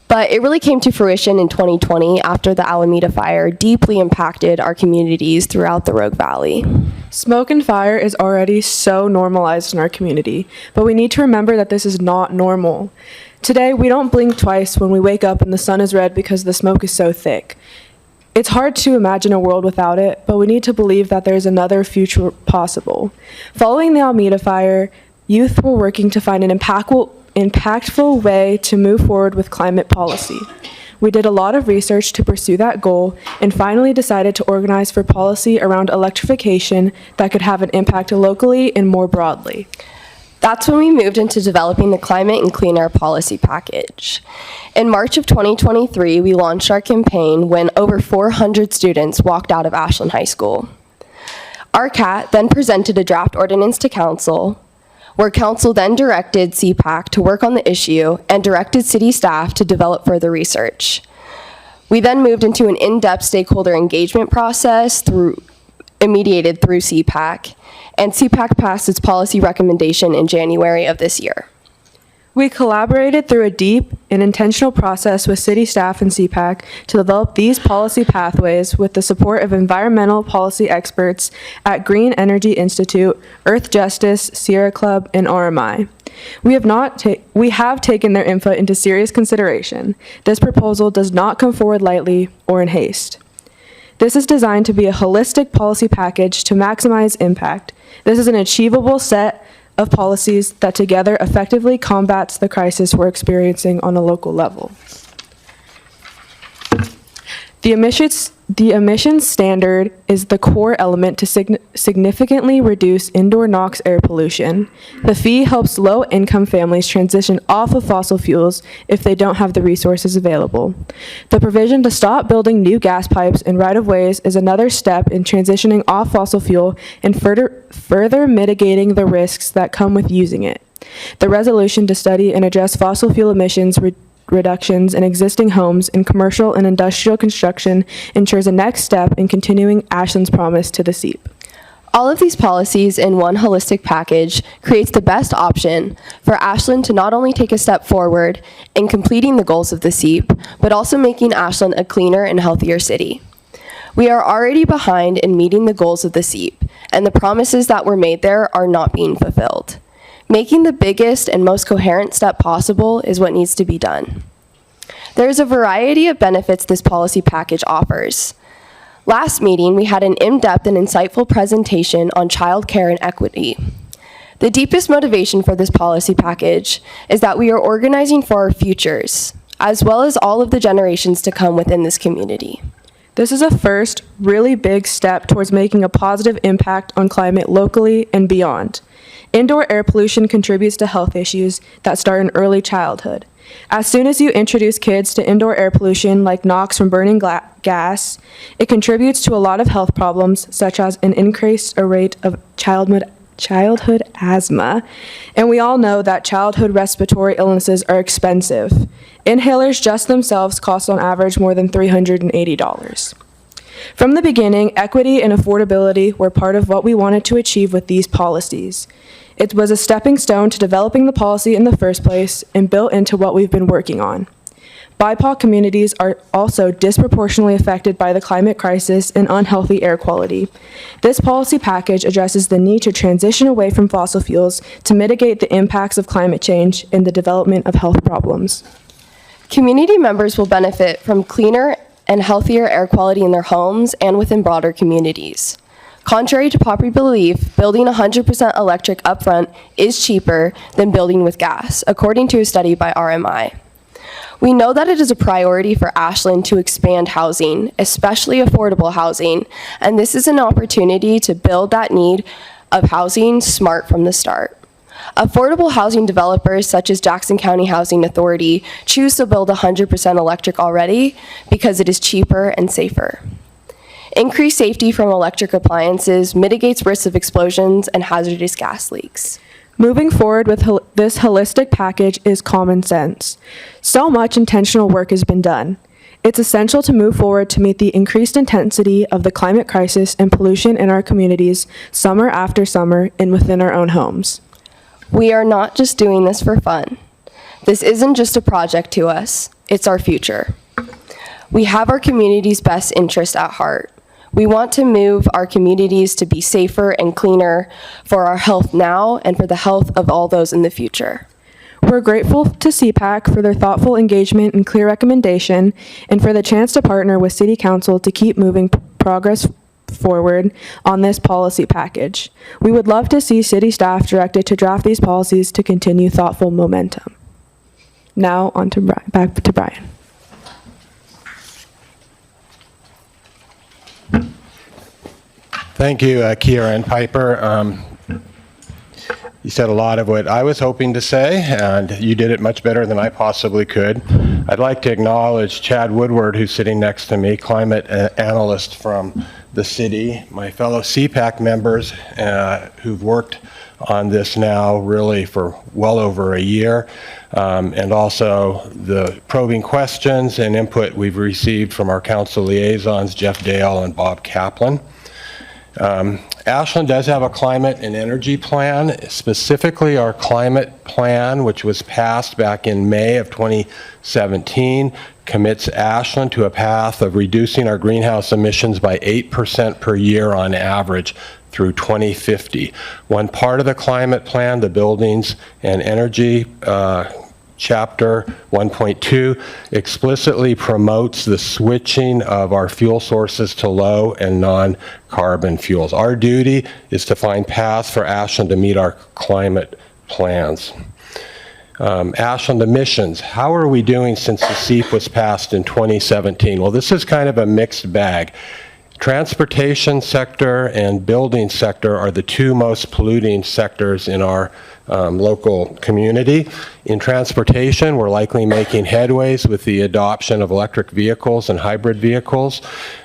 [SPEAKER 20] but it really came to fruition in 2020 after the Alameda fire deeply impacted our communities throughout the Rogue Valley.
[SPEAKER 8] Smoke and fire is already so normalized in our community, but we need to remember that this is not normal. Today, we don't blink twice when we wake up and the sun is red because the smoke is so thick. It's hard to imagine a world without it, but we need to believe that there's another future possible. Following the Alameda fire, youth were working to find an impactful way to move forward with climate policy. We did a lot of research to pursue that goal and finally decided to organize for policy around electrification that could have an impact locally and more broadly.
[SPEAKER 20] That's when we moved into developing the Climate and Clean Air Policy Package. In March of 2023, we launched our campaign when over 400 students walked out of Ashland High School. Our CAT then presented a draft ordinance to Council, where Council then directed CPAC to work on the issue and directed city staff to develop further research. We then moved into an in-depth stakeholder engagement process mediated through CPAC, and CPAC passed its policy recommendation in January of this year.
[SPEAKER 8] We collaborated through a deep and intentional process with city staff and CPAC to develop these policy pathways with the support of environmental policy experts at Green Energy Institute, Earth Justice, Sierra Club, and RMI. We have taken their input into serious consideration. This proposal does not come forward lightly or in haste. This is designed to be a holistic policy package to maximize impact. This is an achievable set of policies that together effectively combats the crisis we're experiencing on a local level. The emissions standard is the core element to significantly reduce indoor NOx air pollution. The fee helps low-income families transition off of fossil fuels if they don't have the resources available. The provision to stop building new gas pipes and right-of-ways is another step in transitioning off fossil fuel and further mitigating the risks that come with using it. The resolution to study and address fossil fuel emissions reductions in existing homes in commercial and industrial construction ensures a next step in continuing Ashland's promise to the SEEP.
[SPEAKER 20] All of these policies in one holistic package creates the best option for Ashland to not only take a step forward in completing the goals of the SEEP, but also making Ashland a cleaner and healthier city. We are already behind in meeting the goals of the SEEP, and the promises that were made there are not being fulfilled. Making the biggest and most coherent step possible is what needs to be done. There is a variety of benefits this policy package offers. Last meeting, we had an in-depth and insightful presentation on childcare and equity. The deepest motivation for this policy package is that we are organizing for our futures, as well as all of the generations to come within this community.
[SPEAKER 8] This is a first, really big step towards making a positive impact on climate locally and beyond. Indoor air pollution contributes to health issues that start in early childhood. As soon as you introduce kids to indoor air pollution like NOx from burning gas, it contributes to a lot of health problems such as an increased rate of childhood asthma. And we all know that childhood respiratory illnesses are expensive. Inhalers just themselves cost on average more than $380. From the beginning, equity and affordability were part of what we wanted to achieve with these policies. It was a stepping stone to developing the policy in the first place and built into what we've been working on. BIPOC communities are also disproportionately affected by the climate crisis and unhealthy air quality. This policy package addresses the need to transition away from fossil fuels to mitigate the impacts of climate change and the development of health problems.
[SPEAKER 20] Community members will benefit from cleaner and healthier air quality in their homes and within broader communities. Contrary to popular belief, building 100% electric upfront is cheaper than building with gas, according to a study by RMI. We know that it is a priority for Ashland to expand housing, especially affordable housing, and this is an opportunity to build that need of housing smart from the start. Affordable housing developers such as Jackson County Housing Authority choose to build 100% electric already because it is cheaper and safer. Increased safety from electric appliances mitigates risks of explosions and hazardous gas leaks.
[SPEAKER 8] Moving forward with this holistic package is common sense. So much intentional work has been done. It's essential to move forward to meet the increased intensity of the climate crisis and pollution in our communities summer after summer and within our own homes.
[SPEAKER 20] We are not just doing this for fun. This isn't just a project to us, it's our future. We have our community's best interest at heart. We want to move our communities to be safer and cleaner for our health now and for the health of all those in the future.
[SPEAKER 8] We're grateful to CPAC for their thoughtful engagement and clear recommendation, and for the chance to partner with City Council to keep moving progress forward on this policy package. We would love to see city staff directed to draft these policies to continue thoughtful momentum. Now on to back to Brian.
[SPEAKER 19] Thank you, Kiera and Piper. You said a lot of what I was hoping to say, and you did it much better than I possibly could. I'd like to acknowledge Chad Woodward, who's sitting next to me, climate analyst from the city, my fellow CPAC members who've worked on this now really for well over a year, and also the probing questions and input we've received from our council liaisons, Jeff Dale and Bob Kaplan. Ashland does have a climate and energy plan, specifically our climate plan, which was passed back in May of 2017, commits Ashland to a path of reducing our greenhouse emissions by 8% per year on average through 2050. One part of the climate plan, the buildings and energy Chapter 1.2 explicitly promotes the switching of our fuel sources to low and non-carbon fuels. Our duty is to find paths for Ashland to meet our climate plans. Ashland emissions, how are we doing since the SEEP was passed in 2017? Well, this is kind of a mixed bag. Transportation sector and building sector are the two most polluting sectors in our local community. In transportation, we're likely making headways with the adoption of electric vehicles and hybrid vehicles.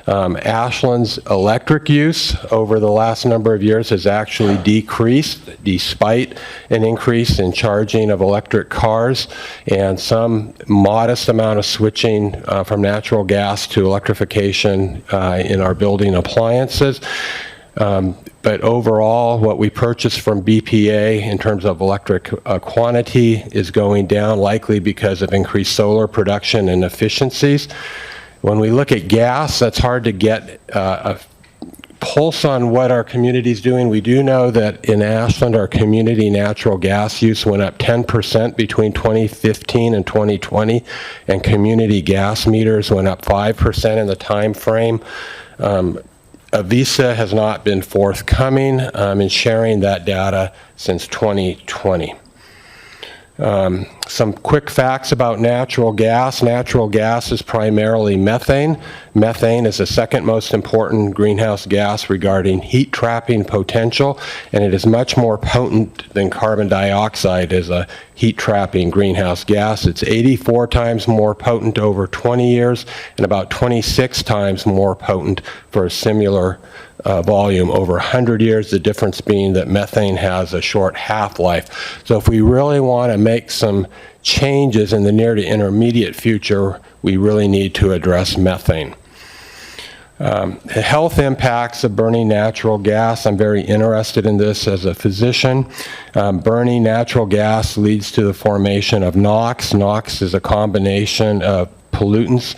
[SPEAKER 19] Ashland's electric use over the last number of years has actually decreased despite an increase in charging of electric cars and some modest amount of switching from natural gas to electrification in our building appliances. But overall, what we purchase from BPA in terms of electric quantity is going down, likely because of increased solar production and efficiencies. When we look at gas, that's hard to get a pulse on what our community is doing. We do know that in Ashland, our community natural gas use went up 10% between 2015 and 2020, and community gas meters went up 5% in the time frame. Avisa has not been forthcoming in sharing that data since 2020. Some quick facts about natural gas. Natural gas is primarily methane. Methane is the second most important greenhouse gas regarding heat trapping potential, and it is much more potent than carbon dioxide as a heat trapping greenhouse gas. It's 84 times more potent over 20 years and about 26 times more potent for a similar volume over 100 years, the difference being that methane has a short half-life. So if we really want to make some changes in the near to intermediate future, we really need to address methane. The health impacts of burning natural gas, I'm very interested in this as a physician. Burning natural gas leads to the formation of NOx. NOx is a combination of pollutants,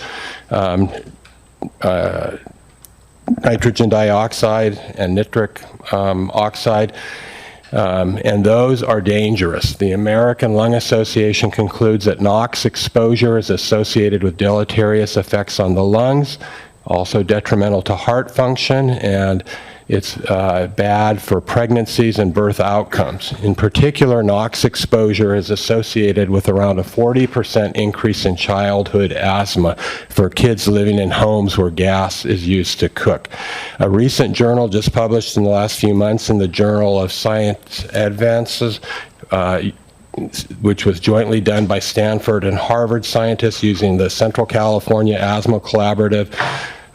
[SPEAKER 19] nitrogen dioxide and nitric oxide, and those are dangerous. The American Lung Association concludes that NOx exposure is associated with deleterious effects on the lungs, also detrimental to heart function, and it's bad for pregnancies and birth outcomes. In particular, NOx exposure is associated with around a 40% increase in childhood asthma for kids living in homes where gas is used to cook. A recent journal just published in the last few months in the Journal of Science Advances, which was jointly done by Stanford and Harvard scientists using the Central California Asthma Collaborative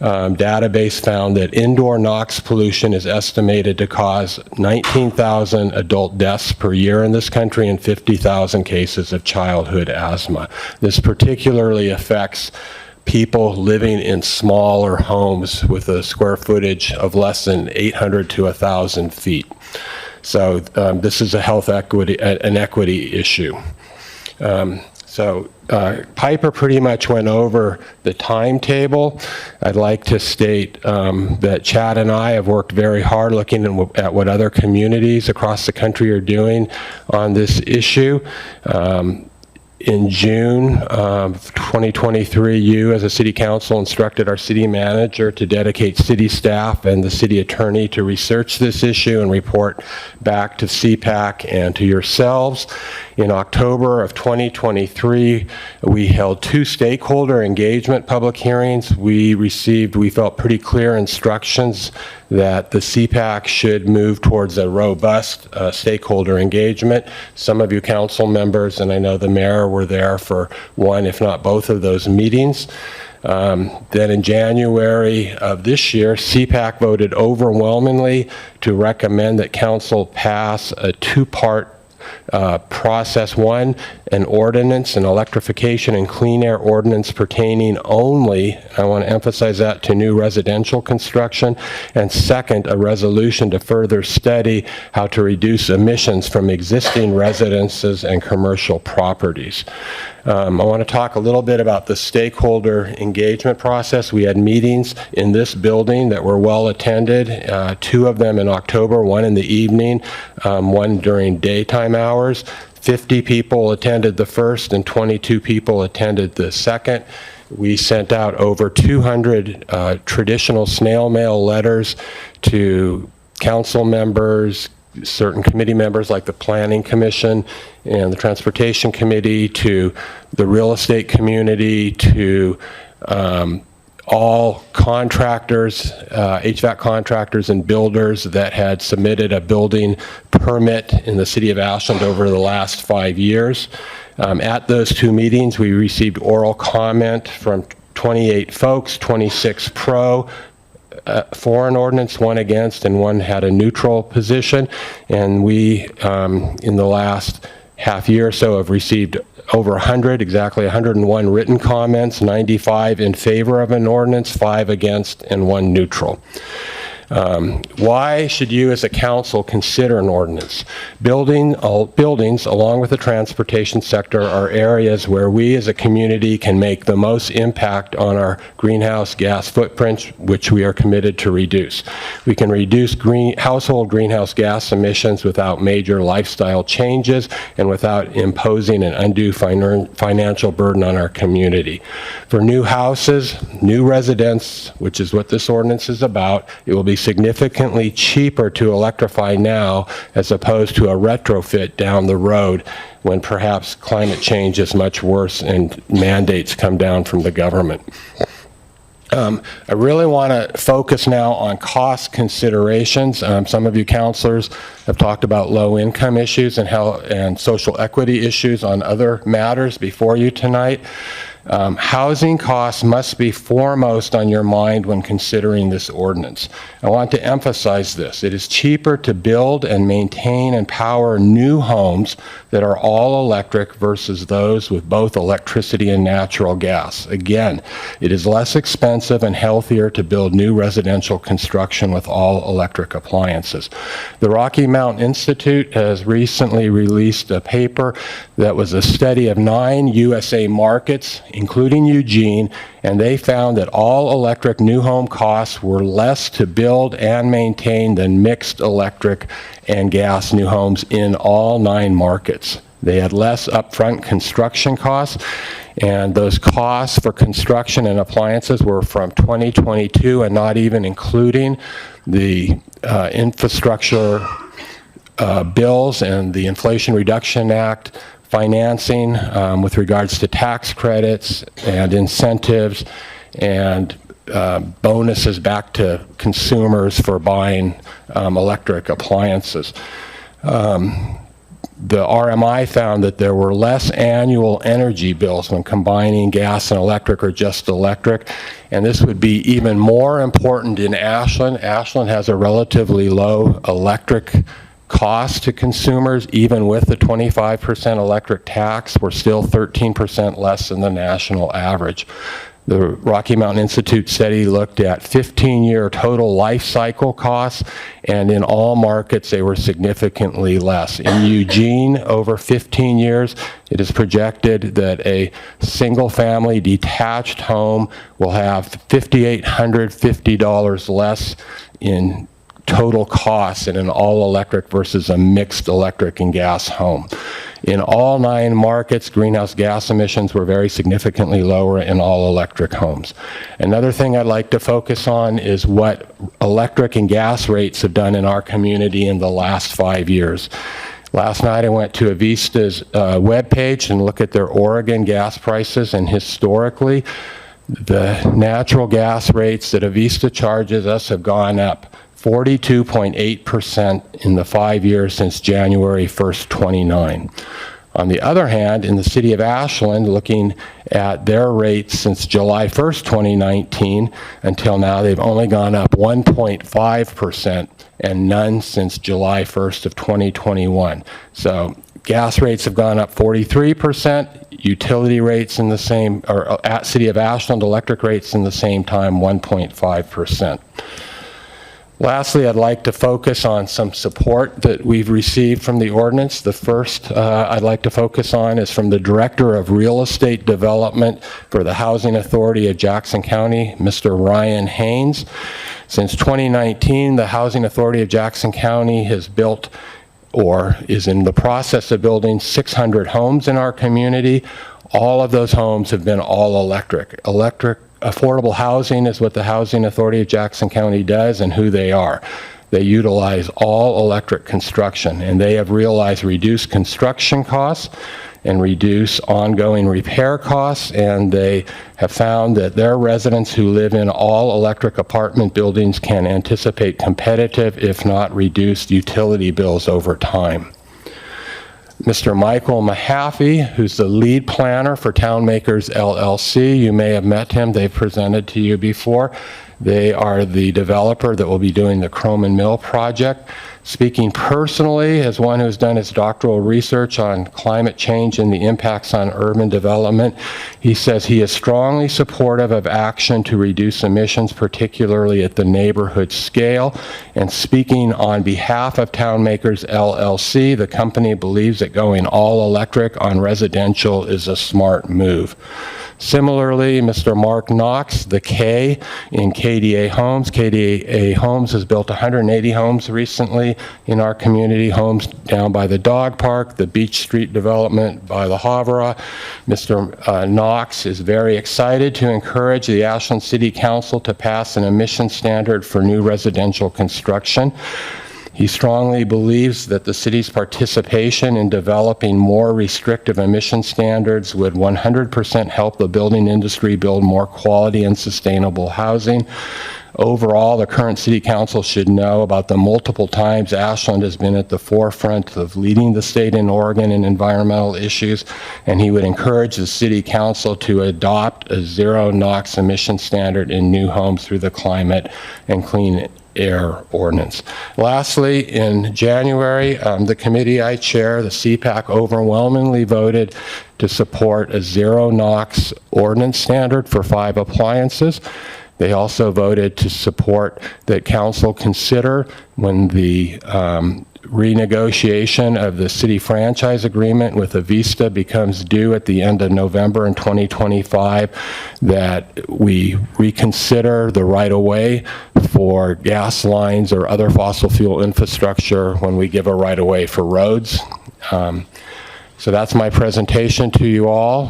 [SPEAKER 19] database, found that indoor NOx pollution is estimated to cause 19,000 adult deaths per year in this country and 50,000 cases of childhood asthma. This particularly affects people living in smaller homes with a square footage of less than 800 to 1,000 feet. So this is a health equity, an equity issue. Piper pretty much went over the timetable. I'd like to state that Chad and I have worked very hard looking at what other communities across the country are doing on this issue. In June of 2023, you as a city council instructed our city manager to dedicate city staff and the city attorney to research this issue and report back to CPAC and to yourselves. In October of 2023, we held 2 stakeholder engagement public hearings. We felt pretty clear instructions that the CPAC should move towards a robust stakeholder engagement. Some of you council members, and I know the mayor, were there for one, if not both of those meetings. Then in January of this year, CPAC voted overwhelmingly to recommend that council pass a 2-part Process 1, an ordinance, an electrification and clean air ordinance pertaining only, I want to emphasize that, to new residential construction. And second, a resolution to further study how to reduce emissions from existing residences and commercial properties. I want to talk a little bit about the stakeholder engagement process. We had meetings in this building that were well attended, 2 of them in October, 1 in the evening, 1 during daytime hours. 50 people attended the first and 22 people attended the second. We sent out over 200 traditional snail mail letters to council members, certain committee members like the Planning Commission and the Transportation Committee, to the real estate community, to all contractors, HVAC contractors and builders that had submitted a building permit in the city of Ashland over the last 5 years. At those 2 meetings, we received oral comment from 28 folks, 26 pro, for an ordinance, 1 against, and 1 had a neutral position. And we, in the last half year or so, have received over 100, exactly 101 written comments, 95 in favor of an ordinance, 5 against, and 1 neutral. Why should you as a council consider an ordinance? Buildings, along with the transportation sector, are areas where we as a community can make the most impact on our greenhouse gas footprint, which we are committed to reduce. We can reduce household greenhouse gas emissions without major lifestyle changes and without imposing an undue financial burden on our community. For new houses, new residents, which is what this ordinance is about, it will be significantly cheaper to electrify now as opposed to a retrofit down the road when perhaps climate change is much worse and mandates come down from the government. I really want to focus now on cost considerations. Some of you counselors have talked about low-income issues and social equity issues on other matters before you tonight. Housing costs must be foremost on your mind when considering this ordinance. I want to emphasize this. It is cheaper to build and maintain and power new homes that are all electric versus those with both electricity and natural gas. Again, it is less expensive and healthier to build new residential construction with all electric appliances. The Rocky Mountain Institute has recently released a paper that was a study of 9 USA markets, including Eugene, and they found that all electric new home costs were less to build and maintain than mixed electric and gas new homes in all 9 markets. They had less upfront construction costs, and those costs for construction and appliances were from 2022 and not even including the infrastructure bills and the Inflation Reduction Act financing with regards to tax credits and incentives and bonuses back to consumers for buying electric appliances. The RMI found that there were less annual energy bills when combining gas and electric or just electric, and this would be even more important in Ashland. Ashland has a relatively low electric cost to consumers. Even with the 25% electric tax, we're still 13% less than the national average. The Rocky Mountain Institute study looked at 15-year total life cycle costs, and in all markets they were significantly less. In Eugene, over 15 years, it is projected that a single-family detached home will have $5,850 less in total costs in an all-electric versus a mixed electric and gas home. In all 9 markets, greenhouse gas emissions were very significantly lower in all-electric homes. Another thing I'd like to focus on is what electric and gas rates have done in our community in the last 5 years. Last night I went to Avista's webpage and looked at their Oregon gas prices, and historically, the natural gas rates that Avista charges us have gone up 42.8% in the 5 years since January 1st, 29. On the other hand, in the city of Ashland, looking at their rates since July 1st, 2019 until now, they've only gone up 1.5% and none since July 1st of 2021. So Gas rates have gone up 43%, utility rates in the same, or at City of Ashland electric rates in the same time, 1.5%. Lastly, I'd like to focus on some support that we've received from the ordinance. The first I'd like to focus on is from the Director of Real Estate Development for the Housing Authority of Jackson County, Mr. Ryan Haynes. Since 2019, the Housing Authority of Jackson County has built or is in the process of building 600 homes in our community. All of those homes have been all electric. Affordable housing is what the Housing Authority of Jackson County does and who they are. They utilize all electric construction, and they have realized reduced construction costs and reduce ongoing repair costs, and they have found that their residents who live in all electric apartment buildings can anticipate competitive, if not reduced, utility bills over time. Mr. Michael Mahaffey, who's the lead planner for Townmakers LLC. You may have met him. They've presented to you before. They are the developer that will be doing the Croman Mill project. Speaking personally, as one who's done his doctoral research on climate change and the impacts on urban development, he says he is strongly supportive of action to reduce emissions, particularly at the neighborhood scale. And speaking on behalf of Townmakers LLC, the company believes that going all electric on residential is a smart move. Similarly, Mr. Mark Knox, the K in KDA Homes. KDA Homes has built 180 homes recently in our community, homes down by the dog park, the Beach Street development by the Havra. Mr. Knox is very excited to encourage the Ashland City Council to pass an emission standard for new residential construction. He strongly believes that the city's participation in developing more restrictive emission standards would 100% help the building industry build more quality and sustainable housing. Overall, the current city council should know about the multiple times Ashland has been at the forefront of leading the state in Oregon in environmental issues, and he would encourage the city council to adopt a zero NOx emission standard in new homes through the Climate and Clean Air Ordinance. Lastly, in January, the committee I chair, the CPAC, overwhelmingly voted to support a zero NOx ordinance standard for 5 appliances. They also voted to support that council consider, when the renegotiation of the city franchise agreement with Avista becomes due at the end of November in 2025, that we reconsider the right-of-way for gas lines or other fossil fuel infrastructure when we give a right-of-way for roads. So that's my presentation to you all.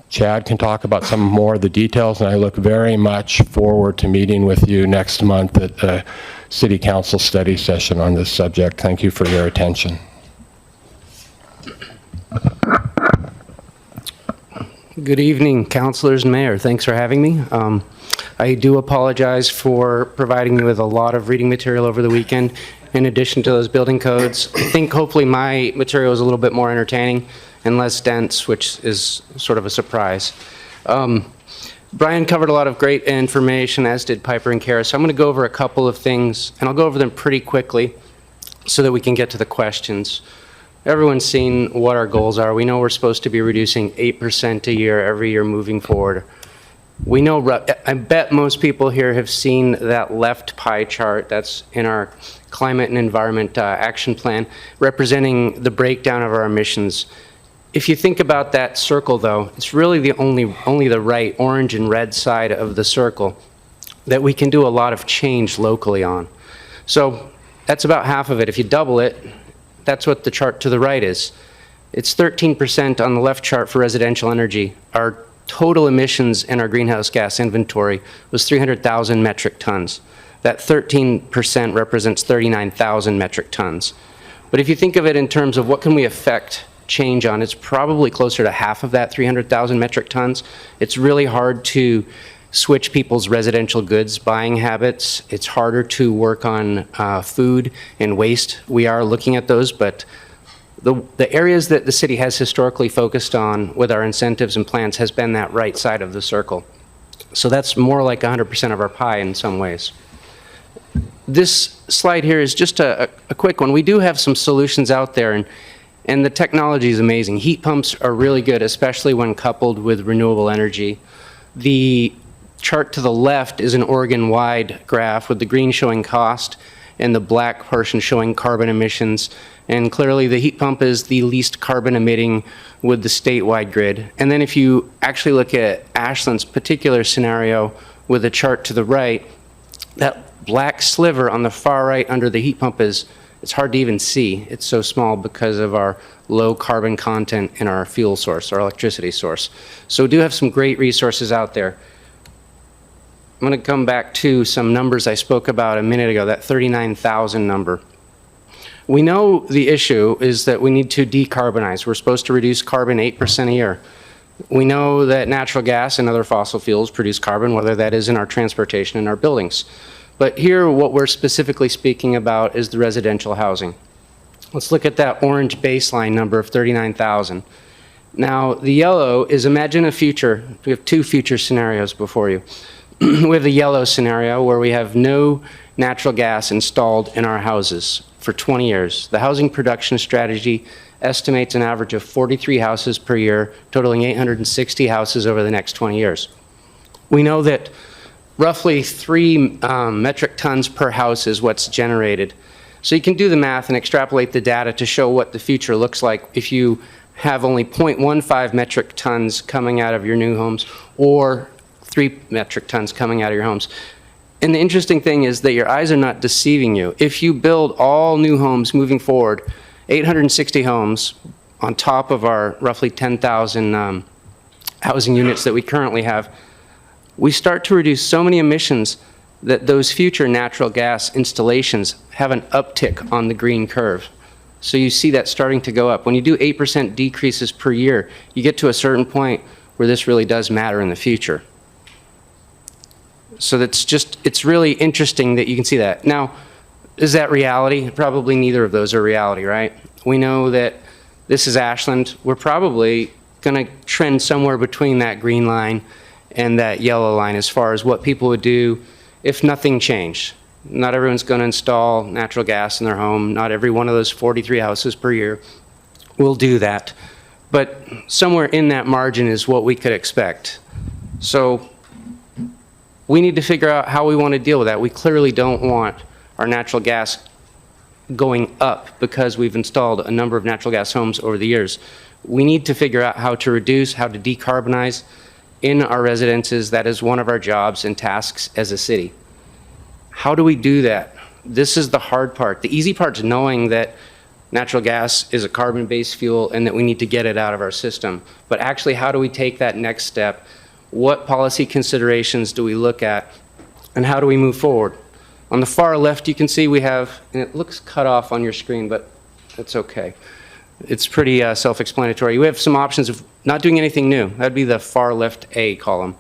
[SPEAKER 19] Chad can talk about some more of the details, and I look very much forward to meeting with you next month at the City Council study session on this subject. Thank you for your attention.
[SPEAKER 21] Good evening, councilors and mayor. Thanks for having me. I do apologize for providing you with a lot of reading material over the weekend in addition to those building codes. I think hopefully my material is a little bit more entertaining and less dense, which is sort of a surprise. Brian covered a lot of great information, as did Piper and Kara, so I'm going to go over a couple of things, and I'll go over them pretty quickly so that we can get to the questions. Everyone's seen what our goals are. We know we're supposed to be reducing 8% a year every year moving forward. We know, I bet most people here have seen that left pie chart that's in our climate and environment action plan, representing the breakdown of our emissions. If you think about that circle, though, it's really the only the right orange and red side of the circle that we can do a lot of change locally on. So that's about half of it. If you double it, that's what the chart to the right is. It's 13% on the left chart for residential energy. Our total emissions in our greenhouse gas inventory was 300,000 metric tons. That 13% represents 39,000 metric tons. But if you think of it in terms of what can we affect change on, it's probably closer to half of that 300,000 metric tons. It's really hard to switch people's residential goods buying habits. It's harder to work on food and waste. We are looking at those, but the areas that the city has historically focused on with our incentives and plans has been that right side of the circle. So that's more like 100% of our pie in some ways. This slide here is just a quick one. We do have some solutions out there, And the technology is amazing. Heat pumps are really good, especially when coupled with renewable energy. The chart to the left is an Oregon-wide graph with the green showing cost and the black portion showing carbon emissions. And clearly the heat pump is the least carbon emitting with the statewide grid. And then if you actually look at Ashland's particular scenario with the chart to the right, that black sliver on the far right under the heat pump it's hard to even see. It's so small because of our low carbon content in our fuel source, our electricity source. So we do have some great resources out there. I'm going to come back to some numbers I spoke about a minute ago, that 39,000 number. We know the issue is that we need to decarbonize. We're supposed to reduce carbon 8% a year. We know that natural gas and other fossil fuels produce carbon, whether that is in our transportation and our buildings. But here, what we're specifically speaking about is the residential housing. Let's look at that orange baseline number of 39,000. Now, the yellow is, imagine a future. We have two future scenarios before you. We have the yellow scenario where we have no natural gas installed in our houses for 20 years. The housing production strategy estimates an average of 43 houses per year, totaling 860 houses over the next 20 years. We know that roughly 3 metric tons per house is what's generated. So you can do the math and extrapolate the data to show what the future looks like if you have only 0.15 metric tons coming out of your new homes or 3 metric tons coming out of your homes. And the interesting thing is that your eyes are not deceiving you. If you build all new homes moving forward, 860 homes on top of our roughly 10,000 housing units that we currently have, we start to reduce so many emissions that those future natural gas installations have an uptick on the green curve. So you see that starting to go up. When you do 8% decreases per year, you get to a certain point where this really does matter in the future. So it's really interesting that you can see that. Now, is that reality? Probably neither of those are reality, right? We know that this is Ashland. We're probably going to trend somewhere between that green line and that yellow line as far as what people would do if nothing changed. Not everyone's going to install natural gas in their home. Not every one of those 43 houses per year will do that. But somewhere in that margin is what we could expect. So we need to figure out how we want to deal with that. We clearly don't want our natural gas going up because we've installed a number of natural gas homes over the years. We need to figure out how to reduce, how to decarbonize in our residences. That is one of our jobs and tasks as a city. How do we do that? This is the hard part. The easy part is knowing that natural gas is a carbon-based fuel and that we need to get it out of our system. But actually, how do we take that next step? What policy considerations do we look at? And how do we move forward? On the far left, you can see we have, and it looks cut off on your screen, but it's okay. It's pretty self-explanatory. We have some options of not doing anything new. That'd be the far left A column.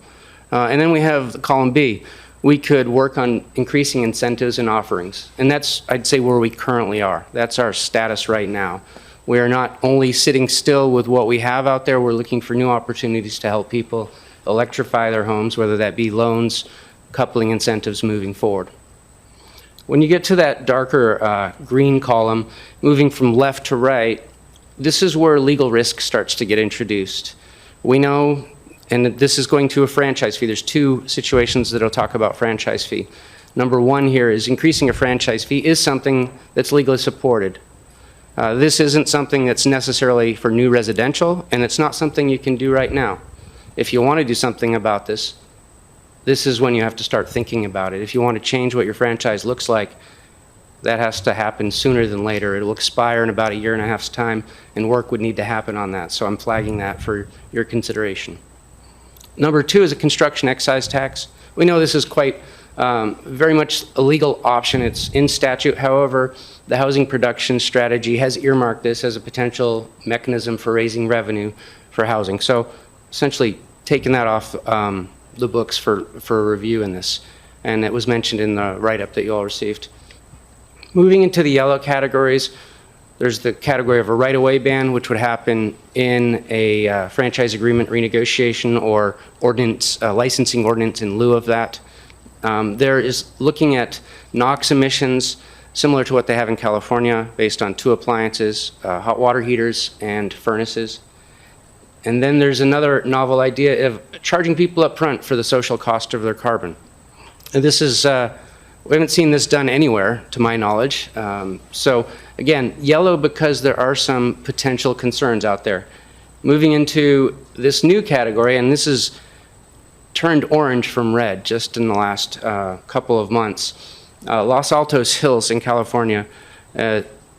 [SPEAKER 21] And then we have the column B. We could work on increasing incentives and offerings. And that's, I'd say, where we currently are. That's our status right now. We are not only sitting still with what we have out there, we're looking for new opportunities to help people electrify their homes, whether that be loans, coupling incentives moving forward. When you get to that darker green column, moving from left to right, this is where legal risk starts to get introduced. We know, and this is going to a franchise fee. There's two situations that I'll talk about franchise fee. Number one here is increasing a franchise fee is something that's legally supported. This isn't something that's necessarily for new residential, and it's not something you can do right now. If you want to do something about this, this is when you have to start thinking about it. If you want to change what your franchise looks like, that has to happen sooner than later. It'll expire in about 1.5 years' time, and work would need to happen on that. So I'm flagging that for your consideration. Number two is a construction excise tax. We know this is quite very much a legal option. It's in statute. However, the housing production strategy has earmarked this as a potential mechanism for raising revenue for housing. So essentially taking that off the books for review in this. And it was mentioned in the write-up that you all received. Moving into the yellow categories, there's the category of a right-of-way ban, which would happen in a franchise agreement renegotiation or ordinance, licensing ordinance in lieu of that. There is looking at NOx emissions, similar to what they have in California, based on 2 appliances, hot water heaters and furnaces. And then there's another novel idea of charging people up front for the social cost of their carbon. And this is, we haven't seen this done anywhere, to my knowledge. So again, yellow because there are some potential concerns out there. Moving into this new category, and this is turned orange from red just in the last couple of months. Los Altos Hills in California,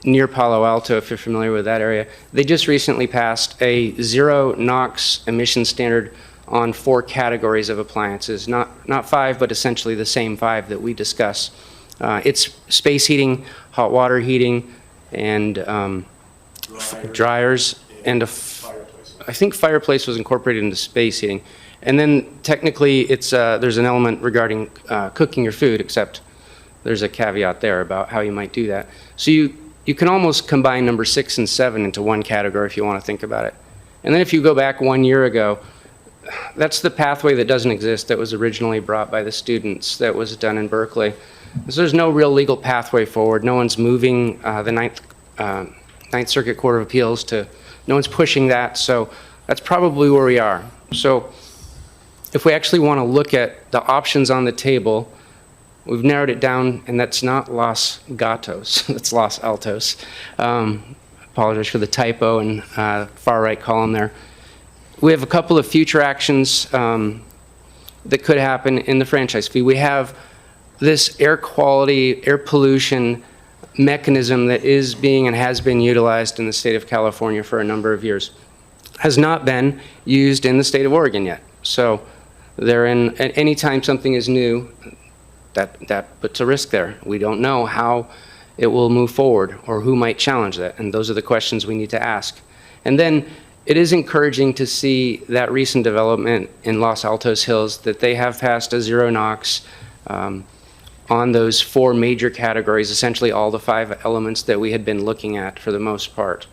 [SPEAKER 21] near Palo Alto, if you're familiar with that area, they just recently passed a 0 NOx emission standard on 4 categories of appliances, not 5, but essentially the same 5 that we discuss. It's space heating, hot water heating, and dryers, and I think fireplace was incorporated into space heating. And then technically it's, there's an element regarding cooking your food, except there's a caveat there about how you might do that. So you can almost combine number 6 and 7 into one category if you want to think about it. And then if you go back 1 year ago, that's the pathway that doesn't exist, that was originally brought by the students, that was done in Berkeley. So there's no real legal pathway forward. No one's moving the Ninth Circuit Court of Appeals no one's pushing that, so that's probably where we are. So if we actually want to look at the options on the table, we've narrowed it down, and that's not Los Gatos, that's Los Altos. Apologize for the typo and far right column there. We have a couple of future actions that could happen in the franchise fee. We have this air quality, air pollution mechanism that is being and has been utilized in the state of California for a number of years. Has not been used in the state of Oregon yet. So anytime something is new, that puts a risk there. We don't know how it will move forward or who might challenge that, and those are the questions we need to ask. And then it is encouraging to see that recent development in Los Altos Hills, that they have passed a 0 NOx on those 4 major categories, essentially all the 5 elements that we had been looking at for the most part.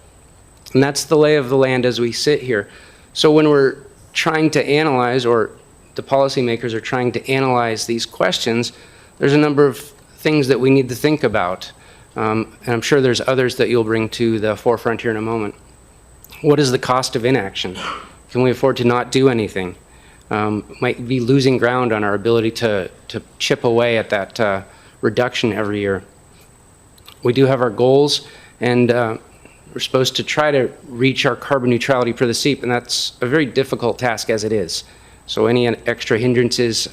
[SPEAKER 21] And that's the lay of the land as we sit here. So when we're trying to analyze, or the policymakers are trying to analyze these questions, there's a number of things that we need to think about. And I'm sure there's others that you'll bring to the forefront here in a moment. What is the cost of inaction? Can we afford to not do anything? Might be losing ground on our ability to chip away at that reduction every year. We do have our goals, and we're supposed to try to reach our carbon neutrality for the SEEP, and that's a very difficult task as it is. So any extra hindrances,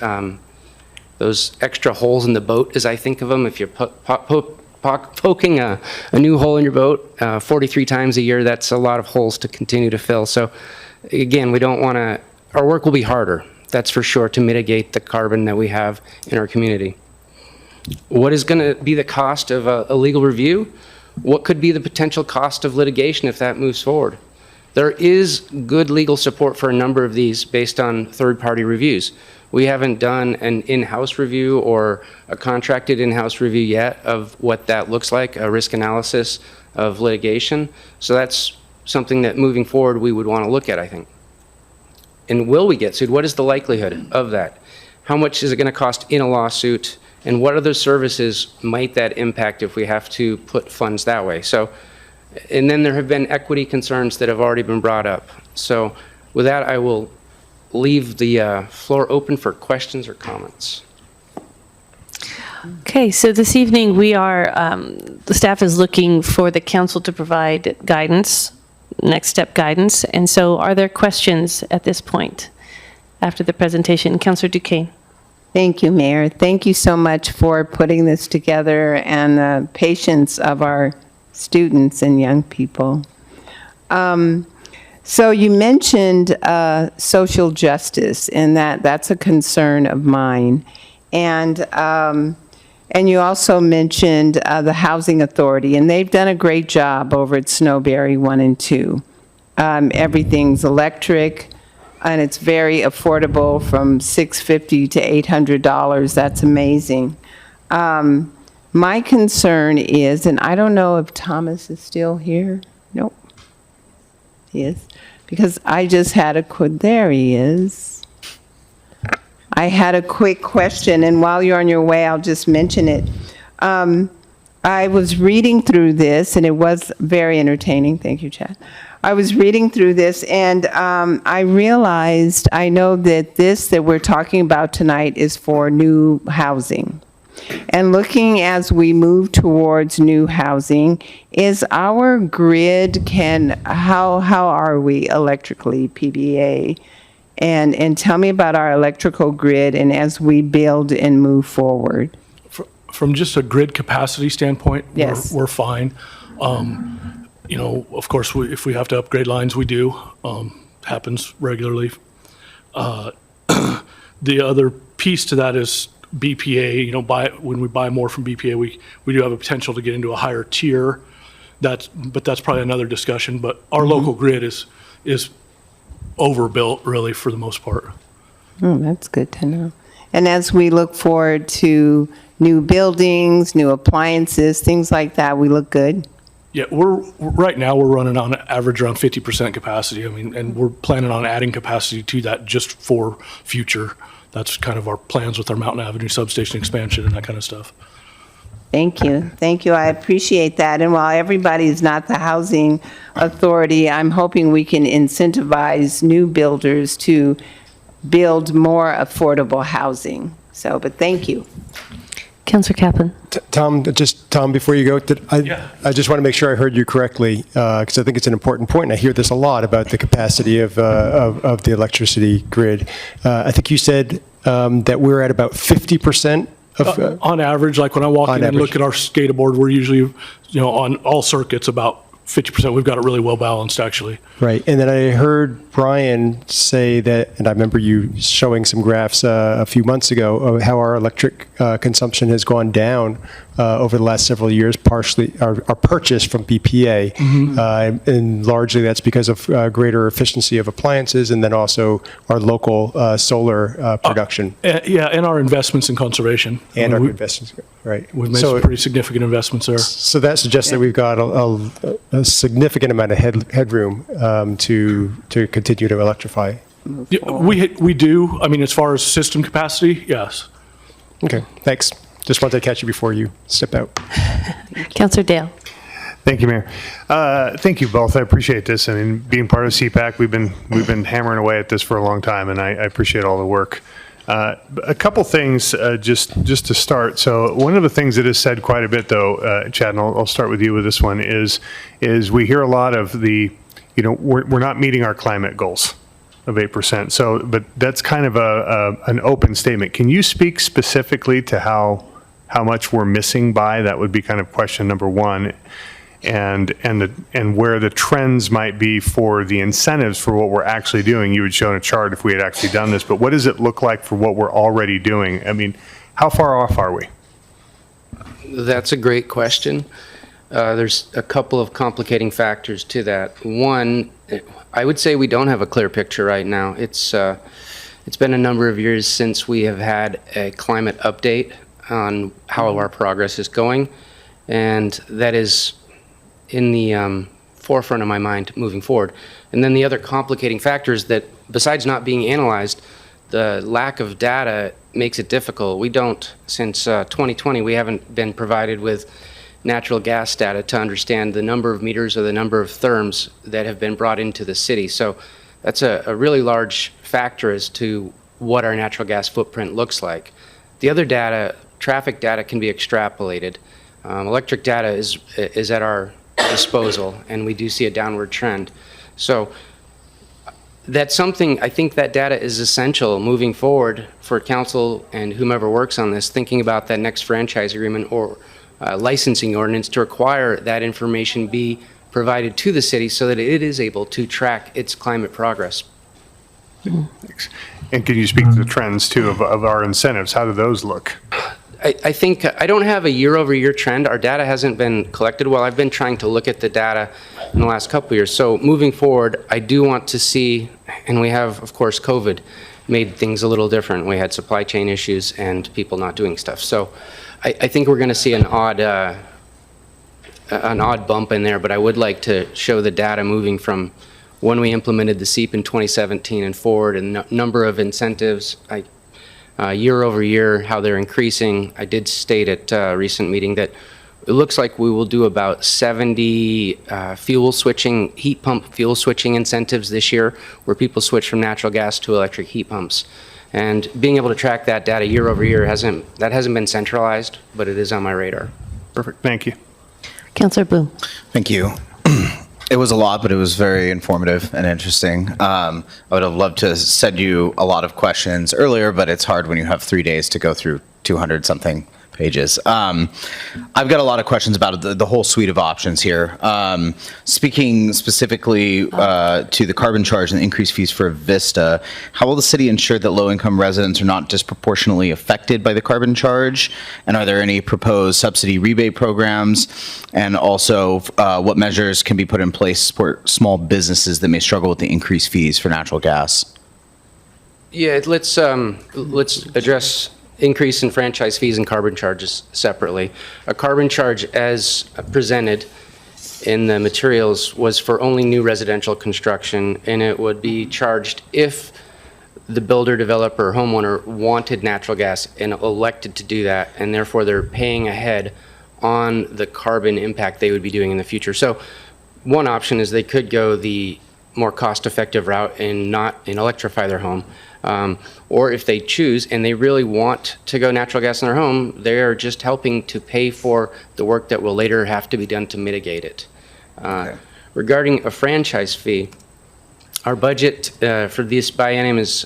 [SPEAKER 21] those extra holes in the boat, as I think of them, if you're poking a new hole in your boat 43 times a year, that's a lot of holes to continue to fill. So again, we don't want to, our work will be harder, that's for sure, to mitigate the carbon that we have in our community. What is going to be the cost of a legal review? What could be the potential cost of litigation if that moves forward? There is good legal support for a number of these based on third-party reviews. We haven't done an in-house review or a contracted in-house review yet of what that looks like, a risk analysis of litigation. So that's something that moving forward we would want to look at, I think. And will we get sued? What is the likelihood of that? How much is it going to cost in a lawsuit? And what other services might that impact if we have to put funds that way? So, and then there have been equity concerns that have already been brought up. So with that, I will leave the floor open for questions or comments.
[SPEAKER 1] Okay, so this evening we are, the staff is looking for the council to provide guidance, next step guidance. And so are there questions at this point after the presentation? Councilor Duquesne.
[SPEAKER 4] Thank you, Mayor. Thank you so much for putting this together and the patience of our students and young people. So you mentioned social justice, and that's a concern of mine. And you also mentioned the Housing Authority, and they've done a great job over at Snowberry 1 and 2. Everything's electric, and it's very affordable, from $650 to $800. That's amazing. My concern is, and I don't know if Thomas is still here. Nope. He is. Because I just had there he is. I had a quick question, and while you're on your way, I'll just mention it. I was reading through this, and it was very entertaining. Thank you, Chad. I was reading through this, and I realized, I know that this that we're talking about tonight is for new housing. And looking as we move towards new housing, is our grid, how are we electrically, PBA? And tell me about our electrical grid and as we build and move forward.
[SPEAKER 5] From just a grid capacity standpoint,
[SPEAKER 4] Yes.
[SPEAKER 5] we're fine. You know, of course, if we have to upgrade lines, we do. Happens regularly. The other piece to that is BPA. You know, when we buy more from BPA, we do have a potential to get into a higher tier. But that's probably another discussion. But our local grid is overbuilt, really, for the most part.
[SPEAKER 4] That's good to know. And as we look forward to new buildings, new appliances, things like that, we look good.
[SPEAKER 5] Yeah, right now we're running on average around 50% capacity. I mean, and we're planning on adding capacity to that just for future. That's kind of our plans with our Mountain Avenue substation expansion and that kind of stuff.
[SPEAKER 4] Thank you. Thank you. I appreciate that. And while everybody is not the housing authority, I'm hoping we can incentivize new builders to build more affordable housing. So, but thank you.
[SPEAKER 1] Councillor Kaplan.
[SPEAKER 15] Tom, before you go, I just want to make sure I heard you correctly, because I think it's an important point, and I hear this a lot about the capacity of the electricity grid. I think you said that we're at about 50% of...
[SPEAKER 5] on average, like when I walk in and look at our SCADA board, we're usually, you know, on all circuits about 50%. We've got it really well balanced, actually.
[SPEAKER 15] Right. And then I heard Brian say that, and I remember you showing some graphs a few months ago of how our electric consumption has gone down over the last several years, partially our purchase from BPA. And largely that's because of greater efficiency of appliances and then also our local solar production.
[SPEAKER 5] Yeah, and our investments in conservation.
[SPEAKER 15] And our investments, right.
[SPEAKER 5] We've made some pretty significant investments there.
[SPEAKER 15] So that suggests that we've got a significant amount of headroom to continue to electrify.
[SPEAKER 5] Yeah, we do. I mean, as far as system capacity, yes.
[SPEAKER 15] Okay, thanks. Just wanted to catch you before you step out.
[SPEAKER 1] Councillor Dale.
[SPEAKER 3] Thank you, Mayor. Thank you both. I appreciate this. I mean, being part of CPAC, we've been hammering away at this for a long time, and I appreciate all the work. A couple things just to start. So one of the things that is said quite a bit, though, Chad, and I'll start with you with this one, is we hear a lot of the, you know, we're not meeting our climate goals of 8%. So, but that's kind of an open statement. Can you speak specifically to how much we're missing by? That would be kind of question number one. And where the trends might be for the incentives for what we're actually doing. You had shown a chart if we had actually done this, but what does it look like for what we're already doing? I mean, how far off are we?
[SPEAKER 21] That's a great question. There's a couple of complicating factors to that. One, I would say we don't have a clear picture right now. It's been a number of years since we have had a climate update on how our progress is going, and that is in the forefront of my mind moving forward. And then the other complicating factor is that besides not being analyzed, the lack of data makes it difficult. We don't, since 2020, we haven't been provided with natural gas data to understand the number of meters or the number of therms that have been brought into the city. So that's a really large factor as to what our natural gas footprint looks like. The other data, traffic data, can be extrapolated. Electric data is at our disposal, and we do see a downward trend. So that's something, I think that data is essential moving forward for council and whomever works on this, thinking about that next franchise agreement or licensing ordinance to require that information be provided to the city so that it is able to track its climate progress.
[SPEAKER 3] Thanks. And can you speak to the trends too of our incentives? How do those look?
[SPEAKER 21] I think I don't have a year-over-year trend. Our data hasn't been collected well. I've been trying to look at the data in the last couple of years. So moving forward, I do want to see, and we have, of course, COVID made things a little different. We had supply chain issues and people not doing stuff. So I think we're going to see an odd bump in there, but I would like to show the data moving from when we implemented the SEEP in 2017 and forward, and number of incentives, year over year, how they're increasing. I did state at a recent meeting that it looks like we will do about 70 heat pump fuel switching incentives this year, where people switch from natural gas to electric heat pumps. And being able to track that data year over year hasn't been centralized, but it is on my radar.
[SPEAKER 3] Perfect. Thank you.
[SPEAKER 1] Councillor Bloom.
[SPEAKER 2] Thank you. It was a lot, but it was very informative and interesting. I would have loved to send you a lot of questions earlier, but it's hard when you have 3 days to go through 200-something pages. I've got a lot of questions about the whole suite of options here. Speaking specifically to the carbon charge and the increased fees for Vista, how will the city ensure that low-income residents are not disproportionately affected by the carbon charge? And are there any proposed subsidy rebate programs? And also, what measures can be put in place to support small businesses that may struggle with the increased fees for natural gas?
[SPEAKER 21] Yeah, let's address increase in franchise fees and carbon charges separately. A carbon charge as presented in the materials was for only new residential construction, and it would be charged if the builder, developer, homeowner wanted natural gas and elected to do that, and therefore they're paying ahead on the carbon impact they would be doing in the future. So one option is they could go the more cost-effective route and electrify their home. Or if they choose and they really want to go natural gas in their home, they are just helping to pay for the work that will later have to be done to mitigate it. Regarding a franchise fee, our budget for this biennium is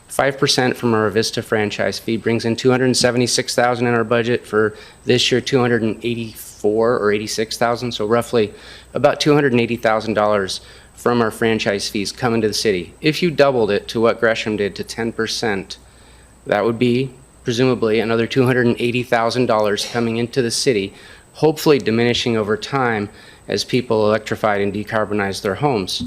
[SPEAKER 21] 5% from our Vista franchise fee, brings in $276,000 in our budget. For this year, $284,000 or $86,000, so roughly about $280,000 from our franchise fees coming to the city. If you doubled it to what Gresham did to 10%, that would be presumably another $280,000 coming into the city, hopefully diminishing over time as people electrified and decarbonize their homes.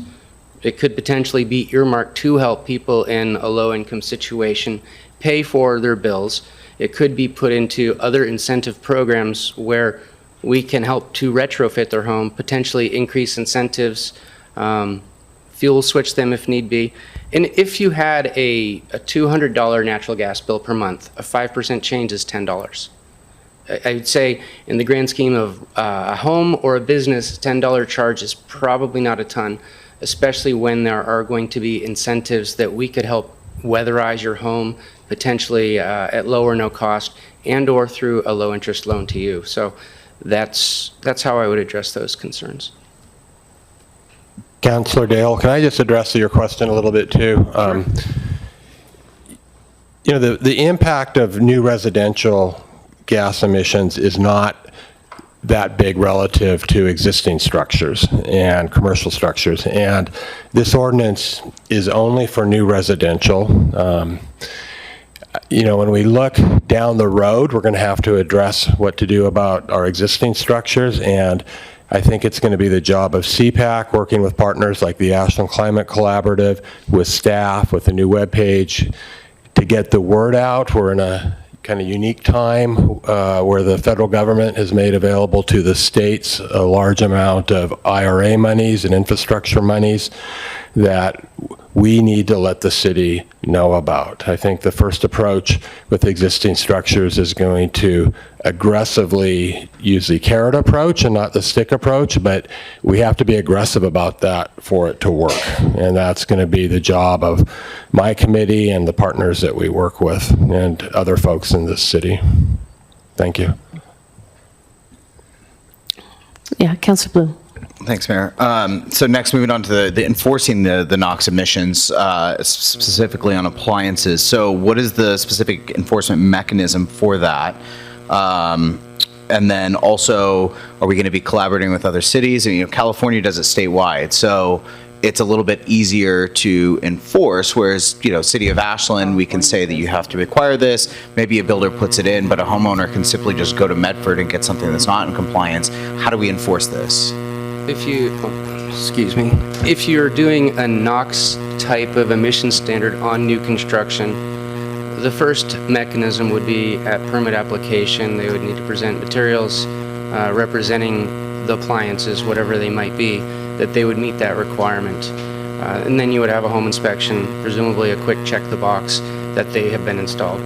[SPEAKER 21] It could potentially be earmarked to help people in a low-income situation pay for their bills. It could be put into other incentive programs where we can help to retrofit their home, potentially increase incentives, fuel switch them if need be. And if you had a $200 natural gas bill per month, a 5% change is $10. I would say in the grand scheme of a home or a business, $10 charge is probably not a ton, especially when there are going to be incentives that we could help weatherize your home, potentially at low or no cost, and or through a low interest loan to you. So that's how I would address those concerns.
[SPEAKER 19] Councillor Dale, can I just address your question a little bit too? Sure. You know, the impact of new residential gas emissions is not that big relative to existing structures and commercial structures. And this ordinance is only for new residential. You know, when we look down the road, we're going to have to address what to do about our existing structures. And I think it's going to be the job of CPAC, working with partners like the Ashland Climate Collaborative, with staff, with a new webpage, to get the word out. We're in a kind of unique time where the federal government has made available to the states a large amount of IRA monies and infrastructure monies that we need to let the city know about. I think the first approach with existing structures is going to aggressively use the carrot approach and not the stick approach, but we have to be aggressive about that for it to work. And that's going to be the job of my committee and the partners that we work with and other folks in this city. Thank you.
[SPEAKER 1] Yeah, Councilor Bloom.
[SPEAKER 2] Thanks, Mayor. So next, moving on to the enforcing the NOx emissions, specifically on appliances. So what is the specific enforcement mechanism for that? And then also, are we going to be collaborating with other cities? And, you know, California does it statewide, so it's a little bit easier to enforce, whereas, you know, City of Ashland, we can say that you have to require this. Maybe a builder puts it in, but a homeowner can simply just go to Medford and get something that's not in compliance. How do we enforce this?
[SPEAKER 21] If you're doing a NOx type of emission standard on new construction, the first mechanism would be at permit application. They would need to present materials representing the appliances, whatever they might be, that they would meet that requirement. And then you would have a home inspection, presumably a quick check the box that they have been installed.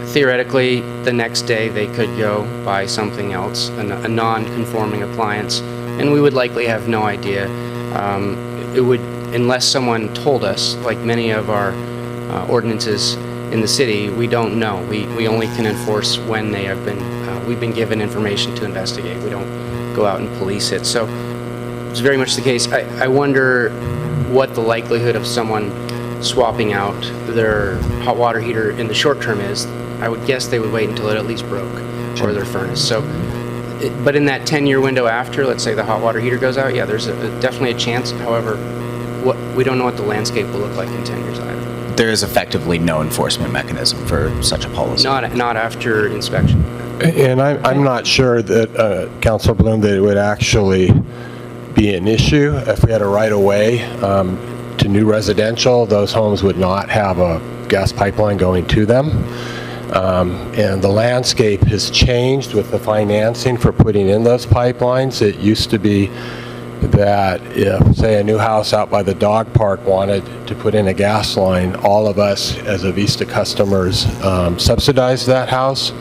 [SPEAKER 21] theoretically, the next day they could go buy something else, a non-conforming appliance, and we would likely have no idea. It would, unless someone told us, like many of our ordinances in the city, we don't know. We only can enforce when they have been, we've been given information to investigate. We don't go out and police it. So it's very much the case. I wonder what the likelihood of someone swapping out their hot water heater in the short term is. I would guess they would wait until it at least broke, or their furnace. So, but in that 10-year window after, let's say the hot water heater goes out, yeah, there's definitely a chance. However, we don't know what the landscape will look like in 10 years either.
[SPEAKER 2] There is effectively no enforcement mechanism for such a policy.
[SPEAKER 21] Not after inspection.
[SPEAKER 19] And I'm not sure that, Councilor Bloom, that it would actually be an issue if we had a right-of-way to new residential. Those homes would not have a gas pipeline going to them. And the landscape has changed with the financing for putting in those pipelines. It used to be that if, say, a new house out by the dog park wanted to put in a gas line, all of us as Avista customers subsidized that house.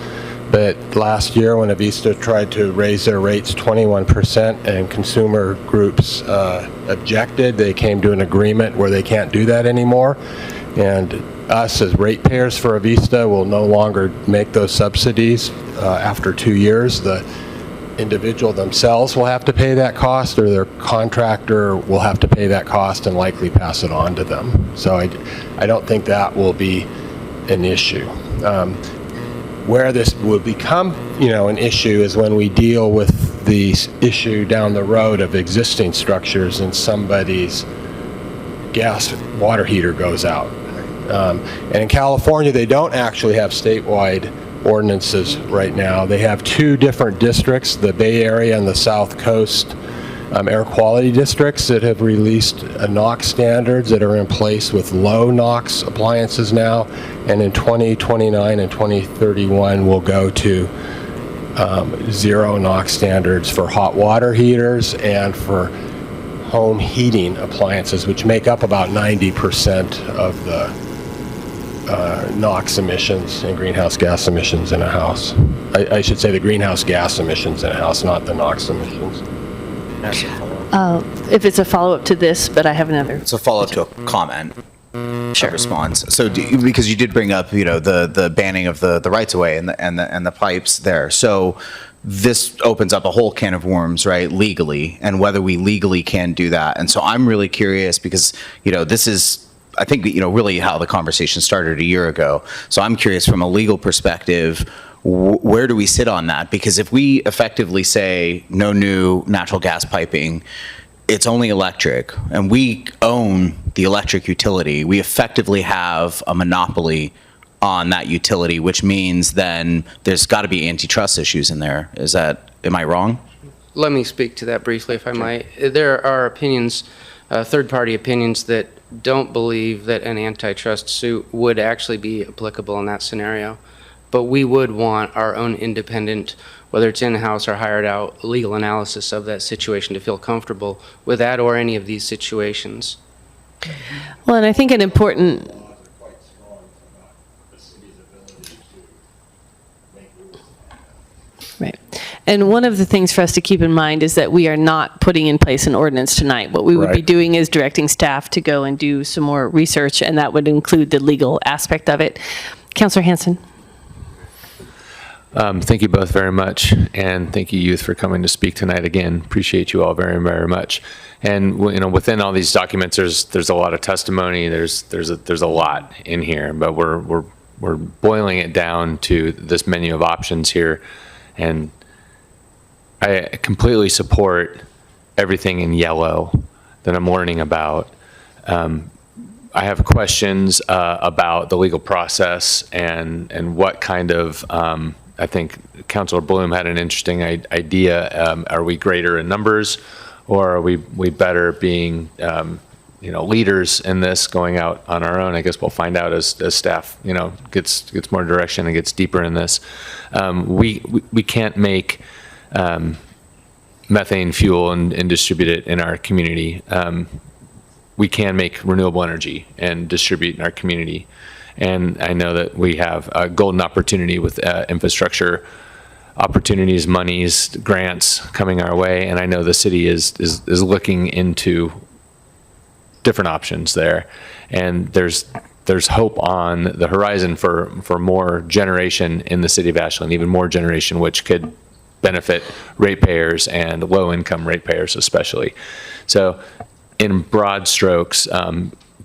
[SPEAKER 19] But last year when Avista tried to raise their rates 21% and consumer groups objected, they came to an agreement where they can't do that anymore. And us as ratepayers for Avista will no longer make those subsidies after 2 years. The individual themselves will have to pay that cost, or their contractor will have to pay that cost and likely pass it on to them. So I don't think that will be an issue. Where this will become, an issue is when we deal with the issue down the road of existing structures and somebody's gas water heater goes out. And in California, they don't actually have statewide ordinances right now. They have two different districts, the Bay Area and the South Coast air quality districts, that have released NOx standards that are in place with low NOx appliances now. And in 2029 and 2031, we'll go to zero NOx standards for hot water heaters and for home heating appliances, which make up about 90% of the NOx emissions and greenhouse gas emissions in a house. I should say the greenhouse gas emissions in a house, not the NOx emissions.
[SPEAKER 1] If it's a follow-up to this, but I have another.
[SPEAKER 2] It's a follow-up to a comment. Sure. Response. So, because you did bring up, the banning of the rights of way and the pipes there. So, this opens up a whole can of worms, right? Legally, and whether we legally can do that. And so, I'm really curious because this is, I think, really how the conversation started a year ago. So, I'm curious from a legal perspective. Where do we sit on that? Because if we effectively say no new natural gas piping, it's only electric, and we own the electric utility, we effectively have a monopoly on that utility, which means then there's got to be antitrust issues in there. Am I wrong?
[SPEAKER 21] Let me speak to that briefly, if I might. There are opinions, third-party opinions, that don't believe that an antitrust suit would actually be applicable in that scenario. But we would want our own independent, whether it's in-house or hired out, legal analysis of that situation to feel comfortable with that or any of these situations.
[SPEAKER 1] Well, and I think an important... Right. And one of the things for us to keep in mind is that we are not putting in place an ordinance tonight. What we would be doing is directing staff to go and do some more research, and that would include the legal aspect of it. Councilor Hanson.
[SPEAKER 18] Thank you both very much, and thank you, youth, for coming to speak tonight again. Appreciate you all very, very much. And within all these documents, there's a lot of testimony. There's a lot in here, but we're boiling it down to this menu of options here, and I completely support everything in yellow that I'm learning about. I have questions about the legal process and what kind of I think Councilor Bloom had an interesting idea. Are we greater in numbers, or are we better being, leaders in this, going out on our own? I guess we'll find out as staff, gets more direction and gets deeper in this. We can't make methane fuel and distribute it in our community. We can make renewable energy and distribute in our community. And I know that we have a golden opportunity with infrastructure opportunities, monies, grants coming our way. And I know the city is looking into different options there. And there's hope on the horizon for more generation in the city of Ashland, even more generation, which could benefit ratepayers and low-income ratepayers especially. So in broad strokes,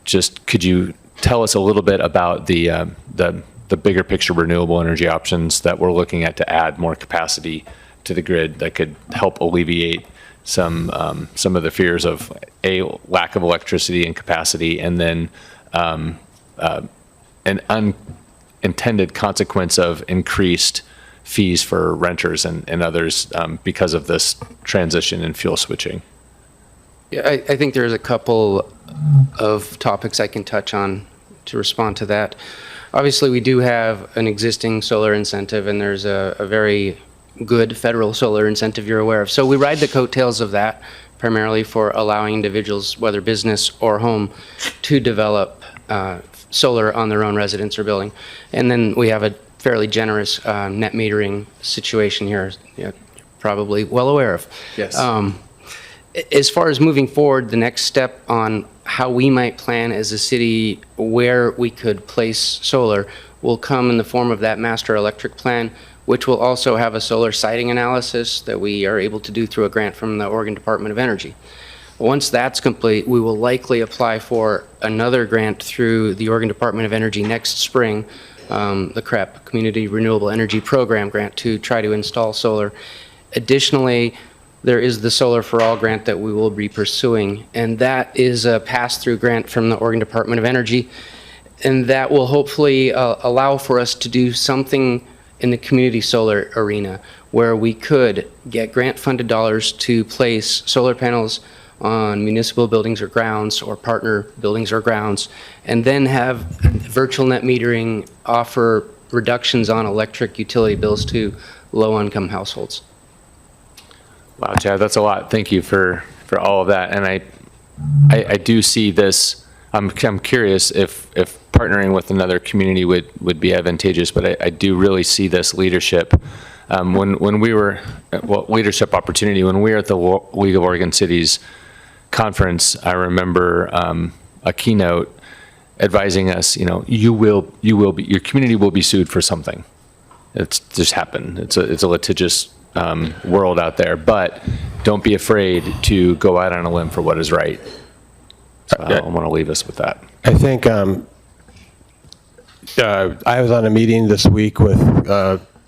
[SPEAKER 18] just could you tell us a little bit about the bigger picture renewable energy options that we're looking at to add more capacity to the grid that could help alleviate some of the fears of a lack of electricity and capacity, and then an unintended consequence of increased fees for renters and others because of this transition in fuel switching?
[SPEAKER 21] Yeah, I think there's a couple of topics I can touch on to respond to that. Obviously, we do have an existing solar incentive, and there's a very good federal solar incentive you're aware of. So we ride the coattails of that, primarily for allowing individuals, whether business or home, to develop solar on their own residence or building. And then we have a fairly generous net metering situation here, you're probably well aware of.
[SPEAKER 18] Yes.
[SPEAKER 21] As far as moving forward, the next step on how we might plan as a city where we could place solar will come in the form of that master electric plan, which will also have a solar siting analysis that we are able to do through a grant from the Oregon Department of Energy. Once that's complete, we will likely apply for another grant through the Oregon Department of Energy next spring, the CREP, Community Renewable Energy Program grant, to try to install solar. Additionally, there is the Solar for All grant that we will be pursuing, and that is a pass-through grant from the Oregon Department of Energy, and that will hopefully allow for us to do something in the community solar arena where we could get grant-funded dollars to place solar panels on municipal buildings or grounds, or partner buildings or grounds, and then have virtual net metering offer reductions on electric utility bills to low-income households.
[SPEAKER 18] Wow, Chad, that's a lot. Thank you for all of that. And I do see this. I'm curious if partnering with another community would be advantageous, but I do really see this leadership. When we were, leadership opportunity, when we were at the League of Oregon Cities conference, I remember a keynote advising us, your community will be sued for something. It's just happened. It's a litigious world out there, but don't be afraid to go out on a limb for what is right. So I want to leave us with that.
[SPEAKER 19] I think I was on a meeting this week with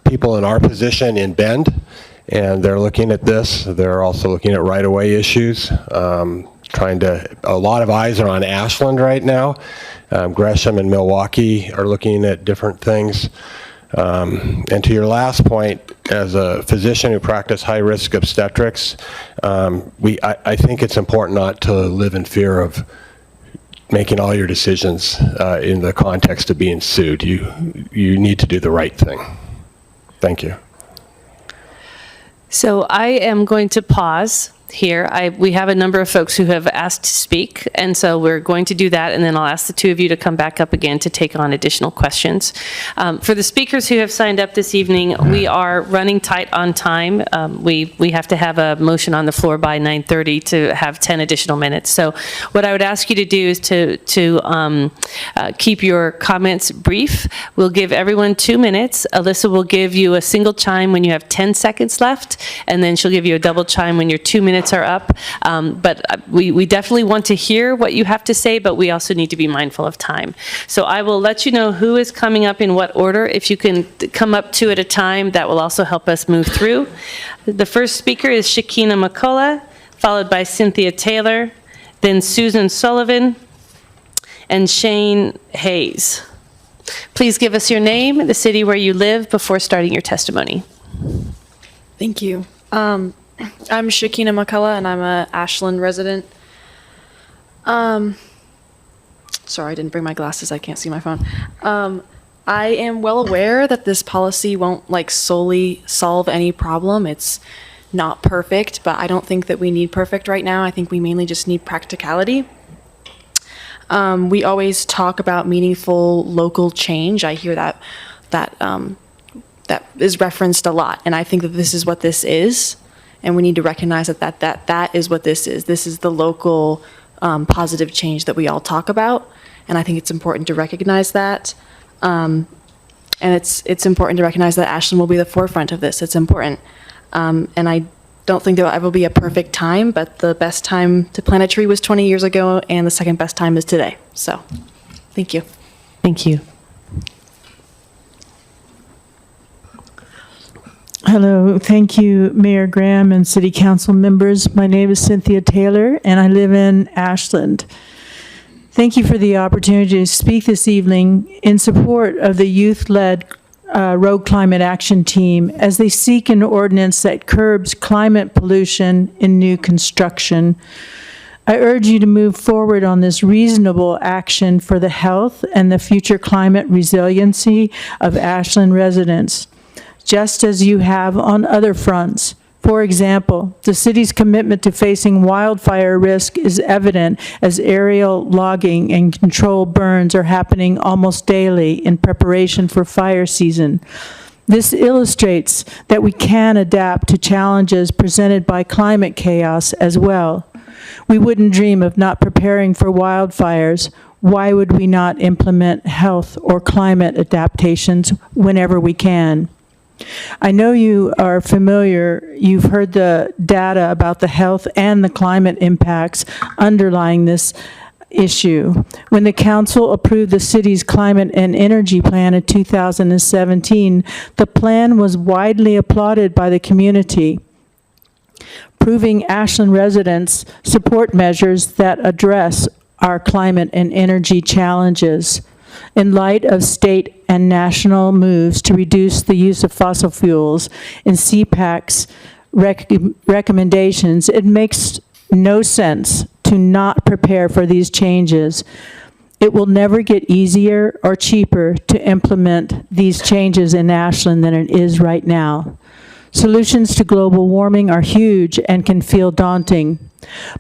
[SPEAKER 19] people in our position in Bend, and they're looking at this. They're also looking at right-of-way issues. A lot of eyes are on Ashland right now. Gresham and Milwaukee are looking at different things. And to your last point, as a physician who practiced high-risk obstetrics, I think it's important not to live in fear of making all your decisions in the context of being sued. You need to do the right thing. Thank you.
[SPEAKER 1] So I am going to pause here. We have a number of folks who have asked to speak, and so we're going to do that, and then I'll ask the two of you to come back up again to take on additional questions. For the speakers who have signed up this evening, we are running tight on time. We have to have a motion on the floor by 9:30 to have 10 additional minutes. So what I would ask you to do is to keep your comments brief. We'll give everyone 2 minutes. Alyssa will give you a single chime when you have 10 seconds left, and then she'll give you a double chime when your 2 minutes are up. But we definitely want to hear what you have to say, but we also need to be mindful of time. So I will let you know who is coming up in what order. If you can come up 2 at a time, that will also help us move through. The first speaker is Shakina McCullough, followed by Cynthia Taylor, then Susan Sullivan, and Shane Hayes. Please give us your name, the city where you live, before starting your testimony.
[SPEAKER 7] Thank you. I'm Shakina McCullough, and I'm a Ashland resident. Sorry, I didn't bring my glasses. I can't see my phone. I am well aware that this policy won't solely solve any problem. It's not perfect, but I don't think that we need perfect right now. I think we mainly just need practicality. We always talk about meaningful local change. I hear that that is referenced a lot, and I think that this is what this is, and we need to recognize that is what this is. This is the local positive change that we all talk about, and I think it's important to recognize that. And it's important to recognize that Ashland will be the forefront of this. It's important, and I don't think there will ever be a perfect time, but the best time to plant a tree was 20 years ago, and the second best time is today. So, thank you.
[SPEAKER 1] Thank you.
[SPEAKER 11] Hello, thank you, Mayor Graham and City Council members. My name is Cynthia Taylor, and I live in Ashland. Thank you for the opportunity to speak this evening in support of the youth-led Road Climate Action Team as they seek an ordinance that curbs climate pollution in new construction. I urge you to move forward on this reasonable action for the health and the future climate resiliency of Ashland residents, just as you have on other fronts. For example, the city's commitment to facing wildfire risk is evident as aerial logging and controlled burns are happening almost daily in preparation for fire season. This illustrates that we can adapt to challenges presented by climate chaos as well. We wouldn't dream of not preparing for wildfires. Why would we not implement health or climate adaptations whenever we can? I know you are familiar, you've heard the data about the health and the climate impacts underlying this issue. When the council approved the city's climate and energy plan in 2017, the plan was widely applauded by the community, proving Ashland residents support measures that address our climate and energy challenges. In light of state and national moves to reduce the use of fossil fuels in CPAC's recommendations, it makes no sense to not prepare for these changes. It will never get easier or cheaper to implement these changes in Ashland than it is right now. Solutions to global warming are huge and can feel daunting,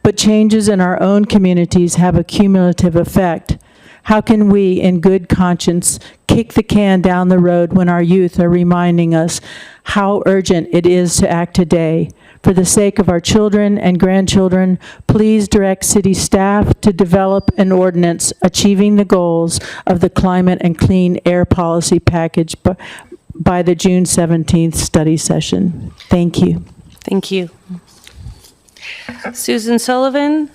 [SPEAKER 11] but changes in our own communities have a cumulative effect. How can we, in good conscience, kick the can down the road when our youth are reminding us how urgent it is to act today? For the sake of our children and grandchildren, please direct city staff to develop an ordinance achieving the goals of the climate and clean air policy package by the June 17th study session. Thank you.
[SPEAKER 1] Thank you. Susan Sullivan,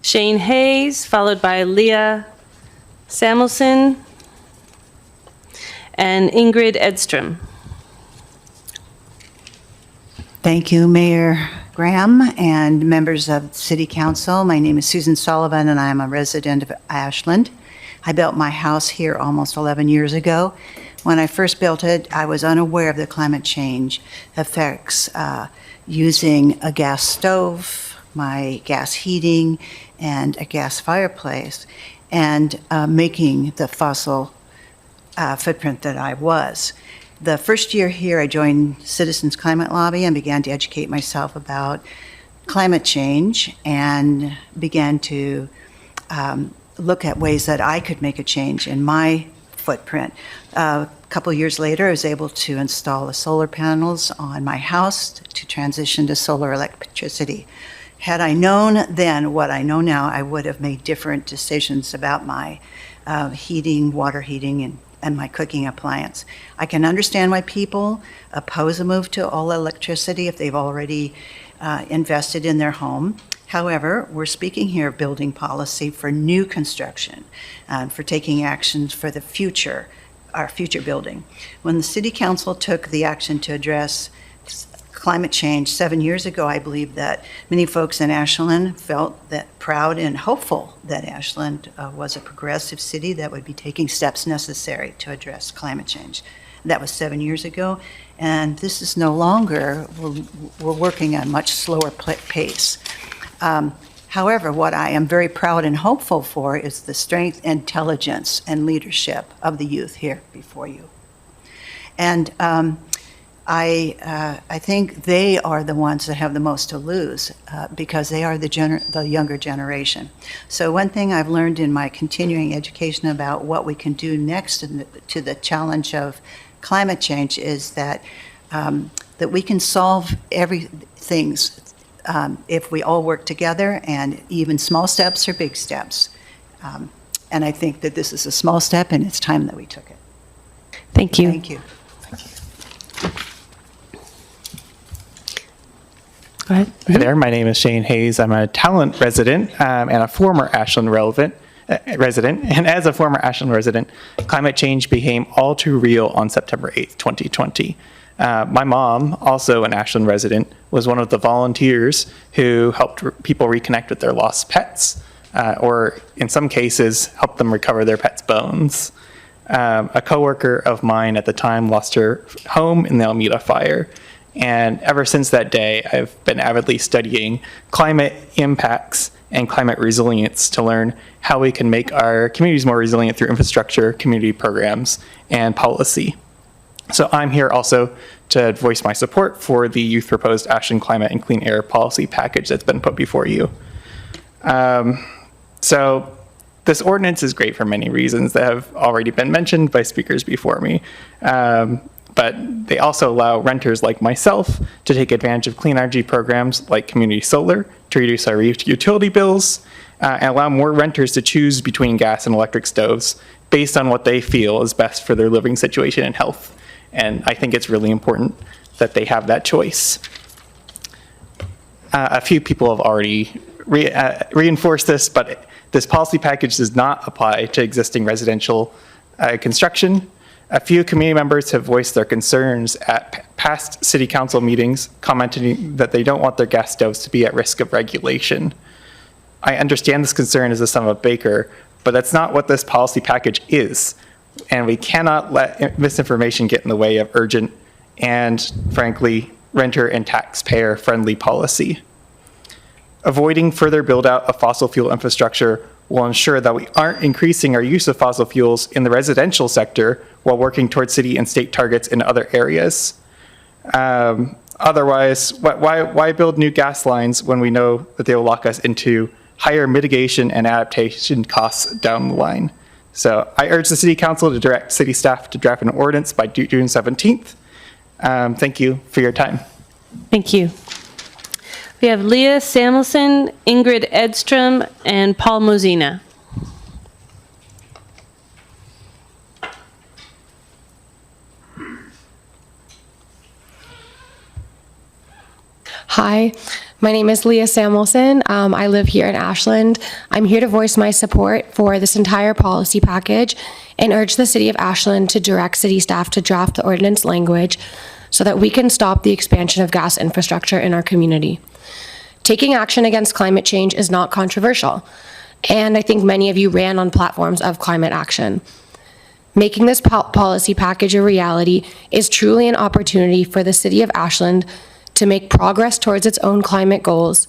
[SPEAKER 1] Shane Hayes, followed by Leah Samuelson, and Ingrid Edstrom.
[SPEAKER 22] Thank you, Mayor Graham and members of City Council. My name is Susan Sullivan, and I'm a resident of Ashland. I built my house here almost 11 years ago. When I first built it, I was unaware of the climate change effects using a gas stove, my gas heating, and a gas fireplace, and making the fossil footprint that I was. The first year here, I joined Citizens Climate Lobby and began to educate myself about climate change and began to look at ways that I could make a change in my footprint. A couple years later, I was able to install the solar panels on my house to transition to solar electricity. Had I known then what I know now, I would have made different decisions about my heating, water heating, and my cooking appliance. I can understand why people oppose a move to all electricity if they've already invested in their home. However, we're speaking here of building policy for new construction and for taking actions for the future, our future building. When the City Council took the action to address climate change 7 years ago, I believe that many folks in Ashland felt that proud and hopeful that Ashland was a progressive city that would be taking steps necessary to address climate change. That was 7 years ago, and this is no longer. We're working at a much slower pace. However, what I am very proud and hopeful for is the strength, intelligence, and leadership of the youth here before you. And I think they are the ones that have the most to lose because they are the younger generation. So one thing I've learned in my continuing education about what we can do next to the challenge of climate change is that that we can solve everything if we all work together, and even small steps or big steps. And I think that this is a small step, and it's time that we took it.
[SPEAKER 1] Thank you.
[SPEAKER 22] Thank you.
[SPEAKER 1] Go ahead.
[SPEAKER 10] Hi there, my name is Shane Hayes. I'm a Talent resident and a former Ashland resident. And as a former Ashland resident, climate change became all too real on September 8th, 2020. My mom, also an Ashland resident, was one of the volunteers who helped people reconnect with their lost pets, or in some cases, helped them recover their pets' bones. A coworker of mine at the time lost her home in the Almeda fire. And ever since that day, I've been avidly studying climate impacts and climate resilience to learn how we can make our communities more resilient through infrastructure, community programs, and policy. So I'm here also to voice my support for the youth proposed Ashland Climate and Clean Air Policy Package that's been put before you. So this ordinance is great for many reasons that have already been mentioned by speakers before me. But they also allow renters like myself to take advantage of clean energy programs like community solar to reduce our utility bills and allow more renters to choose between gas and electric stoves based on what they feel is best for their living situation and health. And I think it's really important that they have that choice. A few people have already reinforced this, but this policy package does not apply to existing residential construction. A few community members have voiced their concerns at past city council meetings, commenting that they don't want their gas stoves to be at risk of regulation. I understand this concern as the son of a baker, but that's not what this policy package is. And we cannot let misinformation get in the way of urgent and, frankly, renter and taxpayer-friendly policy. Avoiding further build-out of fossil fuel infrastructure will ensure that we aren't increasing our use of fossil fuels in the residential sector while working towards city and state targets in other areas. Otherwise, why build new gas lines when we know that they will lock us into higher mitigation and adaptation costs down the line? So I urge the City Council to direct city staff to draft an ordinance by June 17th. Thank you for your time.
[SPEAKER 1] Thank you. We have Leah Samuelson, Ingrid Edstrom, and Paul Mozina.
[SPEAKER 14] Hi, my name is Leah Samuelson. I live here in Ashland. I'm here to voice my support for this entire policy package and urge the City of Ashland to direct city staff to draft the ordinance language so that we can stop the expansion of gas infrastructure in our community. Taking action against climate change is not controversial, and I think many of you ran on platforms of climate action. Making this policy package a reality is truly an opportunity for the City of Ashland to make progress towards its own climate goals,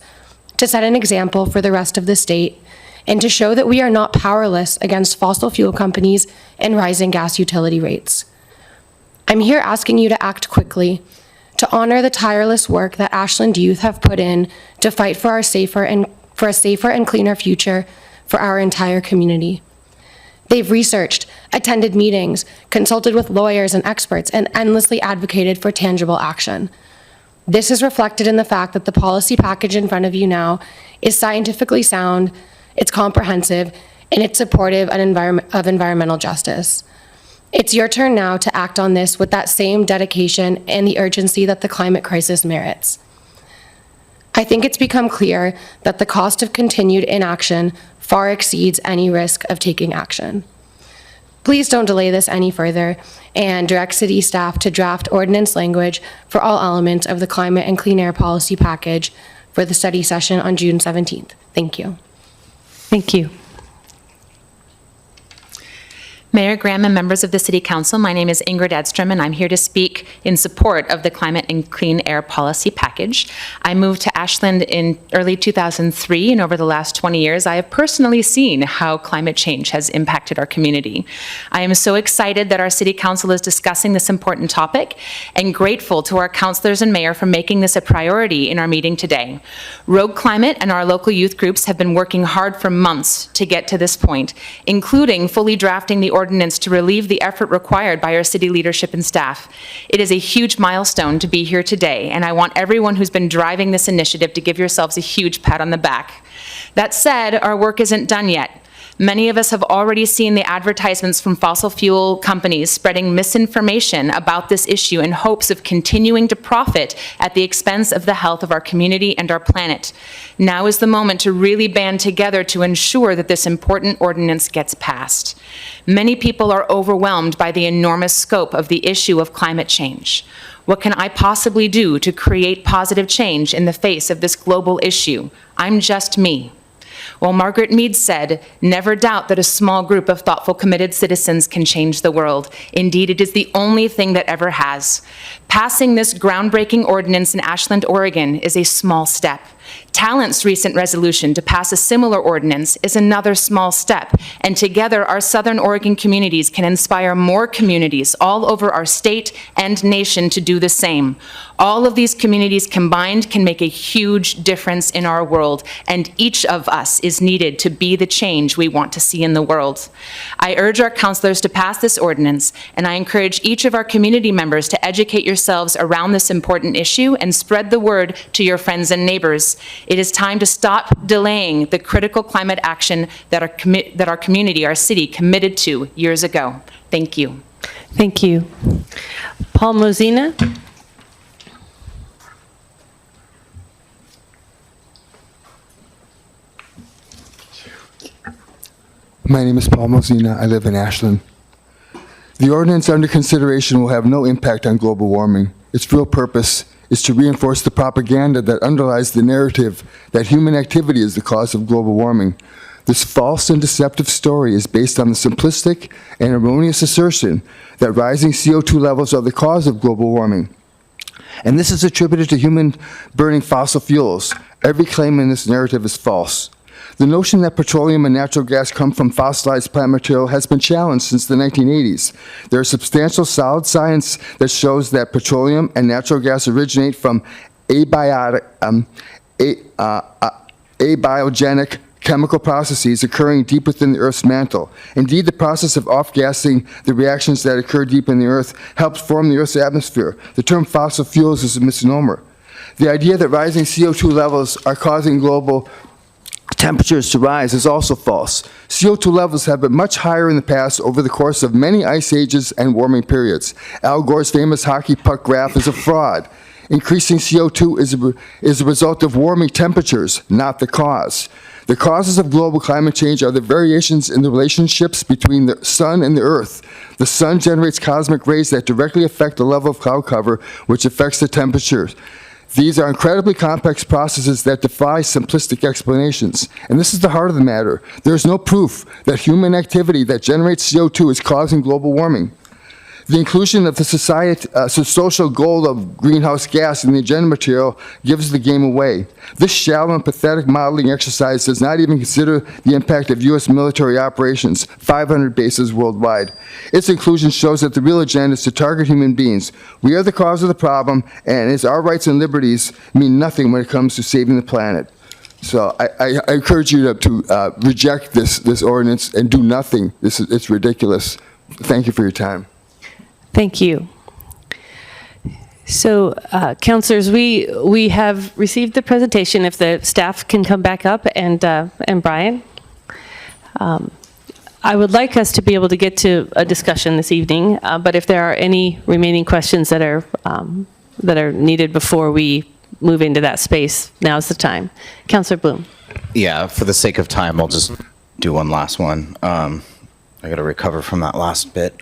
[SPEAKER 14] to set an example for the rest of the state, and to show that we are not powerless against fossil fuel companies and rising gas utility rates. I'm here asking you to act quickly, to honor the tireless work that Ashland youth have put in to fight for a safer and cleaner future for our entire community. They've researched, attended meetings, consulted with lawyers and experts, and endlessly advocated for tangible action. This is reflected in the fact that the policy package in front of you now is scientifically sound, it's comprehensive, and it's supportive of environmental justice. It's your turn now to act on this with that same dedication and the urgency that the climate crisis merits. I think it's become clear that the cost of continued inaction far exceeds any risk of taking action. Please don't delay this any further and direct city staff to draft ordinance language for all elements of the climate and clean air policy package for the study session on June 17th. Thank you.
[SPEAKER 1] Thank you.
[SPEAKER 12] Mayor Graham and members of the City Council, my name is Ingrid Edstrom, and I'm here to speak in support of the Climate and Clean Air Policy Package. I moved to Ashland in early 2003, and over the last 20 years, I have personally seen how climate change has impacted our community. I am so excited that our City Council is discussing this important topic, and grateful to our councilors and mayor for making this a priority in our meeting today. Rogue Climate and our local youth groups have been working hard for months to get to this point, including fully drafting the ordinance to relieve the effort required by our city leadership and staff. It is a huge milestone to be here today, and I want everyone who's been driving this initiative to give yourselves a huge pat on the back. That said, our work isn't done yet. Many of us have already seen the advertisements from fossil fuel companies spreading misinformation about this issue in hopes of continuing to profit at the expense of the health of our community and our planet. Now is the moment to really band together to ensure that this important ordinance gets passed. Many people are overwhelmed by the enormous scope of the issue of climate change. What can I possibly do to create positive change in the face of this global issue? I'm just me. Well, Margaret Mead said, "Never doubt that a small group of thoughtful, committed citizens can change the world. Indeed, it is the only thing that ever has." Passing this groundbreaking ordinance in Ashland, Oregon is a small step. Talent's recent resolution to pass a similar ordinance is another small step, and together our Southern Oregon communities can inspire more communities all over our state and nation to do the same. All of these communities combined can make a huge difference in our world, and each of us is needed to be the change we want to see in the world. I urge our councilors to pass this ordinance, and I encourage each of our community members to educate yourselves around this important issue and spread the word to your friends and neighbors. It is time to stop delaying the critical climate action that our community, our city, committed to years ago. Thank you.
[SPEAKER 1] Thank you. Paul Mozina.
[SPEAKER 13] My name is Paul Mozina. I live in Ashland. The ordinance under consideration will have no impact on global warming. Its real purpose is to reinforce the propaganda that underlies the narrative that human activity is the cause of global warming. This false and deceptive story is based on the simplistic and erroneous assertion that rising CO2 levels are the cause of global warming. And this is attributed to human burning fossil fuels. Every claim in this narrative is false. The notion that petroleum and natural gas come from fossilized plant material has been challenged since the 1980s. There is substantial solid science that shows that petroleum and natural gas originate from abiogenic chemical processes occurring deep within the Earth's mantle. Indeed, the process of off-gassing the reactions that occur deep in the Earth helps form the Earth's atmosphere. The term fossil fuels is a misnomer. The idea that rising CO2 levels are causing global temperatures to rise is also false. CO2 levels have been much higher in the past over the course of many ice ages and warming periods. Al Gore's famous hockey puck graph is a fraud. Increasing CO2 is a result of warming temperatures, not the cause. The causes of global climate change are the variations in the relationships between the sun and the earth. The sun generates cosmic rays that directly affect the level of cloud cover, which affects the temperatures. These are incredibly complex processes that defy simplistic explanations. And this is the heart of the matter. There is no proof that human activity that generates CO2 is causing global warming. The inclusion of the social goal of greenhouse gas in the agenda material gives the game away. This shallow and pathetic modeling exercise does not even consider the impact of U.S. military operations, 500 bases worldwide. Its inclusion shows that the real agenda is to target human beings. We are the cause of the problem, and it's our rights and liberties mean nothing when it comes to saving the planet. So I encourage you to reject this ordinance and do nothing. It's ridiculous. Thank you for your time.
[SPEAKER 1] Thank you. So, councilors, we have received the presentation. If the staff can come back up, and Brian, I would like us to be able to get to a discussion this evening. But if there are any remaining questions that are needed before we move into that space, now's the time. Councilor Bloom.
[SPEAKER 2] Yeah, for the sake of time, I'll just do one last one. I got to recover from that last bit.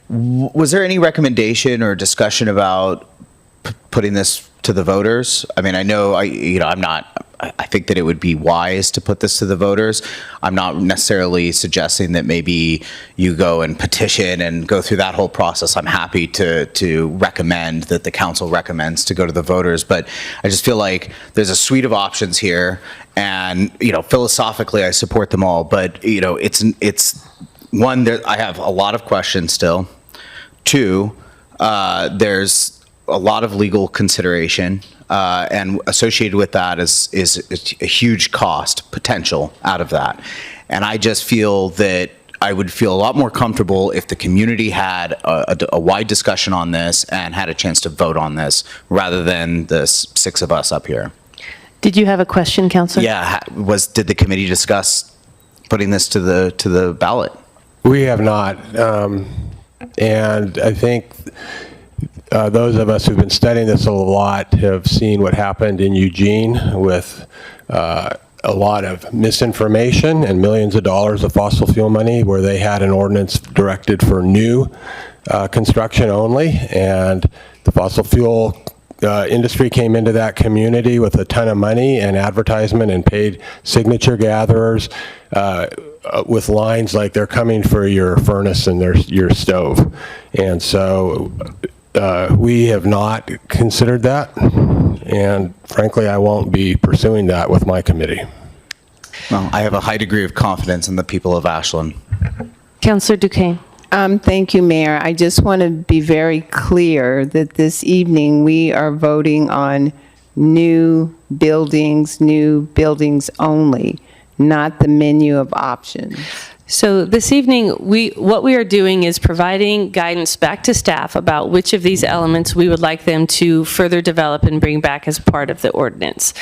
[SPEAKER 2] Was there any recommendation or discussion about putting this to the voters? I mean, I know I I think that it would be wise to put this to the voters. I'm not necessarily suggesting that maybe you go and petition and go through that whole process. I'm happy to recommend that the council recommends to go to the voters, but I just feel like there's a suite of options here, and philosophically I support them all, but it's one that I have a lot of questions still. Two, there's a lot of legal consideration, and associated with that is a huge cost potential out of that. And I just feel that I would feel a lot more comfortable if the community had a wide discussion on this and had a chance to vote on this, rather than the 6 of us up here.
[SPEAKER 1] Did you have a question, Councilor?
[SPEAKER 2] Yeah, did the committee discuss putting this to the ballot?
[SPEAKER 19] We have not. And I think those of us who've been studying this a lot have seen what happened in Eugene with a lot of misinformation and millions of dollars of fossil fuel money, where they had an ordinance directed for new construction only, and the fossil fuel industry came into that community with a ton of money and advertisement and paid signature gatherers with lines like, they're coming for your furnace and your stove. And so we have not considered that, and frankly, I won't be pursuing that with my committee.
[SPEAKER 2] Well, I have a high degree of confidence in the people of Ashland.
[SPEAKER 1] Councilor Duquesne.
[SPEAKER 4] Thank you, Mayor. I just want to be very clear that this evening we are voting on new buildings only, not the menu of options.
[SPEAKER 1] So this evening, what we are doing is providing guidance back to staff about which of these elements we would like them to further develop and bring back as part of the ordinance.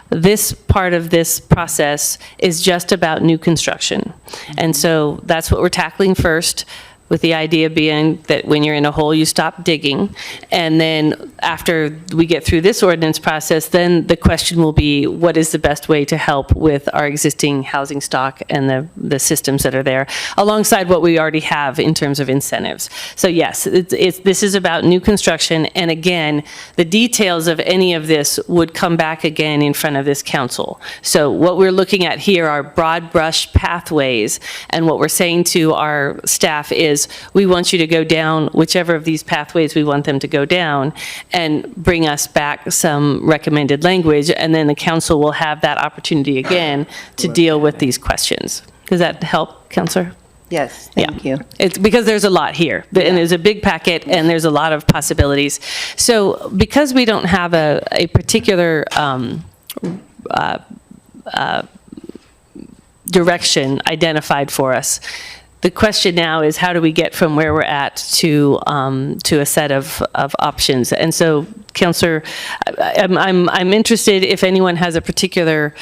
[SPEAKER 1] This part of this process is just about new construction. And so that's what we're tackling first, with the idea being that when you're in a hole, you stop digging. And then after we get through this ordinance process, then the question will be, what is the best way to help with our existing housing stock and the systems that are there, alongside what we already have in terms of incentives. So yes, this is about new construction. And again, the details of any of this would come back again in front of this council. So what we're looking at here are broad brush pathways. And what we're saying to our staff is, we want you to go down whichever of these pathways we want them to go down, and bring us back some recommended language, and then the council will have that opportunity again to deal with these questions. Does that help, Councilor?
[SPEAKER 4] Yes, thank you.
[SPEAKER 1] It's because there's a lot here, and there's a big packet, and there's a lot of possibilities. So because we don't have a particular direction identified for us, the question now is, how do we get from where we're at to a set of options? And so, Councilor, I'm interested if anyone has a particular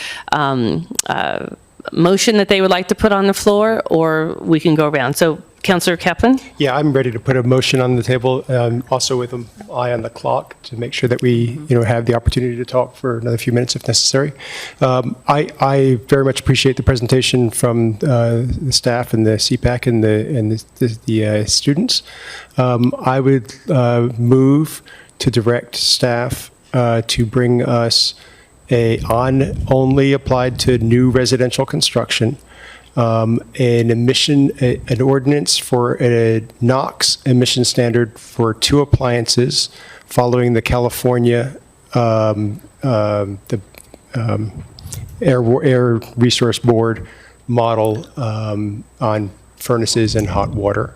[SPEAKER 1] motion that they would like to put on the floor, or we can go around. So, Councilor Kaplan?
[SPEAKER 15] Yeah, I'm ready to put a motion on the table, also with an eye on the clock to make sure that we, have the opportunity to talk for another few minutes if necessary. I very much appreciate the presentation from the staff and the CPAC and the students. I would move to direct staff to bring us only applied to new residential construction, an ordinance for a NOx emission standard for 2 appliances, following the California Air Resource Board model on furnaces and hot water,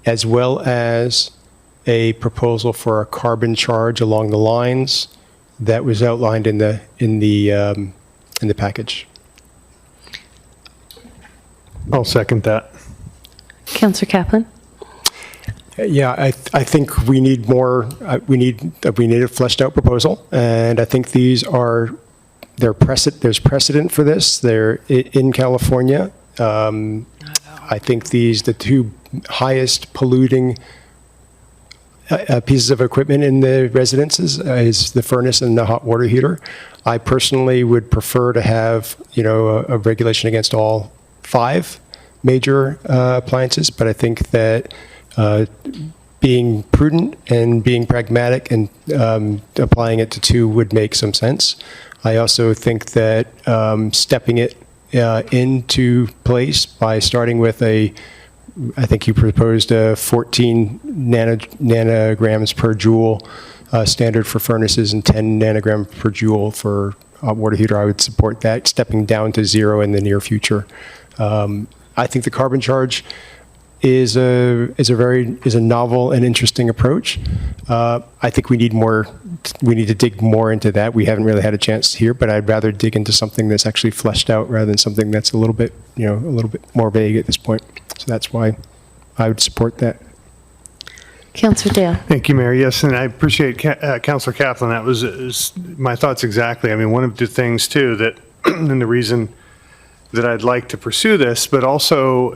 [SPEAKER 15] as well as a proposal for a carbon charge along the lines that was outlined in the package.
[SPEAKER 3] I'll second that.
[SPEAKER 1] Councilor Kaplan?
[SPEAKER 15] Yeah, I think we need more. We need a fleshed out proposal, and I think there's precedent for this. They're in California. I think the 2 highest polluting pieces of equipment in the residences is the furnace and the hot water heater. I personally would prefer to have a regulation against all 5 major appliances, but I think that being prudent and being pragmatic and applying it to 2 would make some sense. I also think that stepping it into place by starting with I think you proposed a 14 nanograms per joule standard for furnaces and 10 nanograms per joule for hot water heater. I would support that, stepping down to 0 in the near future. I think the carbon charge is a novel and interesting approach. I think we need to dig more into that. We haven't really had a chance here, but I'd rather dig into something that's actually fleshed out rather than something that's a little bit more vague at this point. So that's why I would support that.
[SPEAKER 1] Councillor Dale.
[SPEAKER 3] Thank you, Mayor. Yes, and I appreciate Councillor Kaplan. That was my thoughts exactly. I mean, one of the things too that, and the reason that I'd like to pursue this, but also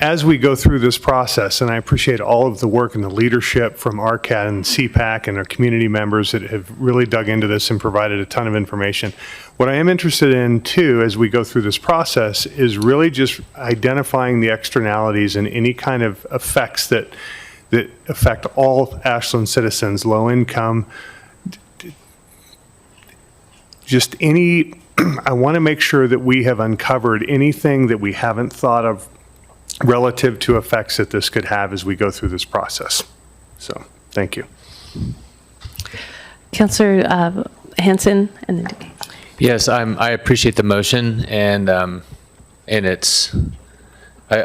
[SPEAKER 3] as we go through this process, and I appreciate all of the work and the leadership from RCAT and CPAC and our community members that have really dug into this and provided a ton of information. What I am interested in too, as we go through this process, is really just identifying the externalities and any kind of effects that affect all Ashland citizens, low income, just any, I want to make sure that we have uncovered anything that we haven't thought of relative to effects that this could have as we go through this process. So, thank you.
[SPEAKER 1] Councillor Hanson, and then
[SPEAKER 18] Yes, I appreciate the motion, and I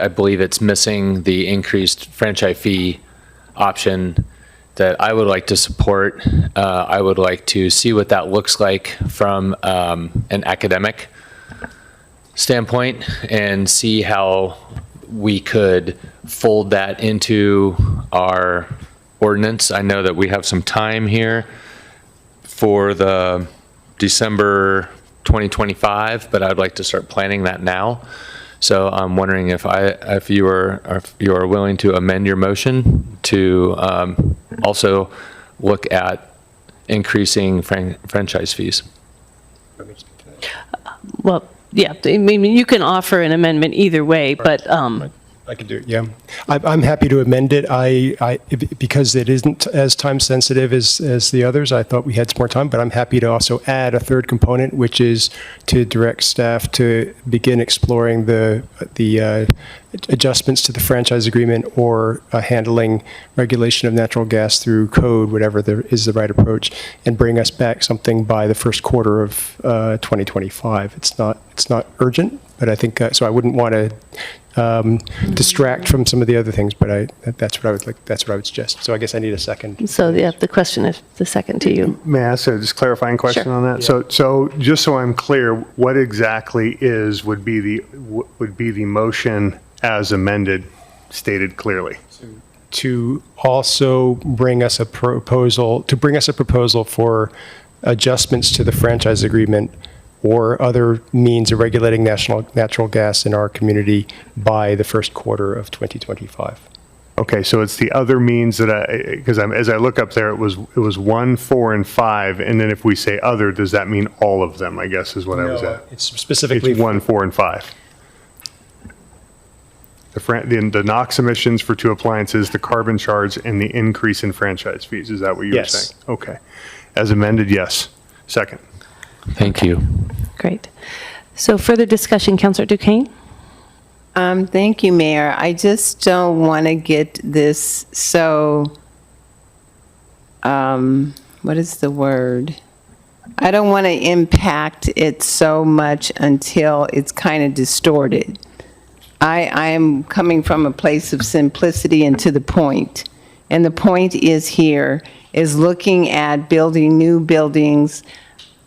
[SPEAKER 18] believe it's missing the increased franchise fee option that I would like to support. I would like to see what that looks like from an academic standpoint and see how we could fold that into our ordinance. I know that we have some time here for the December 2025, but I'd like to start planning that now. So I'm wondering if you are willing to amend your motion to also look at increasing franchise fees.
[SPEAKER 1] well, yeah, I mean, you can offer an amendment either way, but
[SPEAKER 15] I could do it, yeah. I'm happy to amend it. Because it isn't as time sensitive as the others, I thought we had some more time, but I'm happy to also add a third component, which is to direct staff to begin exploring the adjustments to the franchise agreement or handling regulation of natural gas through code, whatever is the right approach, and bring us back something by the first quarter of 2025. It's not urgent, but I think, so I wouldn't want to distract from some of the other things, but that's what I would like. That's what I would suggest. So I guess I need a second.
[SPEAKER 1] so yeah, the question is the second to you.
[SPEAKER 3] May I ask a just clarifying question on that?
[SPEAKER 15] Yeah.
[SPEAKER 3] So just so I'm clear, what exactly would be the motion as amended, stated clearly?
[SPEAKER 15] To also bring us a proposal for adjustments to the franchise agreement or other means of regulating natural gas in our community by the first quarter of 2025.
[SPEAKER 3] Okay, so it's the other means that because as I look up there, it was 1, 4, and 5, and then if we say other, does that mean all of them? I guess is what I was at.
[SPEAKER 15] It's specifically
[SPEAKER 3] It's 1, 4, and 5. The NOx emissions for 2 appliances, the carbon charge, and the increase in franchise fees. Is that what you were saying? Okay. As amended, yes. Second.
[SPEAKER 18] Thank you.
[SPEAKER 1] Great. So further discussion, Councillor Duquesne?
[SPEAKER 4] Thank you, Mayor. I just don't want to get this so, what is the word? I don't want to impact it so much until it's kind of distorted. I am coming from a place of simplicity and to the point. And the point is here is looking at building new buildings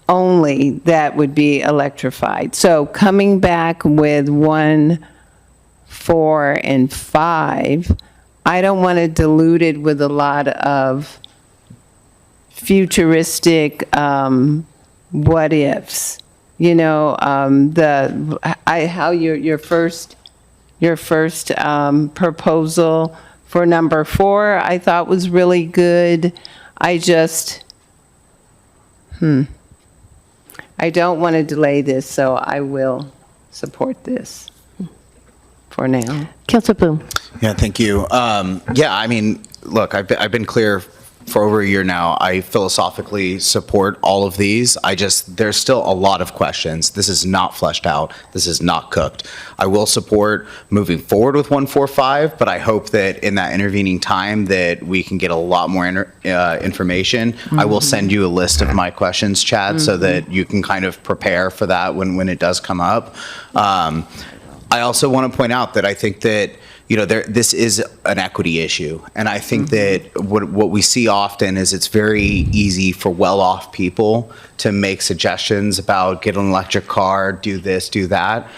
[SPEAKER 4] only that would be electrified. So coming back with 1, 4, and 5, I don't want to dilute it with a lot of futuristic what ifs. You know, how your first proposal for number 4 I thought was really good. I just I don't want to delay this, so I will support this for now.
[SPEAKER 1] Councillor Bloom?
[SPEAKER 2] Yeah, thank you. Yeah, I mean, look, I've been clear for over a year now. I philosophically support all of these. There's still a lot of questions. This is not fleshed out. This is not cooked. I will support moving forward with 145, but I hope that in that intervening time that we can get a lot more information. I will send you a list of my questions, Chad, so that you can kind of prepare for that when it does come up. I also want to point out that I think that this is an equity issue. And I think that what we see often is it's very easy for well-off people to make suggestions about get an electric car, do this, do that.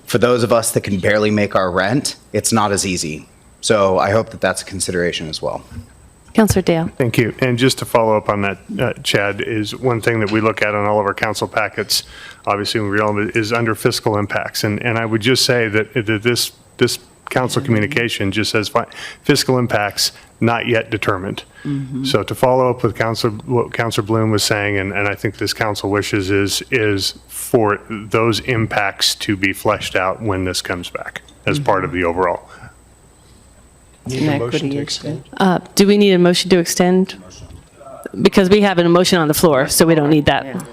[SPEAKER 2] For those of us that can barely make our rent, it's not as easy. So I hope that that's a consideration as well.
[SPEAKER 1] Councilor Dale.
[SPEAKER 3] Thank you. And just to follow up on that, Chad, is one thing that we look at on all of our council packets, obviously, is under fiscal impacts. And I would just say that this council communication just says fiscal impacts not yet determined. So to follow up with what Councilor Bloom was saying, and I think this council wishes is for those impacts to be fleshed out when this comes back as part of the overall.
[SPEAKER 4] Need a motion to extend?
[SPEAKER 1] Do we need a motion to extend? Because we have an motion on the floor, so we don't need that.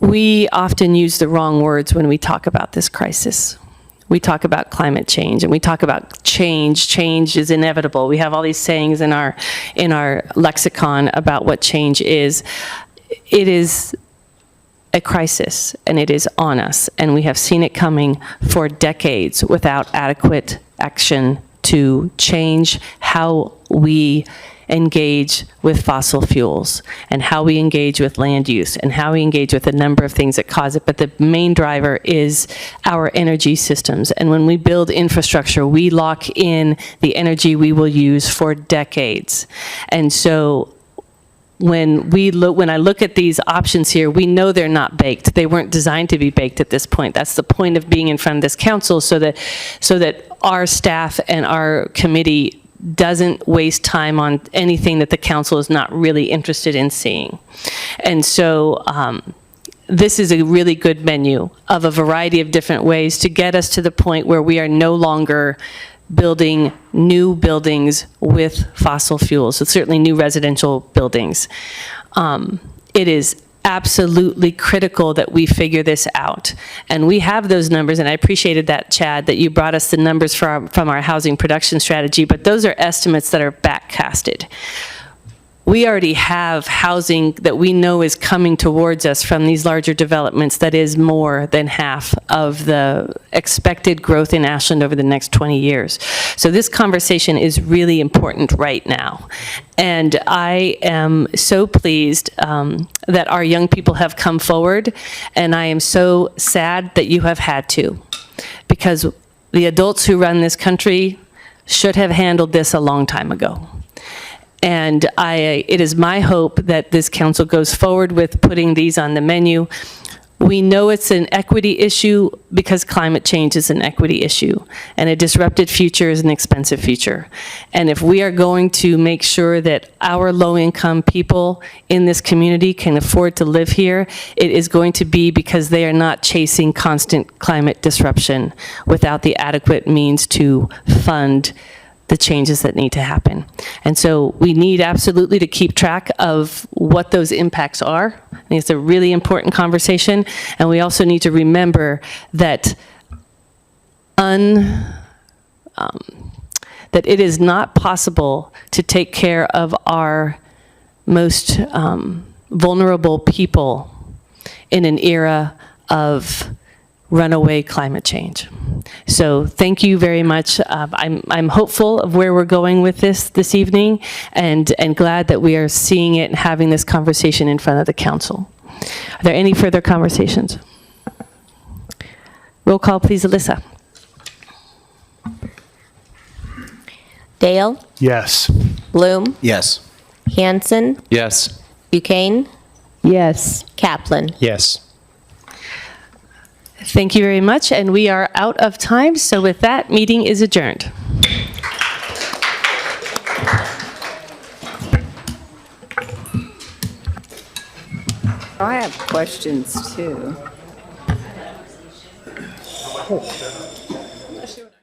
[SPEAKER 1] We often use the wrong words when we talk about this crisis. We talk about climate change, and we talk about change. Change is inevitable. We have all these sayings in our lexicon about what change is. It is a crisis, and it is on us, and we have seen it coming for decades without adequate action to change how we engage with fossil fuels and how we engage with land use and how we engage with a number of things that cause it. But the main driver is our energy systems. And when we build infrastructure, we lock in the energy we will use for decades. And so when I look at these options here, we know they're not baked. They weren't designed to be baked at this point. That's the point of being in front of this council, so that our staff and our committee doesn't waste time on anything that the council is not really interested in seeing. And so this is a really good menu of a variety of different ways to get us to the point where we are no longer building new buildings with fossil fuels, so certainly new residential buildings. It is absolutely critical that we figure this out. And we have those numbers, and I appreciated that, Chad, that you brought us the numbers from our housing production strategy, but those are estimates that are backcasted. We already have housing that we know is coming towards us from these larger developments that is more than half of the expected growth in Ashland over the next 20 years. So this conversation is really important right now. And I am so pleased that our young people have come forward, and I am so sad that you have had to, because the adults who run this country should have handled this a long time ago. And it is my hope that this council goes forward with putting these on the menu. We know it's an equity issue because climate change is an equity issue, and a disrupted future is an expensive future. And if we are going to make sure that our low-income people in this community can afford to live here, it is going to be because they are not chasing constant climate disruption without the adequate means to fund the changes that need to happen. And so we need absolutely to keep track of what those impacts are. I think it's a really important conversation. And we also need to remember that that it is not possible to take care of our most vulnerable people in an era of runaway climate change. So thank you very much. I'm hopeful of where we're going with this evening, and glad that we are seeing it and having this conversation in front of the council. Are there any further conversations? Roll call, please, Alyssa.
[SPEAKER 6] Dale?
[SPEAKER 3] Yes.
[SPEAKER 6] Bloom?
[SPEAKER 2] Yes.
[SPEAKER 6] Hanson?
[SPEAKER 18] Yes.
[SPEAKER 6] Buchanan?
[SPEAKER 14] Yes.
[SPEAKER 6] Kaplan?
[SPEAKER 15] Yes.
[SPEAKER 1] Thank you very much, and we are out of time. So with that, meeting is adjourned.
[SPEAKER 4] I have questions too.
[SPEAKER 3] Oh.